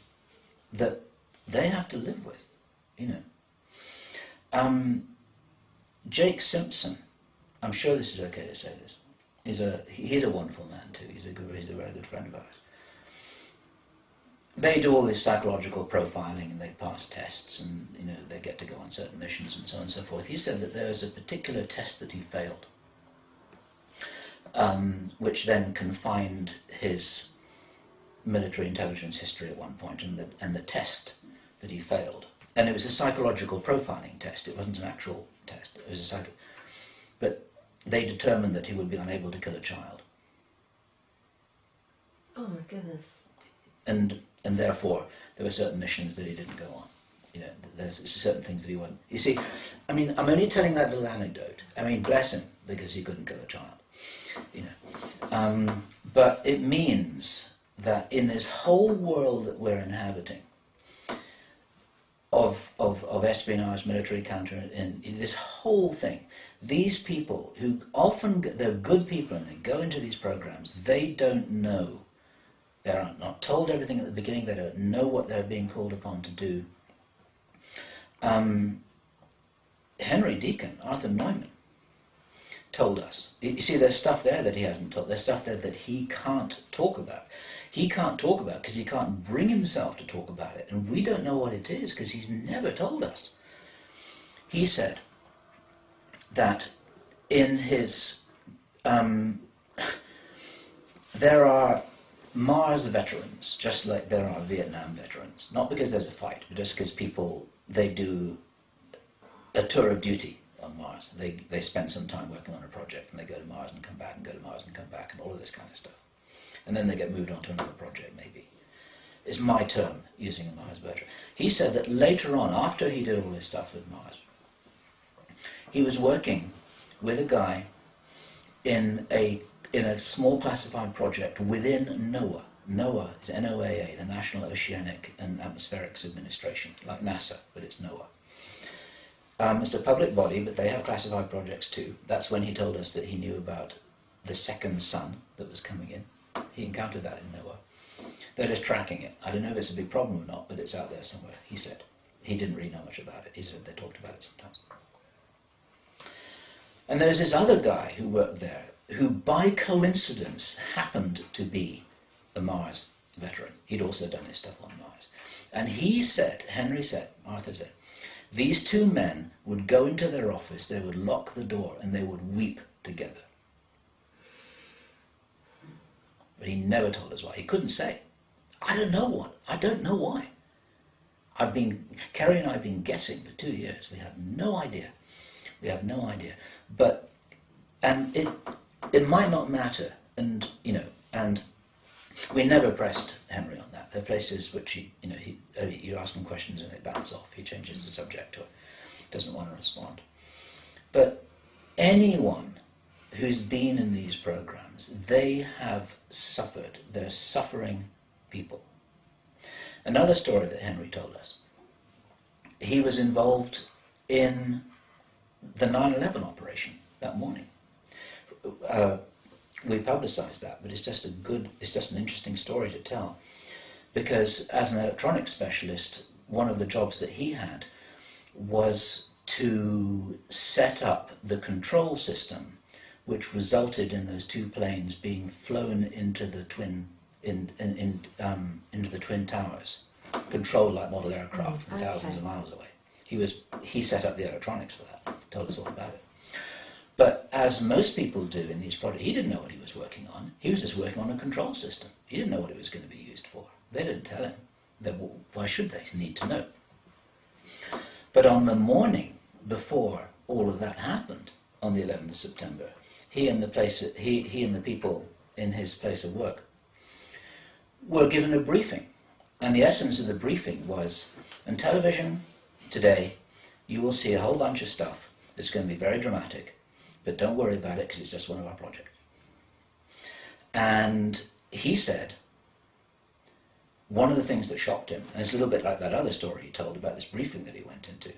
have to live with, you know. Jake Simpson, I'm sure this is okay to say this, he's a wonderful man too, he's a very good friend of ours. They do all this psychological profiling and they pass tests and you know they get to go on certain missions and so on and so forth. He said that there was a particular test that he failed, which then confined his military intelligence history at one point, and the test that he failed. And it was a psychological profiling test, it wasn't an actual test, it was but they determined that he would be unable to kill a child.
Oh my goodness.
And therefore there were certain missions that he didn't go on, You know, there's certain things that he won't. You see, I mean, I'm only telling that little anecdote. I mean, bless him, because he couldn't kill a child. You know, but it means that in this whole world that we're inhabiting, of espionage, military counter, in this whole thing, these people who often, they're good people and they go into these programs, they don't know, they're not told everything at the beginning, they don't know what they're being called upon to do. Henry Deacon, Arthur Neumann, told us. You see, there's stuff there that he hasn't told. There's stuff there that he can't talk about. He can't talk about because he can't bring himself to talk about it. And we don't know what it is because he's never told us. He said that in his... there are Mars veterans, just like there are Vietnam veterans. Not because there's a fight, but just because people, they do a tour of duty on Mars. They spend some time working on a project and they go to Mars and come back and go to Mars and come back and all of this kind of stuff. And then they get moved on to another project, maybe. It's my term, using a Mars veteran. He said that later on, after he did all this stuff with Mars, he was working with a guy in a small classified project within NOAA. NOAA is NOAA, the National Oceanic and Atmospherics Administration, like NASA, but it's NOAA. It's a public body, but they have classified projects too. That's when he told us that he knew about the second sun that was coming in. He encountered that in NOAA. They're just tracking it. I don't know if it's a big problem or not, but it's out there somewhere, he said. He didn't really know much about it. He said they talked about it sometimes. And there's this other guy who worked there, who by coincidence happened to be a Mars veteran. He'd also done his stuff on Mars. And he said, Henry said, Arthur said, these two men would go into their office, they would lock the door, and they would weep together. But he never told us why. He couldn't say. I don't know what. I don't know why. Kerry and I have been guessing for 2 years. We have no idea. We have no idea. But, and it might not matter. And, you know, and we never pressed Henry on that. There are places which you ask him questions and they bounce off. He changes the subject or doesn't want to respond. But anyone who's been in these programs, they have suffered. They're suffering people. Another story that Henry told us, he was involved in the 9/11 operation that morning. We publicised that, but it's just an interesting story to tell. Because as an electronics specialist, one of the jobs that he had was to set up the control system which resulted in those two planes being flown into the twin into the twin towers, controlled like model aircraft from thousands of miles away. He set up the electronics for that, told us all about it. But as most people do in these projects, he didn't know what he was working on. He was just working on a control system. He didn't know what it was going to be used for. They didn't tell him. Why should they need to know? But on the morning before all of that happened, on the 11th of September, he and the people in his place of work were given a briefing. And the essence of the briefing was, on television today, you will see a whole bunch of stuff that's going to be very dramatic, but don't worry about it because it's just one of our projects. And he said, one of the things that shocked him, and it's a little bit like that other story he told about this briefing that he went into,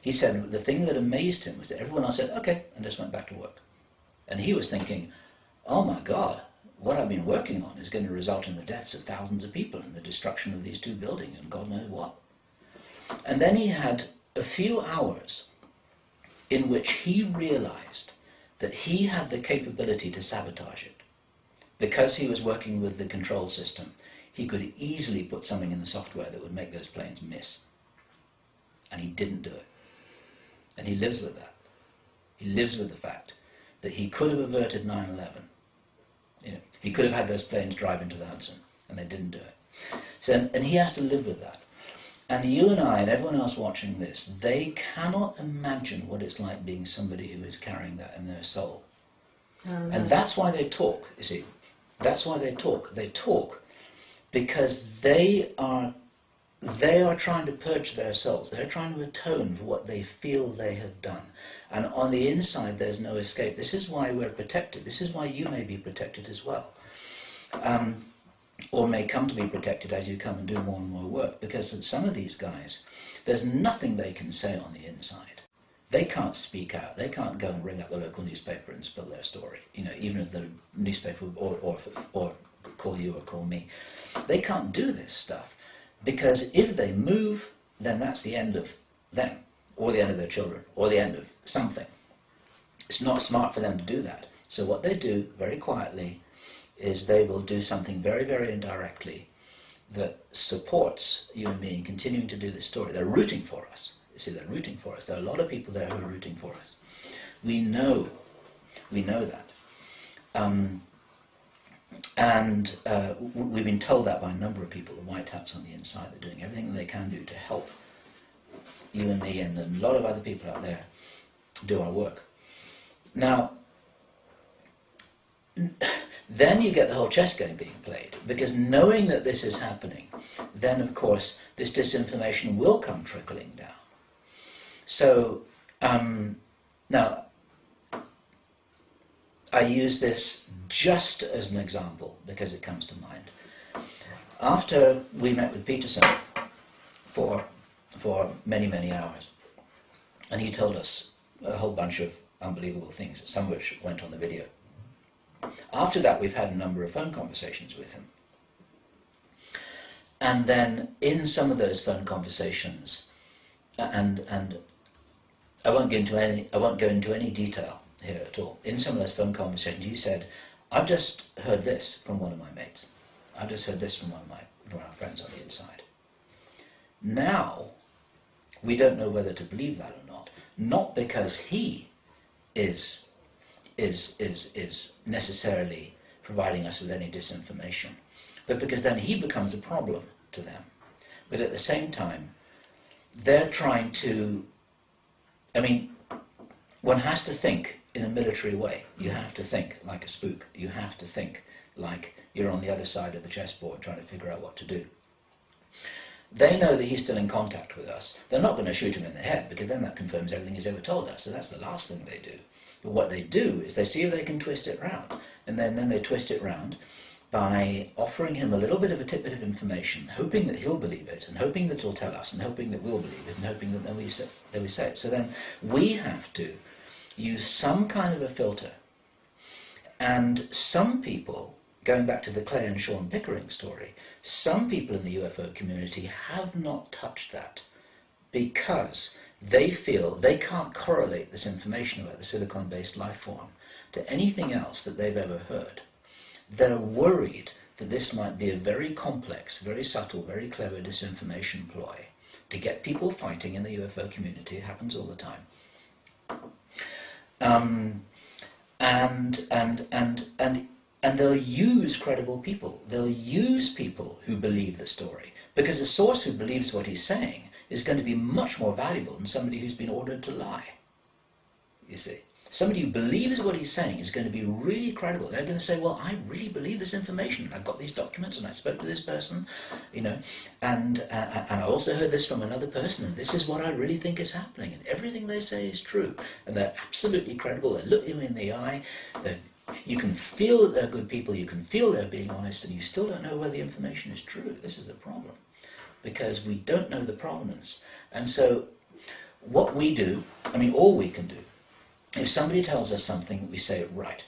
he said the thing that amazed him was that everyone else said, okay, and just went back to work. And he was thinking, oh my God, what I've been working on is going to result in the deaths of thousands of people and the destruction of these two buildings and God knows what. And then he had a few hours in which he realized that he had the capability to sabotage it. Because he was working with the control system, he could easily put something in the software that would make those planes miss. And he didn't do it. And he lives with that. He lives with the fact that he could have averted 9/11. You know, he could have had those planes drive into the Hudson, and they didn't do it. So, and he has to live with that. And you and I and everyone else watching this, they cannot imagine what it's like being somebody who is carrying that in their soul. And that's why they talk, you see. That's why they talk. They talk because they are they are trying to purge their souls. They're trying to atone for what they feel they have done. And on the inside, there's no escape. This is why we're protected. This is why you may be protected as well. Or may come to be protected as you come and do more and more work. Because some of these guys, there's nothing they can say on the inside. They can't speak out. They can't go and ring up the local newspaper and spill their story. You know, even if the newspaper or call you or call me. They can't do this stuff. Because if they move, then that's the end of them, or the end of their children, or the end of something. It's not smart for them to do that. So what they do, very quietly, is they will do something very, very indirectly that supports you and me in continuing to do this story. They're rooting for us. You see, they're rooting for us. There are a lot of people there who are rooting for us. We know that. And we've been told that by a number of people, the white hats on the inside. They're doing everything they can do to help you and me and a lot of other people out there do our work. Now, then you get the whole chess game being played, because knowing that this is happening, then of course this disinformation will come trickling down. So, now, I use this just as an example because it comes to mind. After we met with Peterson for many, many hours, and he told us a whole bunch of unbelievable things, some of which went on the video. After that, we've had a number of phone conversations with him. And then in some of those phone conversations, and I won't go into any detail here at all. In some of those phone conversations, he said, "I've just heard this from one of my mates. I've just heard this from from our friends on the inside." Now, we don't know whether to believe that or not because he is necessarily providing us with any disinformation, but because then he becomes a problem to them. But at the same time, they're trying to, I mean, one has to think in a military way. You have to think like a spook. You have to think like you're on the other side of the chessboard trying to figure out what to do. They know that he's still in contact with us. They're not going to shoot him in the head, because then that confirms everything he's ever told us. So that's the last thing they do. But what they do is they see if they can twist it round. And then they twist it round by offering him a little bit of a tidbit of information, hoping that he'll believe it, and hoping that he'll tell us, and hoping that we'll believe it, and hoping that we say it. So then we have to use some kind of a filter. And some people, going back to the Clay and Sean Pickering story, some people in the UFO community have not touched that because they feel they can't correlate this information about the silicon-based life form to anything else that they've ever heard. They're worried that this might be a very complex, very subtle, very clever disinformation ploy to get people fighting in the UFO community. It happens all the time. And they'll use credible people. They'll use people who believe the story, because a source who believes what he's saying is going to be much more valuable than somebody who's been ordered to lie. You see, somebody who believes what he's saying is going to be really credible. They're going to say, "Well, I really believe this information. I've got these documents, and I spoke to this person, you know, and I also heard this from another person, and this is what I really think is happening, and everything they say is true." And they're absolutely credible. They look you in the eye. You can feel that they're good people. You can feel they're being honest, and you still don't know whether the information is true. This is a problem, because we don't know the provenance. And so what we do, I mean, all we can do, if somebody tells us something, we say, "Right,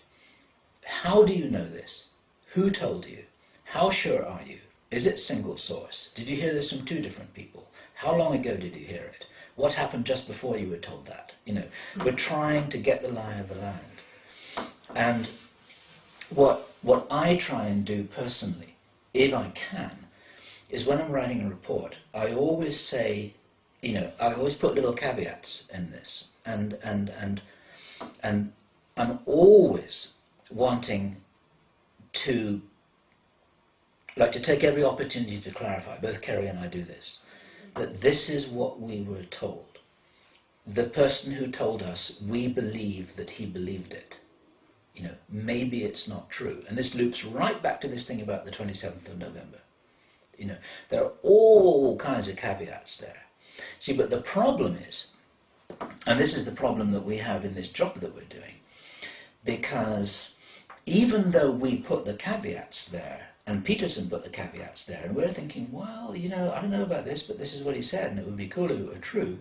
how do you know this? Who told you? How sure are you? Is it single source? Did you hear this from two different people? How long ago did you hear it? What happened just before you were told that?" You know, we're trying to get the lie of the land. And what I try and do personally, if I can, is when I'm writing a report, I always say, you know, I always put little caveats in this, and I'm always wanting to take every opportunity to clarify. Both Kerry and I do this, that this is what we were told. The person who told us, we believe that he believed it. You know, maybe it's not true. And this loops right back to this thing about the 27th of November. You know, there are all kinds of caveats there. See, but the problem is, and this is the problem that we have in this job that we're doing, because even though we put the caveats there, and Peterson put the caveats there, and we're thinking, well, you know, I don't know about this, but this is what he said, and it would be cool if it were true.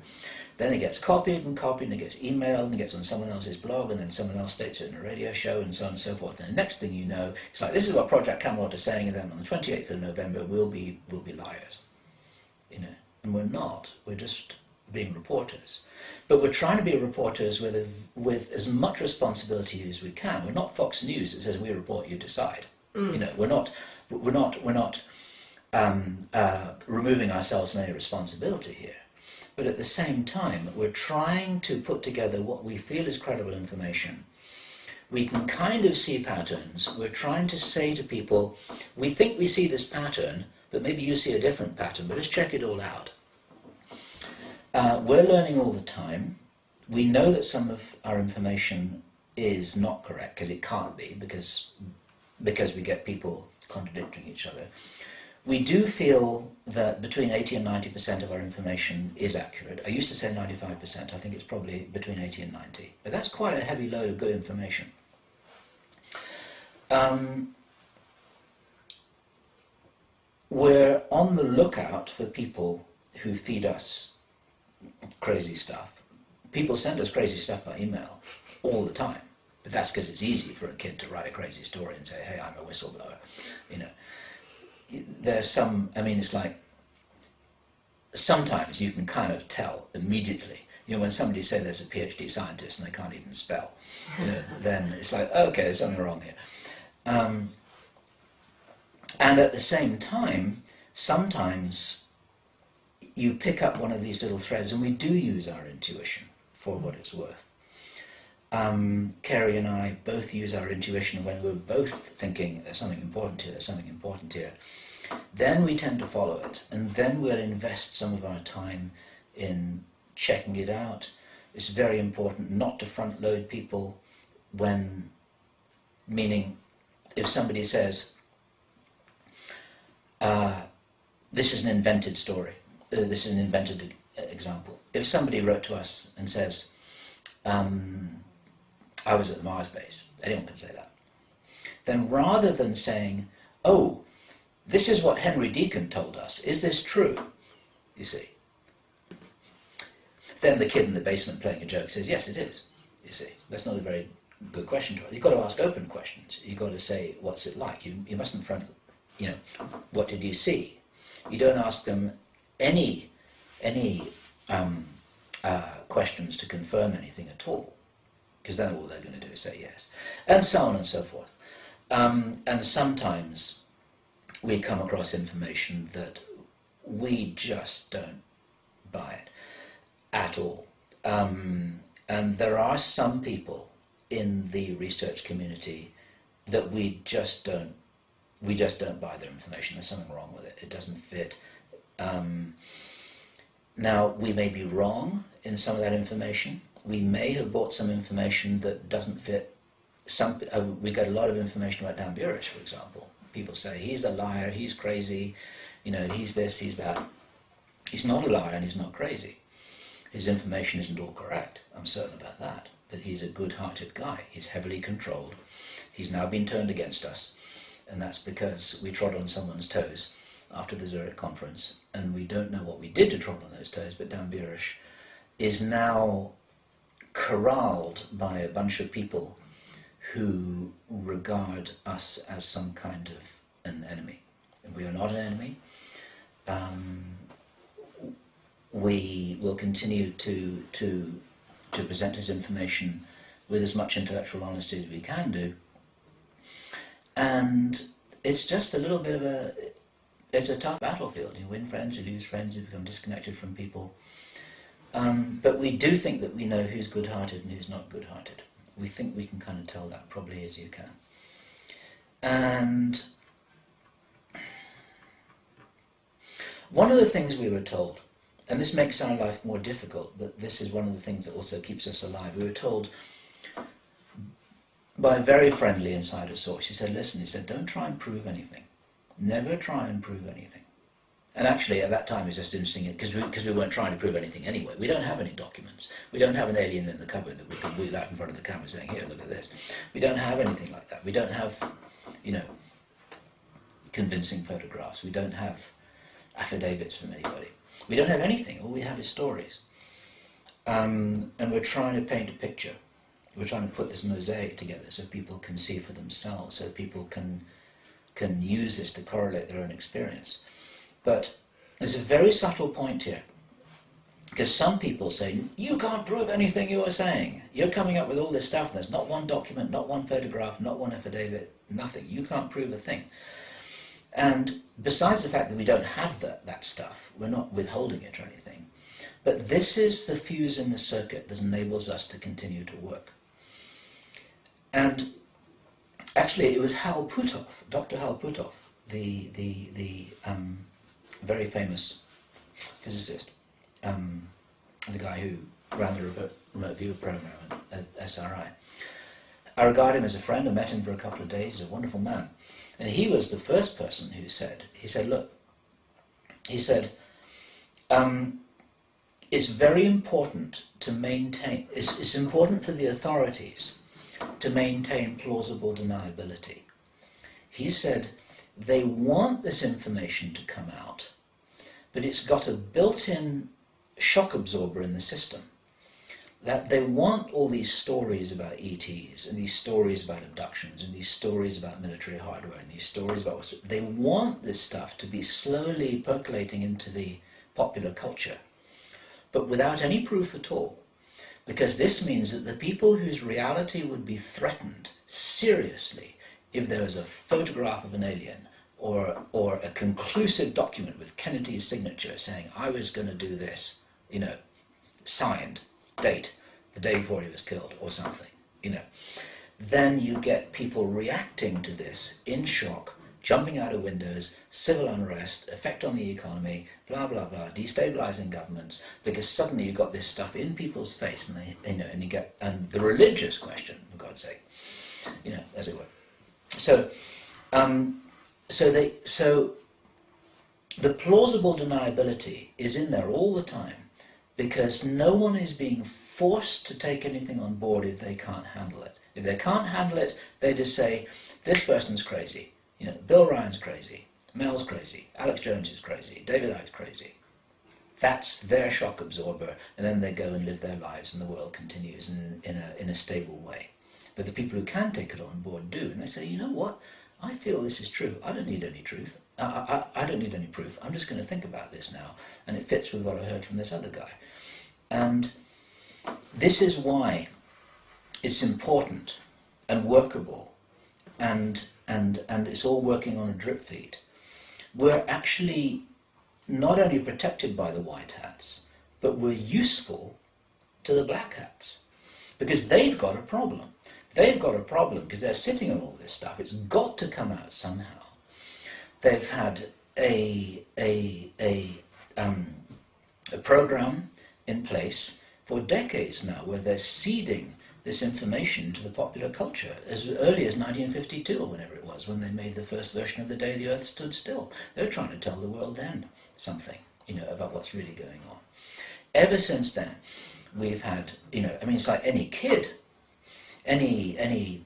Then it gets copied, and it gets emailed, and it gets on someone else's blog, and then someone else states it in a radio show, and so on and so forth. And the next thing you know, it's like, this is what Project Camelot is saying, and then on the 28th of November, we'll be liars. You know, and we're not. We're just being reporters. But we're trying to be reporters with as much responsibility as we can. We're not Fox News that says, we report, you decide. You know, we're not removing ourselves from any responsibility here. But at the same time, we're trying to put together what we feel is credible information. We can kind of see patterns. We're trying to say to people, we think we see this pattern, but maybe you see a different pattern, but let's check it all out. We're learning all the time. We know that some of our information is not correct, because it can't be, because we get people contradicting each other. We do feel that between 80 and 90% of our information is accurate. I used to say 95%. I think it's probably between 80 and 90. But that's quite a heavy load of good information. We're on the lookout for people who feed us crazy stuff. People send us crazy stuff by email all the time. But that's because it's easy for a kid to write a crazy story and say, hey, I'm a whistleblower. You know, there's some, I mean, it's like, sometimes you can kind of tell immediately. You know, when somebody says there's a PhD scientist and they can't even spell, you know, then it's like, okay, there's something wrong here. And at the same time, sometimes you pick up one of these little threads, and we do use our intuition for what it's worth. Kerry and I both use our intuition when we're both thinking there's something important here, there's something important here. Then we tend to follow it, and then we'll invest some of our time in checking it out. It's very important not to front load people when, meaning if somebody says, this is an invented story, this is an invented example. If somebody wrote to us and says, I was at the Mars base, anyone can say that, then rather than saying, oh, this is what Henry Deacon told us, is this true? You see. Then the kid in the basement playing a joke says, yes, it is. You see, that's not a very good question to ask. You've got to ask open questions. You've got to say, what's it like? You mustn't front, you know, what did you see? You don't ask them any questions to confirm anything at all, because then all they're going to do is say yes, and so on and so forth. And sometimes we come across information that we just don't buy it at all. And there are some people in the research community that we just don't buy their information. There's something wrong with it. It doesn't fit. Now, we may be wrong in some of that information. We may have bought some information that doesn't fit. We get a lot of information about Dan Burish, for example. People say, he's a liar, he's crazy, you know, he's this, he's that. He's not a liar and he's not crazy. His information isn't all correct, I'm certain about that. But he's a good-hearted guy. He's heavily controlled. He's now been turned against us. And that's because we trod on someone's toes after the Zurich conference. And we don't know what we did to trod on those toes, but Dan Burish is now corralled by a bunch of people who regard us as some kind of an enemy. And we are not an enemy. We will continue to present his information with as much intellectual honesty as we can do. And it's just a little bit of it's a tough battlefield. You win friends, you lose friends, you become disconnected from people. But we do think that we know who's good-hearted and who's not good-hearted. We think we can kind of tell that probably as you can. And one of the things we were told, and this makes our life more difficult, but this is one of the things that also keeps us alive. We were told by a very friendly insider source, he said, listen, he said, don't try and prove anything. Never try and prove anything. And actually, at that time, it was just interesting because we weren't trying to prove anything anyway. We don't have any documents. We don't have an alien in the cupboard that we can wheel out in front of the camera saying, "Here, look at this." We don't have anything like that. We don't have, convincing photographs. We don't have affidavits from anybody. We don't have anything. All we have is stories. And we're trying to paint a picture. We're trying to put this mosaic together so people can see for themselves, so people can use this to correlate their own experience. But there's a very subtle point here, because some people say, you can't prove anything you are saying. You're coming up with all this stuff, and there's not one document, not one photograph, not one affidavit, nothing. You can't prove a thing. And besides the fact that we don't have that stuff, we're not withholding it or anything, but this is the fuse in the circuit that enables us to continue to work. And actually, it was Hal Puthoff, Dr. Hal Puthoff, the very famous physicist, the guy who ran the remote viewer program at SRI. I regard him as a friend. I met him for a couple of days. He's a wonderful man. And he was the first person who said, look, it's very important to maintain, it's important for the authorities to maintain plausible deniability. He said they want this information to come out, but it's got a built-in shock absorber in the system. That they want all these stories about ETs, and these stories about abductions, and these stories about military hardware, and these stories about they want this stuff to be slowly percolating into the popular culture, but without any proof at all. Because this means that the people whose reality would be threatened seriously if there was a photograph of an alien or a conclusive document with Kennedy's signature saying, I was going to do this, signed, date, the day before he was killed or something, then you get people reacting to this in shock, jumping out of windows, civil unrest, effect on the economy, blah, blah, blah, destabilizing governments, because suddenly you've got this stuff in people's face, and and you get, and the religious question, for God's sake, as it were. So, so the plausible deniability is in there all the time, because no one is being forced to take anything on board if they can't handle it. If they can't handle it, they just say, this person's crazy. Bill Ryan's crazy, Mel's crazy, Alex Jones is crazy, David Icke's crazy. That's their shock absorber, and then they go and live their lives, and the world continues in a stable way. But the people who can take it on board do, and they say, you know what, I feel this is true. I don't need any truth. I don't need any proof. I'm just going to think about this now, and it fits with what I heard from this other guy. And this is why it's important and workable, and it's all working on a drip feed. We're actually not only protected by the white hats, but we're useful to the black hats, because they've got a problem. They've got a problem because they're sitting on all this stuff. It's got to come out somehow. They've had a program in place for decades now where they're seeding this information to the popular culture as early as 1952 or whenever it was, when they made the first version of The Day the Earth Stood Still. They're trying to tell the world then something, about what's really going on. Ever since then, we've had, it's like any kid, any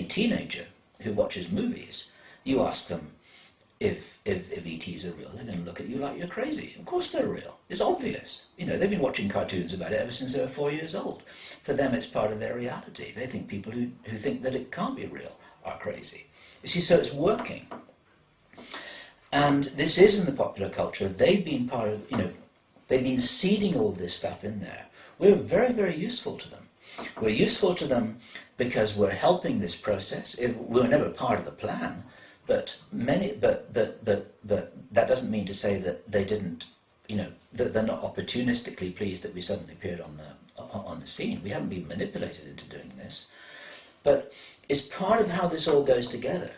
teenager who watches movies, you ask them if ETs are real, they're going to look at you like you're crazy. Of course they're real. It's obvious. They've been watching cartoons about it ever since they were 4 years old. For them, it's part of their reality. They think people who think that it can't be real are crazy. You see, so it's working. And this is in the popular culture. They've been part of, they've been seeding all this stuff in there. We're very, very useful to them. We're useful to them because we're helping this process. We were never part of the plan. But that doesn't mean to say that they didn't, that they're not opportunistically pleased that we suddenly appeared on the scene. We haven't been manipulated into doing this. But it's part of how this all goes together.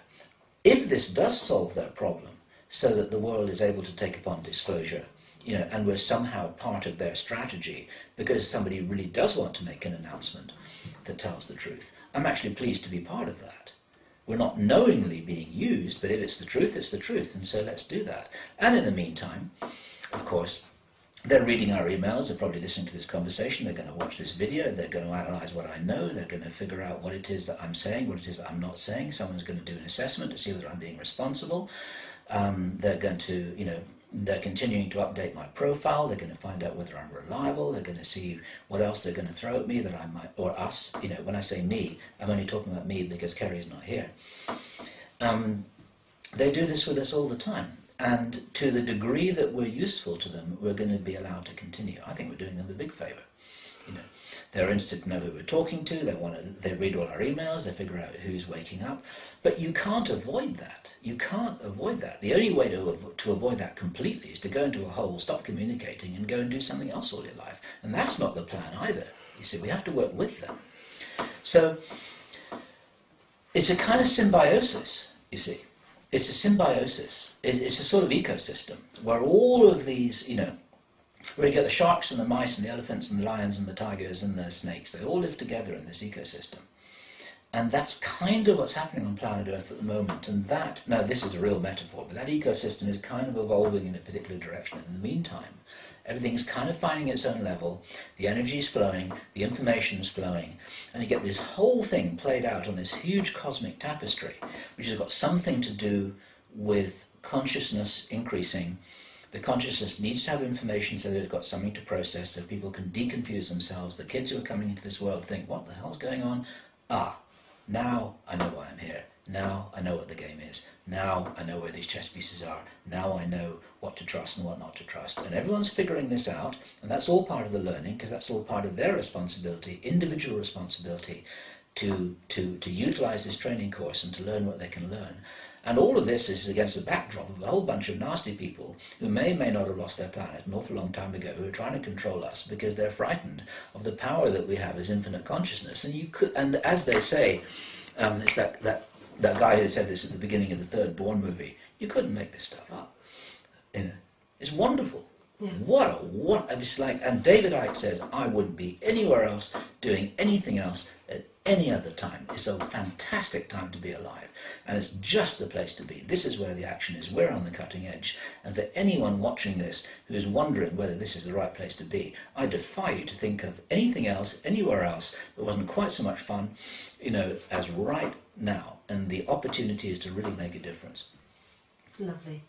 If this does solve their problem, so that the world is able to take upon disclosure, and we're somehow part of their strategy because somebody really does want to make an announcement that tells the truth, I'm actually pleased to be part of that. We're not knowingly being used, but if it's the truth, it's the truth, and so let's do that. And in the meantime, of course, they're reading our emails, they're probably listening to this conversation, they're going to watch this video, they're going to analyse what I know, they're going to figure out what it is that I'm saying, what it is that I'm not saying. Someone's going to do an assessment to see whether I'm being responsible. They're going to, they're continuing to update my profile, they're going to find out whether I'm reliable, they're going to see what else they're going to throw at me that I might, or us. When I say me, I'm only talking about me because Kerry's not here. They do this with us all the time. And to the degree that we're useful to them, we're going to be allowed to continue. I think we're doing them a big favour. They're interested to know who we're talking to. They read all our emails. They figure out who's waking up. But you can't avoid that. You can't avoid that. The only way to avoid that completely is to go into a hole, stop communicating, and go and do something else all your life. And that's not the plan either. You see, we have to work with them. So it's a kind of symbiosis. You see. It's a symbiosis. It's a sort of ecosystem where all of these, where you get the sharks and the mice and the elephants and the lions and the tigers and the snakes, they all live together in this ecosystem. And that's kind of what's happening on planet Earth at the moment. And now this is a real metaphor, but that ecosystem is kind of evolving in a particular direction. In the meantime, everything's kind of finding its own level, the energy is flowing, the information is flowing, and you get this whole thing played out on this huge cosmic tapestry, which has got something to do with consciousness increasing. The consciousness needs to have information so that it's got something to process, so people can deconfuse themselves. The kids who are coming into this world think, what the hell's going on? Now I know why I'm here. Now I know what the game is. Now I know where these chess pieces are. Now I know what to trust and what not to trust. And everyone's figuring this out, and that's all part of the learning, because that's all part of their responsibility, individual responsibility, to utilise this training course and to learn what they can learn. And all of this is against the backdrop of a whole bunch of nasty people who may not have lost their planet an awful long time ago, who are trying to control us because they're frightened of the power that we have as infinite consciousness. And as they say, it's that guy who said this at the beginning of the third Bourne movie, you couldn't make this stuff up. It's wonderful. Yeah. It's like, and David Icke says, I wouldn't be anywhere else doing anything else at any other time. It's a fantastic time to be alive, and it's just the place to be. This is where the action is. We're on the cutting edge, and for anyone watching this who is wondering whether this is the right place to be, I defy you to think of anything else, anywhere else, that wasn't quite so much fun, as right now, and the opportunity is to really make a difference.
Lovely.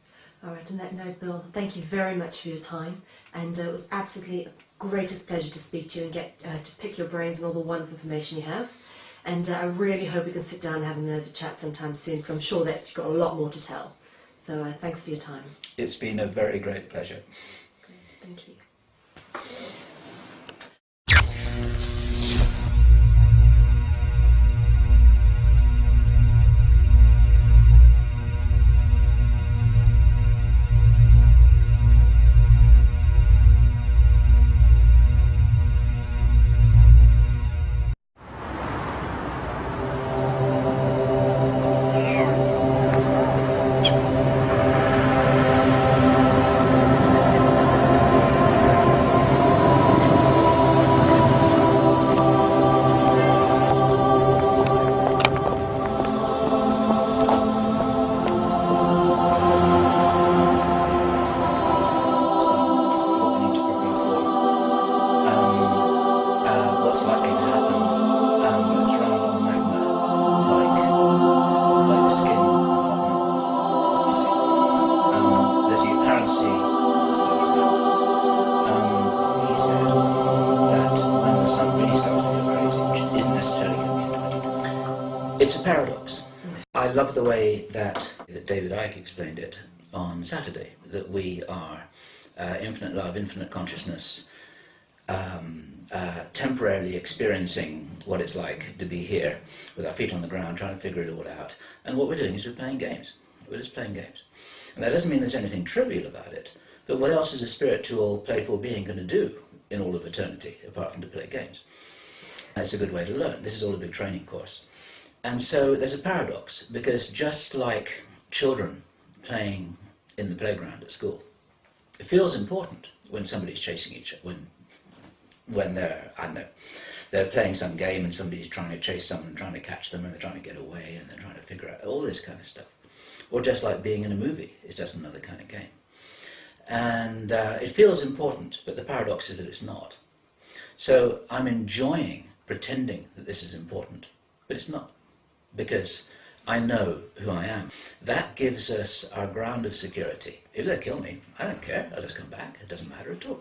All right, on that note, Bill, thank you very much for your time, and it was absolutely a greatest pleasure to speak to you and get to pick your brains and all the wonderful information you have. And I really hope we can sit down and have another chat sometime soon, because I'm sure that you've got a lot more to tell. So thanks for your time.
It's been a very great pleasure.
Great. Thank you.
It's a paradox. I love the way that David Icke explained it on Saturday, that we are infinite love, infinite consciousness, temporarily experiencing what it's like to be here with our feet on the ground, trying to figure it all out. And what we're doing is we're playing games. We're just playing games. And that doesn't mean there's anything trivial about it, but what else is a spiritual, playful being going to do in all of eternity, apart from to play games? It's a good way to learn. This is all a big training course. And so there's a paradox, because just like children playing in the playground at school, it feels important when somebody's chasing each other, when when they're, I don't know, they're playing some game and somebody's trying to chase someone, trying to catch them, and they're trying to get away, and they're trying to figure out all this kind of stuff. Or just like being in a movie, it's just another kind of game. And it feels important, but the paradox is that it's not. So I'm enjoying pretending that this is important, but it's not, because I know who I am. That gives us our ground of security. If they kill me, I don't care, I'll just come back, it doesn't matter at all.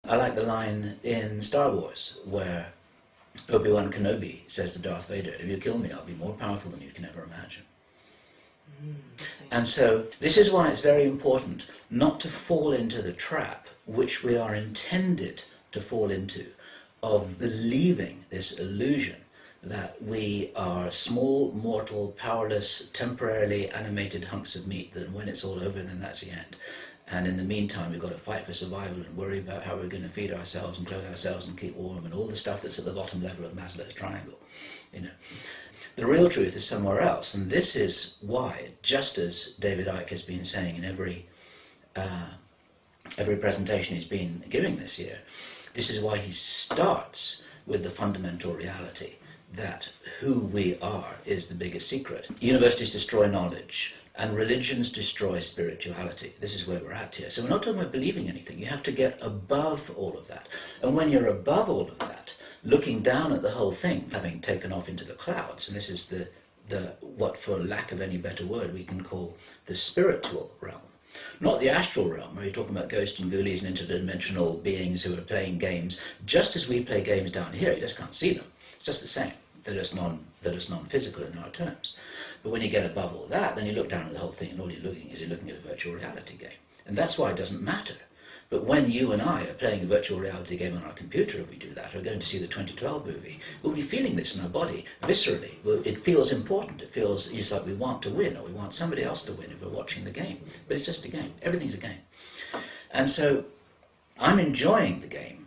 I like the line in Star Wars where Obi-Wan Kenobi says to Darth Vader, if you kill me, I'll be more powerful than you can ever imagine. And so this is why it's very important not to fall into the trap which we are intended to fall into, of believing this illusion that we are small, mortal, powerless, temporarily animated hunks of meat, that when it's all over, then that's the end. And in the meantime, we've got to fight for survival and worry about how we're going to feed ourselves and clothe ourselves and keep warm and all the stuff that's at the bottom level of Maslow's triangle. You know, the real truth is somewhere else, and this is why, just as David Icke has been saying in every presentation he's been giving this year, this is why he starts with the fundamental reality that who we are is the biggest secret. Universities destroy knowledge, and religions destroy spirituality. This is where we're at here. So we're not talking about believing anything. You have to get above all of that. And when you're above all of that, looking down at the whole thing, having taken off into the clouds, and this is the what, for lack of any better word, we can call the spiritual realm. Not the astral realm, where you're talking about ghosts and ghoulies and interdimensional beings who are playing games, just as we play games down here. You just can't see them. It's just the same. They're just non-physical in our terms. But when you get above all that, then you look down at the whole thing, and all you're looking at a virtual reality game. And that's why it doesn't matter. But when you and I are playing a virtual reality game on our computer, if we do that, or going to see the 2012 movie, we'll be feeling this in our body, viscerally. It feels important. It feels it's like we want to win, or we want somebody else to win if we're watching the game. But it's just a game. Everything's a game. And so I'm enjoying the game.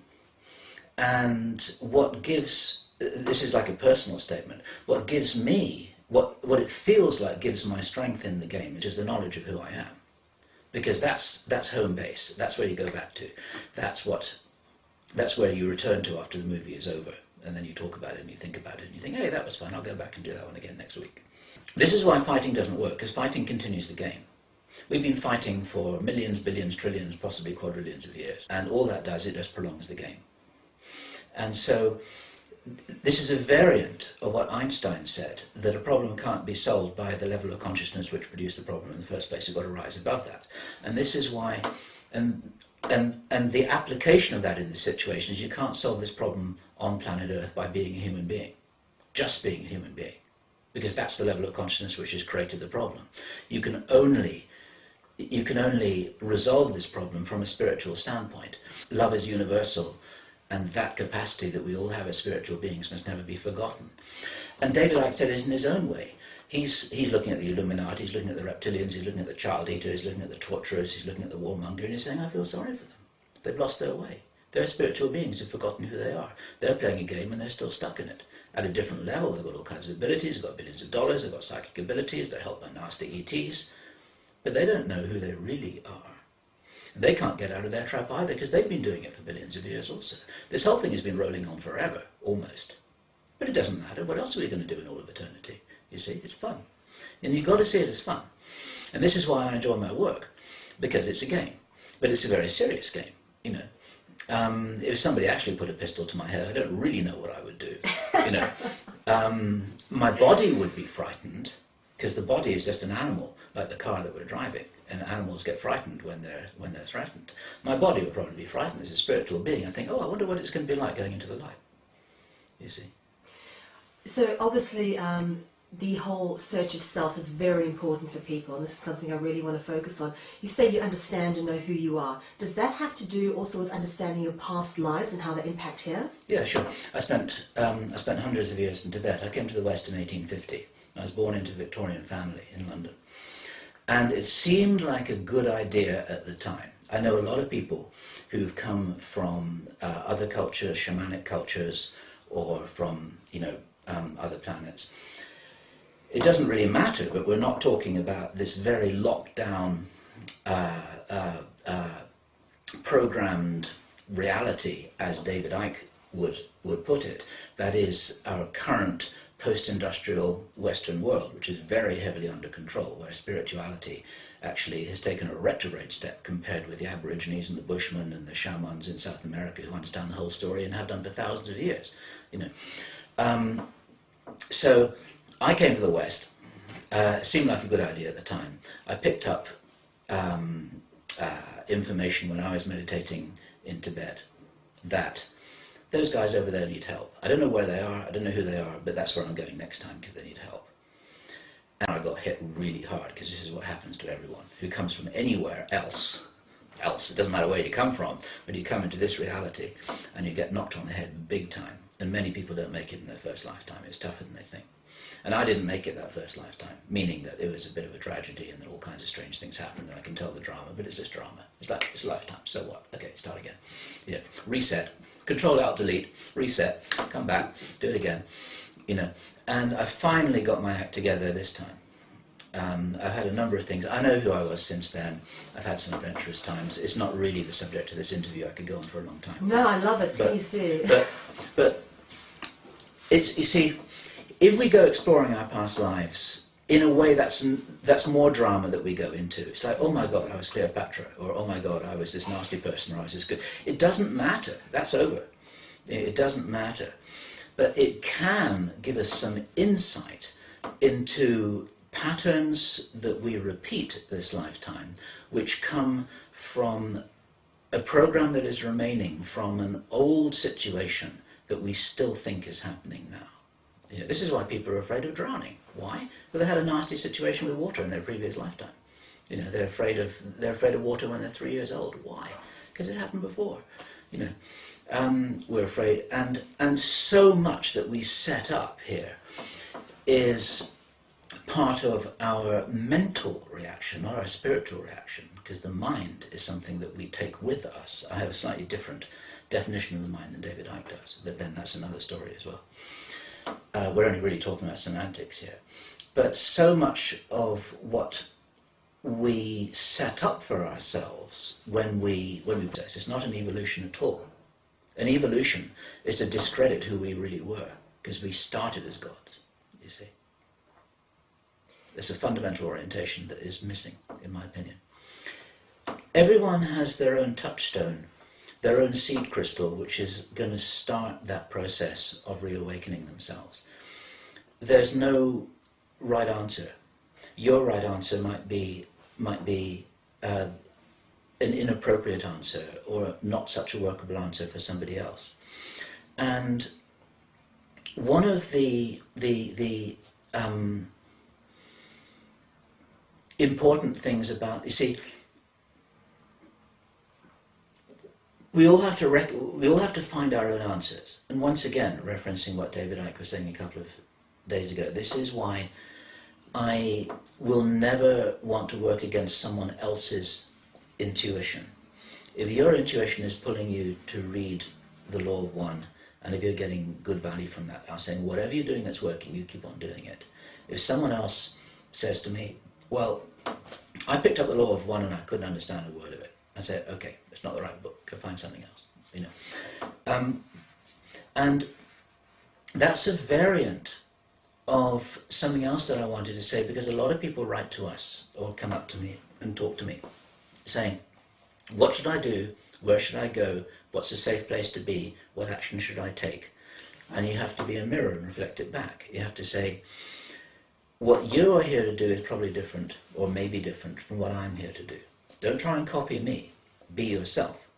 And what gives, this is like a personal statement, what gives me, what it feels like gives my strength in the game is the knowledge of who I am. Because that's home base. That's where you go back to. That's where you return to after the movie is over. And then you talk about it and you think about it and you think, hey, that was fun, I'll go back and do that one again next week. This is why fighting doesn't work, because fighting continues the game. We've been fighting for millions, billions, trillions, possibly quadrillions of years. And all that does, it just prolongs the game. And so this is a variant of what Einstein said, that a problem can't be solved by the level of consciousness which produced the problem in the first place. You've got to rise above that. And this is why, and the application of that in this situation is you can't solve this problem on planet Earth by being a human being, just being a human being, because that's the level of consciousness which has created the problem. You can only resolve this problem from a spiritual standpoint. Love is universal. And that capacity that we all have as spiritual beings must never be forgotten. And David Icke said it in his own way. He's looking at the Illuminati, he's looking at the reptilians, he's looking at the child eater, he's looking at the torturers, he's looking at the warmonger, and he's saying, I feel sorry for them. They've lost their way. They're spiritual beings who've forgotten who they are. They're playing a game and they're still stuck in it. At a different level, they've got all kinds of abilities, they've got billions of dollars, they've got psychic abilities, they're helped by nasty ETs, but they don't know who they really are. They can't get out of their trap either, because they've been doing it for billions of years also. This whole thing has been rolling on forever, almost. But it doesn't matter. What else are we going to do in all of eternity? You see, it's fun. And you've got to see it as fun. And this is why I enjoy my work, because it's a game. But it's a very serious game, you know. If somebody actually put a pistol to my head, I don't really know what I would do, you know. My body would be frightened, because the body is just an animal, like the car that we're driving. And animals get frightened when they're threatened. My body would probably be frightened as a spiritual being. I think, oh, I wonder what it's going to be like going into the light. You see.
So obviously, the whole search of self is very important for people, and this is something I really want to focus on. You say you understand and know who you are. Does that have to do also with understanding your past lives and how they impact here?
Yeah, sure. I spent hundreds of years in Tibet. I came to the West in 1850. I was born into a Victorian family in London. And it seemed like a good idea at the time. I know a lot of people who've come from other cultures, shamanic cultures, or from, you know, other planets. It doesn't really matter, but we're not talking about this very locked down, programmed reality as David Icke would put it. That is our current post-industrial Western world, which is very heavily under control, where spirituality actually has taken a retrograde step compared with the Aborigines and the Bushmen and the shamans in South America, who understand the whole story and have done for thousands of years. So I came to the West. It seemed like a good idea at the time. I picked up information when I was meditating in Tibet that those guys over there need help. I don't know where they are, I don't know who they are, but that's where I'm going next time because they need help. And I got hit really hard because this is what happens to everyone who comes from anywhere else. It doesn't matter where you come from, but you come into this reality and you get knocked on the head big time. And many people don't make it in their first lifetime. It's tougher than they think. And I didn't make it that first lifetime, meaning that it was a bit of a tragedy and that all kinds of strange things happened and I can tell the drama, but it's just drama. It's a lifetime, so what? Okay, start again. Reset, Control Alt Delete, reset, come back, do it again. And I finally got my act together this time. I've had a number of things. I know who I was since then. I've had some adventurous times. It's not really the subject of this interview. I could go on for a long time.
No, I love it. Please do.
But it's, you see, if we go exploring our past lives in a way that's more drama that we go into. It's like, oh my God, I was Cleopatra, or oh my God, I was this nasty person, or I was this good. It doesn't matter. That's over. It doesn't matter. But it can give us some insight into patterns that we repeat this lifetime, which come from a program that is remaining from an old situation that we still think is happening now. This is why people are afraid of drowning. Why? Well, they had a nasty situation with water in their previous lifetime. They're afraid of water when they're 3 years old. Why? Because it happened before. We're afraid, and so much that we set up here is part of our mental reaction, not our spiritual reaction, because the mind is something that we take with us. I have a slightly different definition of the mind than David Icke does, but then that's another story as well. We're only really talking about semantics here. But so much of what we set up for ourselves when we process, it's not an evolution at all. An evolution is to discredit who we really were, because we started as gods, you see. There's a fundamental orientation that is missing, in my opinion. Everyone has their own touchstone, their own seed crystal, which is going to start that process of reawakening themselves. There's no right answer. Your right answer might be an inappropriate answer, or not such a workable answer for somebody else. And one of the important things about, you see, we all have to find our own answers. And once again, referencing what David Icke was saying a couple of days ago, this is why I will never want to work against someone else's intuition. If your intuition is pulling you to read the Law of One, and if you're getting good value from that, I'm saying whatever you're doing that's working, you keep on doing it. If someone else says to me, well, I picked up the Law of One and I couldn't understand a word of it, I say, okay, it's not the right book, go find something else. And that's a variant of something else that I wanted to say, because a lot of people write to us or come up to me and talk to me saying, what should I do? Where should I go? What's a safe place to be? What action should I take? And you have to be a mirror and reflect it back. You have to say, what you are here to do is probably different, or maybe different, from what I'm here to do. Don't try and copy me. Be yourself.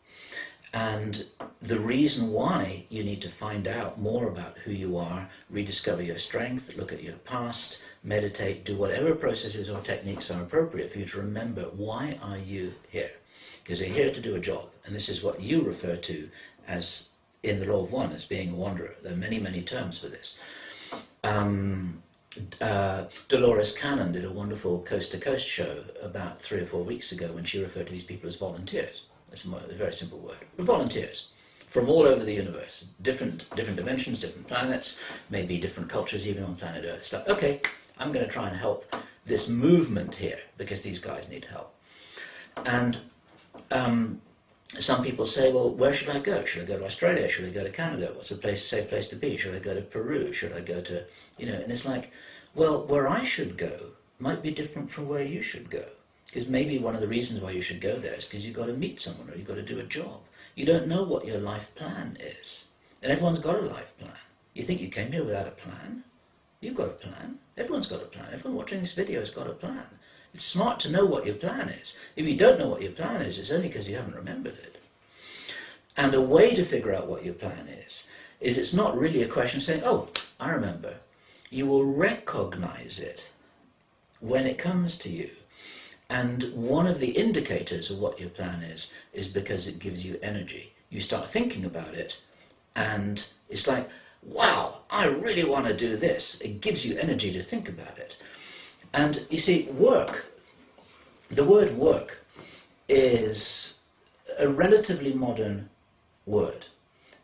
And the reason why you need to find out more about who you are, rediscover your strength, look at your past, meditate, do whatever processes or techniques are appropriate for you to remember, why are you here? Because you're here to do a job. And this is what you refer to as, in the Law of One, as being a wanderer. There are many, many terms for this. Dolores Cannon did a wonderful coast-to-coast show about 3 or 4 weeks ago when she referred to these people as volunteers. That's a very simple word. We're volunteers from all over the universe, different dimensions, different planets, maybe different cultures even on planet Earth. It's like, okay, I'm going to try and help this movement here because these guys need help. And Some people say, well, where should I go? Should I go to Australia? Should I go to Canada? What's a safe place to be? Should I go to Peru? Should I go to, and it's like, well, where I should go might be different from where you should go. Because maybe one of the reasons why you should go there is because you've got to meet someone or you've got to do a job. You don't know what your life plan is. And everyone's got a life plan. You think you came here without a plan? You've got a plan. Everyone's got a plan. Everyone watching this video has got a plan. It's smart to know what your plan is. If you don't know what your plan is, it's only because you haven't remembered it. And a way to figure out what your plan is it's not really a question of saying, oh, I remember. You will recognize it when it comes to you. And one of the indicators of what your plan is because it gives you energy. You start thinking about it, and it's like, wow, I really want to do this. It gives you energy to think about it. And you see, the word work is a relatively modern word.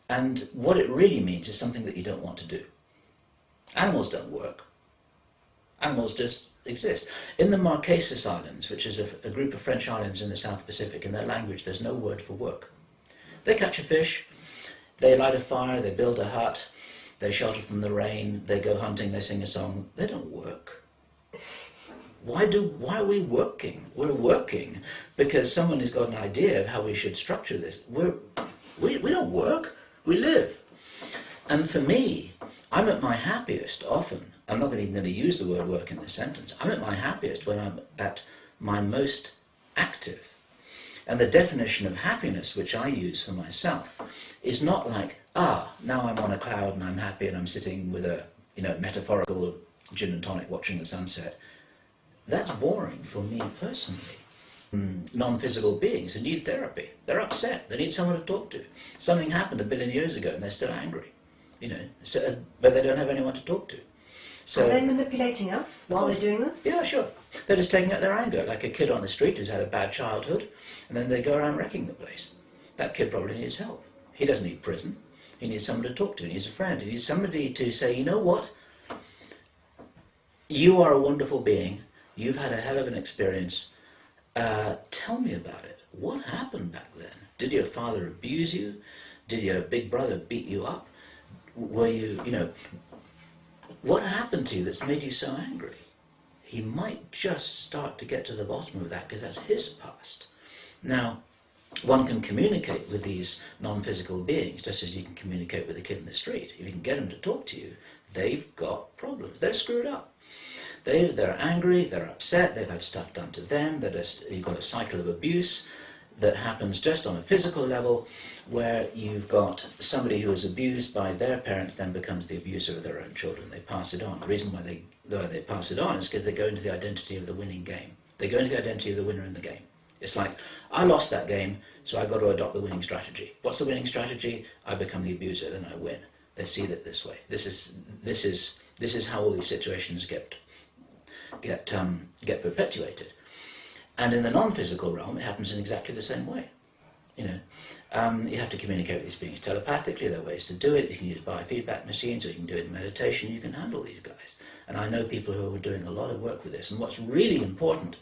And what it really means is something that you don't want to do. Animals don't work. Animals just exist. In the Marquesas Islands, which is a group of French islands in the South Pacific, in their language there's no word for work. They catch a fish, they light a fire, they build a hut, they shelter from the rain, they go hunting, they sing a song. They don't work. Why are we working? We're working because someone has got an idea of how we should structure this. We don't work, we live. And for me, I'm at my happiest often. I'm not even going to use the word work in this sentence. I'm at my happiest when I'm at my most active. And the definition of happiness, which I use for myself, is not like, now I'm on a cloud and I'm happy and I'm sitting with a metaphorical gin and tonic watching the sunset. That's boring for me personally. Non-physical beings who need therapy. They're upset. They need someone to talk to. Something happened 1 billion years ago and they're still angry. But they don't have anyone to talk to. So,
are they manipulating us while they're doing this?
Yeah, sure. They're just taking out their anger, like a kid on the street who's had a bad childhood, and then they go around wrecking the place. That kid probably needs help. He doesn't need prison. He needs someone to talk to. He needs a friend. He needs somebody to say, you know what? You are a wonderful being. You've had a hell of an experience. Tell me about it. What happened back then? Did your father abuse you? Did your big brother beat you up? Were you, what happened to you that's made you so angry? He might just start to get to the bottom of that because that's his past. Now, one can communicate with these non-physical beings just as you can communicate with a kid in the street. If you can get them to talk to you, they've got problems. They're screwed up. They're angry, they're upset, they've had stuff done to them, you've got a cycle of abuse that happens just on a physical level, where you've got somebody who is abused by their parents then becomes the abuser of their own children. They pass it on. The reason why they pass it on is because they go into the identity of the winning game. They go into the identity of the winner in the game. It's like, I lost that game, so I've got to adopt the winning strategy. What's the winning strategy? I become the abuser, then I win. They see it this way. This is how all these situations get perpetuated. And in the non-physical realm, it happens in exactly the same way. You have to communicate with these beings telepathically. There are ways to do it. You can use biofeedback machines, or you can do it in meditation. You can handle these guys. And I know people who are doing a lot of work with this. And what's really important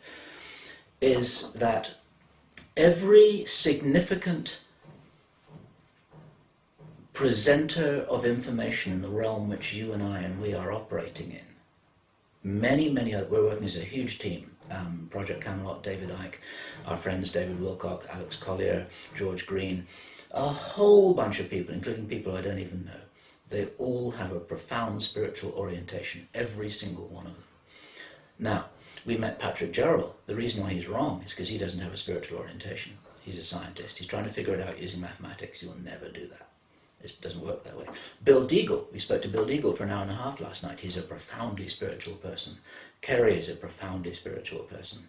is that every significant presenter of information in the realm which you and I and we are operating in, many other, we're working as a huge team. Project Camelot, David Icke, our friends David Wilcock, Alex Collier, George Green, a whole bunch of people, including people I don't even know. They all have a profound spiritual orientation, every single one of them. Now, we met Patrick Jarrell. The reason why he's wrong is because he doesn't have a spiritual orientation. He's a scientist. He's trying to figure it out using mathematics. He will never do that. It doesn't work that way. Bill Deagle, we spoke to Bill Deagle for 1.5 hours last night. He's a profoundly spiritual person. Kerry is a profoundly spiritual person.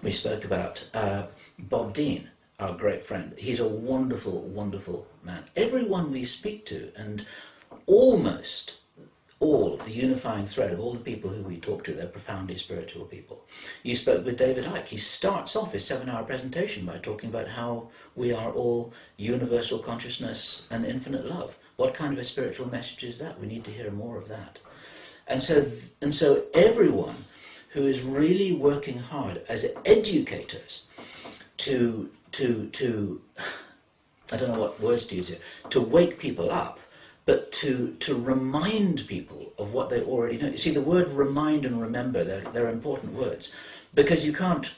We spoke about Bob Dean, our great friend. He's a wonderful, wonderful man. Everyone we speak to, and almost all of the unifying thread of all the people who we talk to, they're profoundly spiritual people. You spoke with David Icke. He starts off his 7-hour presentation by talking about how we are all universal consciousness and infinite love. What kind of a spiritual message is that? We need to hear more of that. And so everyone who is really working hard as educators to I don't know what words to use here, to wake people up, but to remind people of what they already know. You see, the word remind and remember, they're important words, because you can't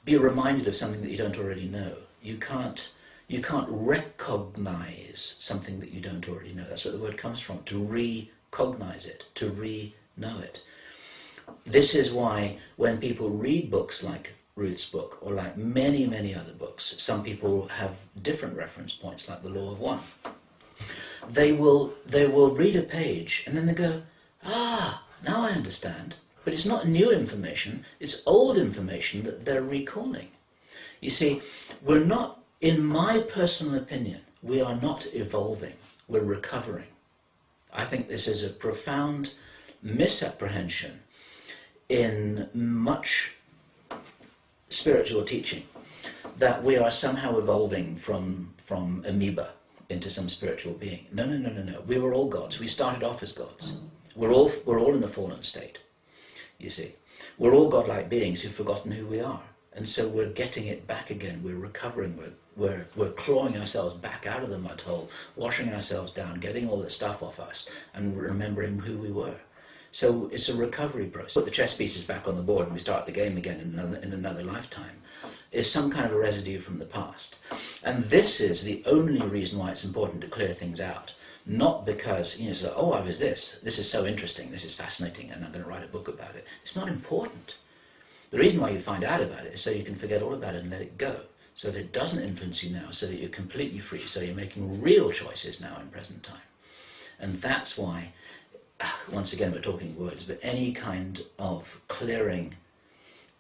be reminded of something that you don't already know. You can't recognize something that you don't already know. That's where the word comes from, to recognize it, to re-know it. This is why when people read books like Ruth's book, or like many, many other books, some people have different reference points, like the Law of One. They will read a page and then they go, ah, now I understand. But it's not new information, it's old information that they're recalling. You see, we're not, in my personal opinion, we are not evolving, we're recovering. I think this is a profound misapprehension in much spiritual teaching, that we are somehow evolving from amoeba into some spiritual being. No. We were all gods. We started off as gods. We're all in a fallen state, you see. We're all godlike beings who've forgotten who we are. And so we're getting it back again. We're recovering. We're clawing ourselves back out of the mud hole, washing ourselves down, getting all the stuff off us, and remembering who we were. So it's a recovery process. Put the chess pieces back on the board and we start the game again in another lifetime. Is some kind of a residue from the past. And this is the only reason why it's important to clear things out. Not because, you know, so, oh, I was this is so interesting, this is fascinating, and I'm going to write a book about it. It's not important. The reason why you find out about it is so you can forget all about it and let it go, so that it doesn't influence you now, so that you're completely free, so you're making real choices now in present time. And that's why, once again, we're talking words, but any kind of clearing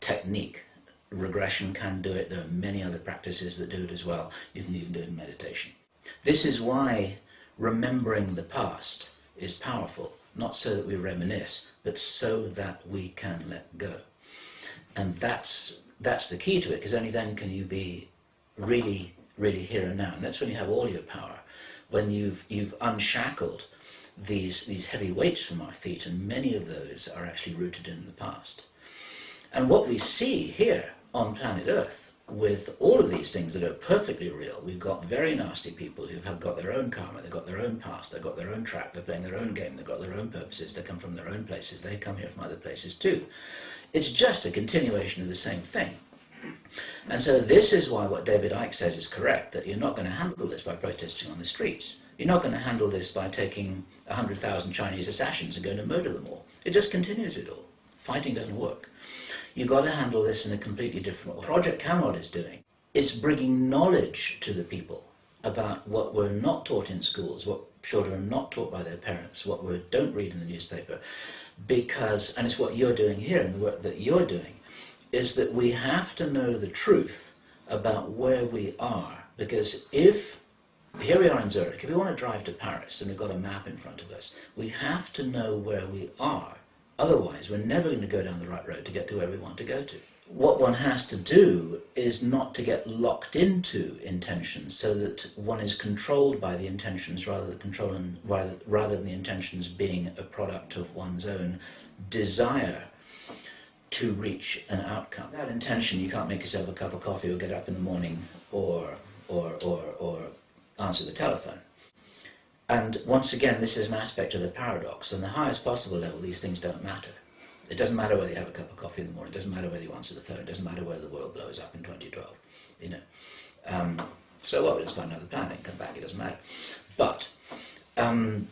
technique, regression can do it. There are many other practices that do it as well. You can even do it in meditation. This is why remembering the past is powerful, not so that we reminisce, but so that we can let go. And that's the key to it, because only then can you be really, really here and now. And that's when you have all your power, when you've unshackled these heavy weights from our feet, and many of those are actually rooted in the past. And what we see here on planet Earth, with all of these things that are perfectly real, we've got very nasty people who've got their own karma, they've got their own past, they've got their own track, they're playing their own game, they've got their own purposes, they come from their own places, they come here from other places too. It's just a continuation of the same thing. And so this is why what David Icke says is correct, that you're not going to handle this by protesting on the streets. You're not going to handle this by taking 100,000 Chinese assassins and going to murder them all. It just continues it all. Fighting doesn't work. You've got to handle this in a completely different way. Project Camelot is doing, it's bringing knowledge to the people about what we're not taught in schools, what children are not taught by their parents, what we don't read in the newspaper, because, and it's what you're doing here and the work that you're doing, is that we have to know the truth about where we are. Because if, here we are in Zurich, if we want to drive to Paris and we've got a map in front of us, we have to know where we are. Otherwise, we're never going to go down the right road to get to where we want to go to. What one has to do is not to get locked into intentions, so that one is controlled by the intentions rather than the intentions being a product of one's own desire to reach an outcome. Without intention, you can't make yourself a cup of coffee or get up in the morning or answer the telephone. And once again, this is an aspect of the paradox. On the highest possible level, these things don't matter. It doesn't matter whether you have a cup of coffee in the morning. It doesn't matter whether you answer the phone. It doesn't matter whether the world blows up in 2012. You know. So what? We'll just find another planet and come back. It doesn't matter. But on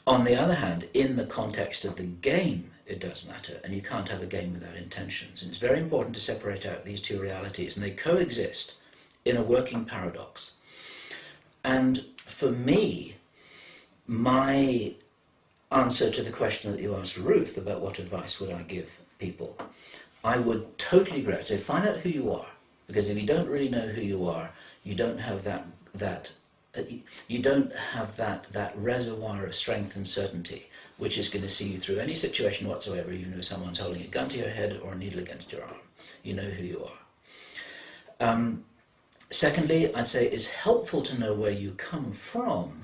the other hand, in the context of the game, it does matter. And you can't have a game without intentions. And it's very important to separate out these two realities. And they coexist in a working paradox. And for me, my answer to the question that you asked Ruth about what advice would I give people, I would totally agree. I'd say find out who you are, because if you don't really know who you are, you don't have that reservoir of strength and certainty which is going to see you through any situation whatsoever, even if someone's holding a gun to your head or a needle against your arm. You know who you are. Secondly, I'd say it's helpful to know where you come from,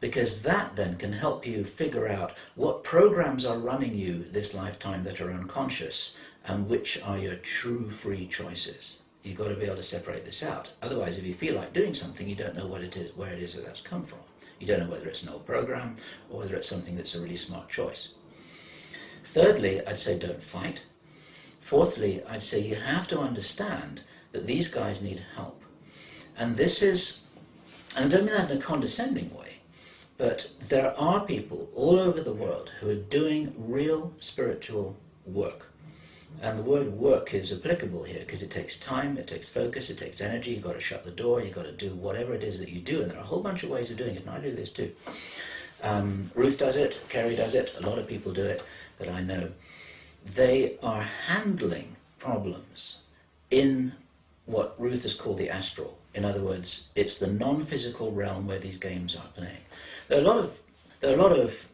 because that then can help you figure out what programs are running you this lifetime that are unconscious, and which are your true free choices. You've got to be able to separate this out. Otherwise, if you feel like doing something, you don't know what it is, where it is that that's come from. You don't know whether it's an old program or whether it's something that's a really smart choice. Thirdly, I'd say don't fight. Fourthly, I'd say you have to understand that these guys need help. And this is, and I don't mean that in a condescending way, but there are people all over the world who are doing real spiritual work. And the word work is applicable here because it takes time, it takes focus, it takes energy. You've got to shut the door, you've got to do whatever it is that you do. And there are a whole bunch of ways of doing it, and I do this too. Ruth does it, Kerry does it, a lot of people do it that I know. They are handling problems in what Ruth has called the astral. In other words, it's the non-physical realm where these games are playing. There are a lot of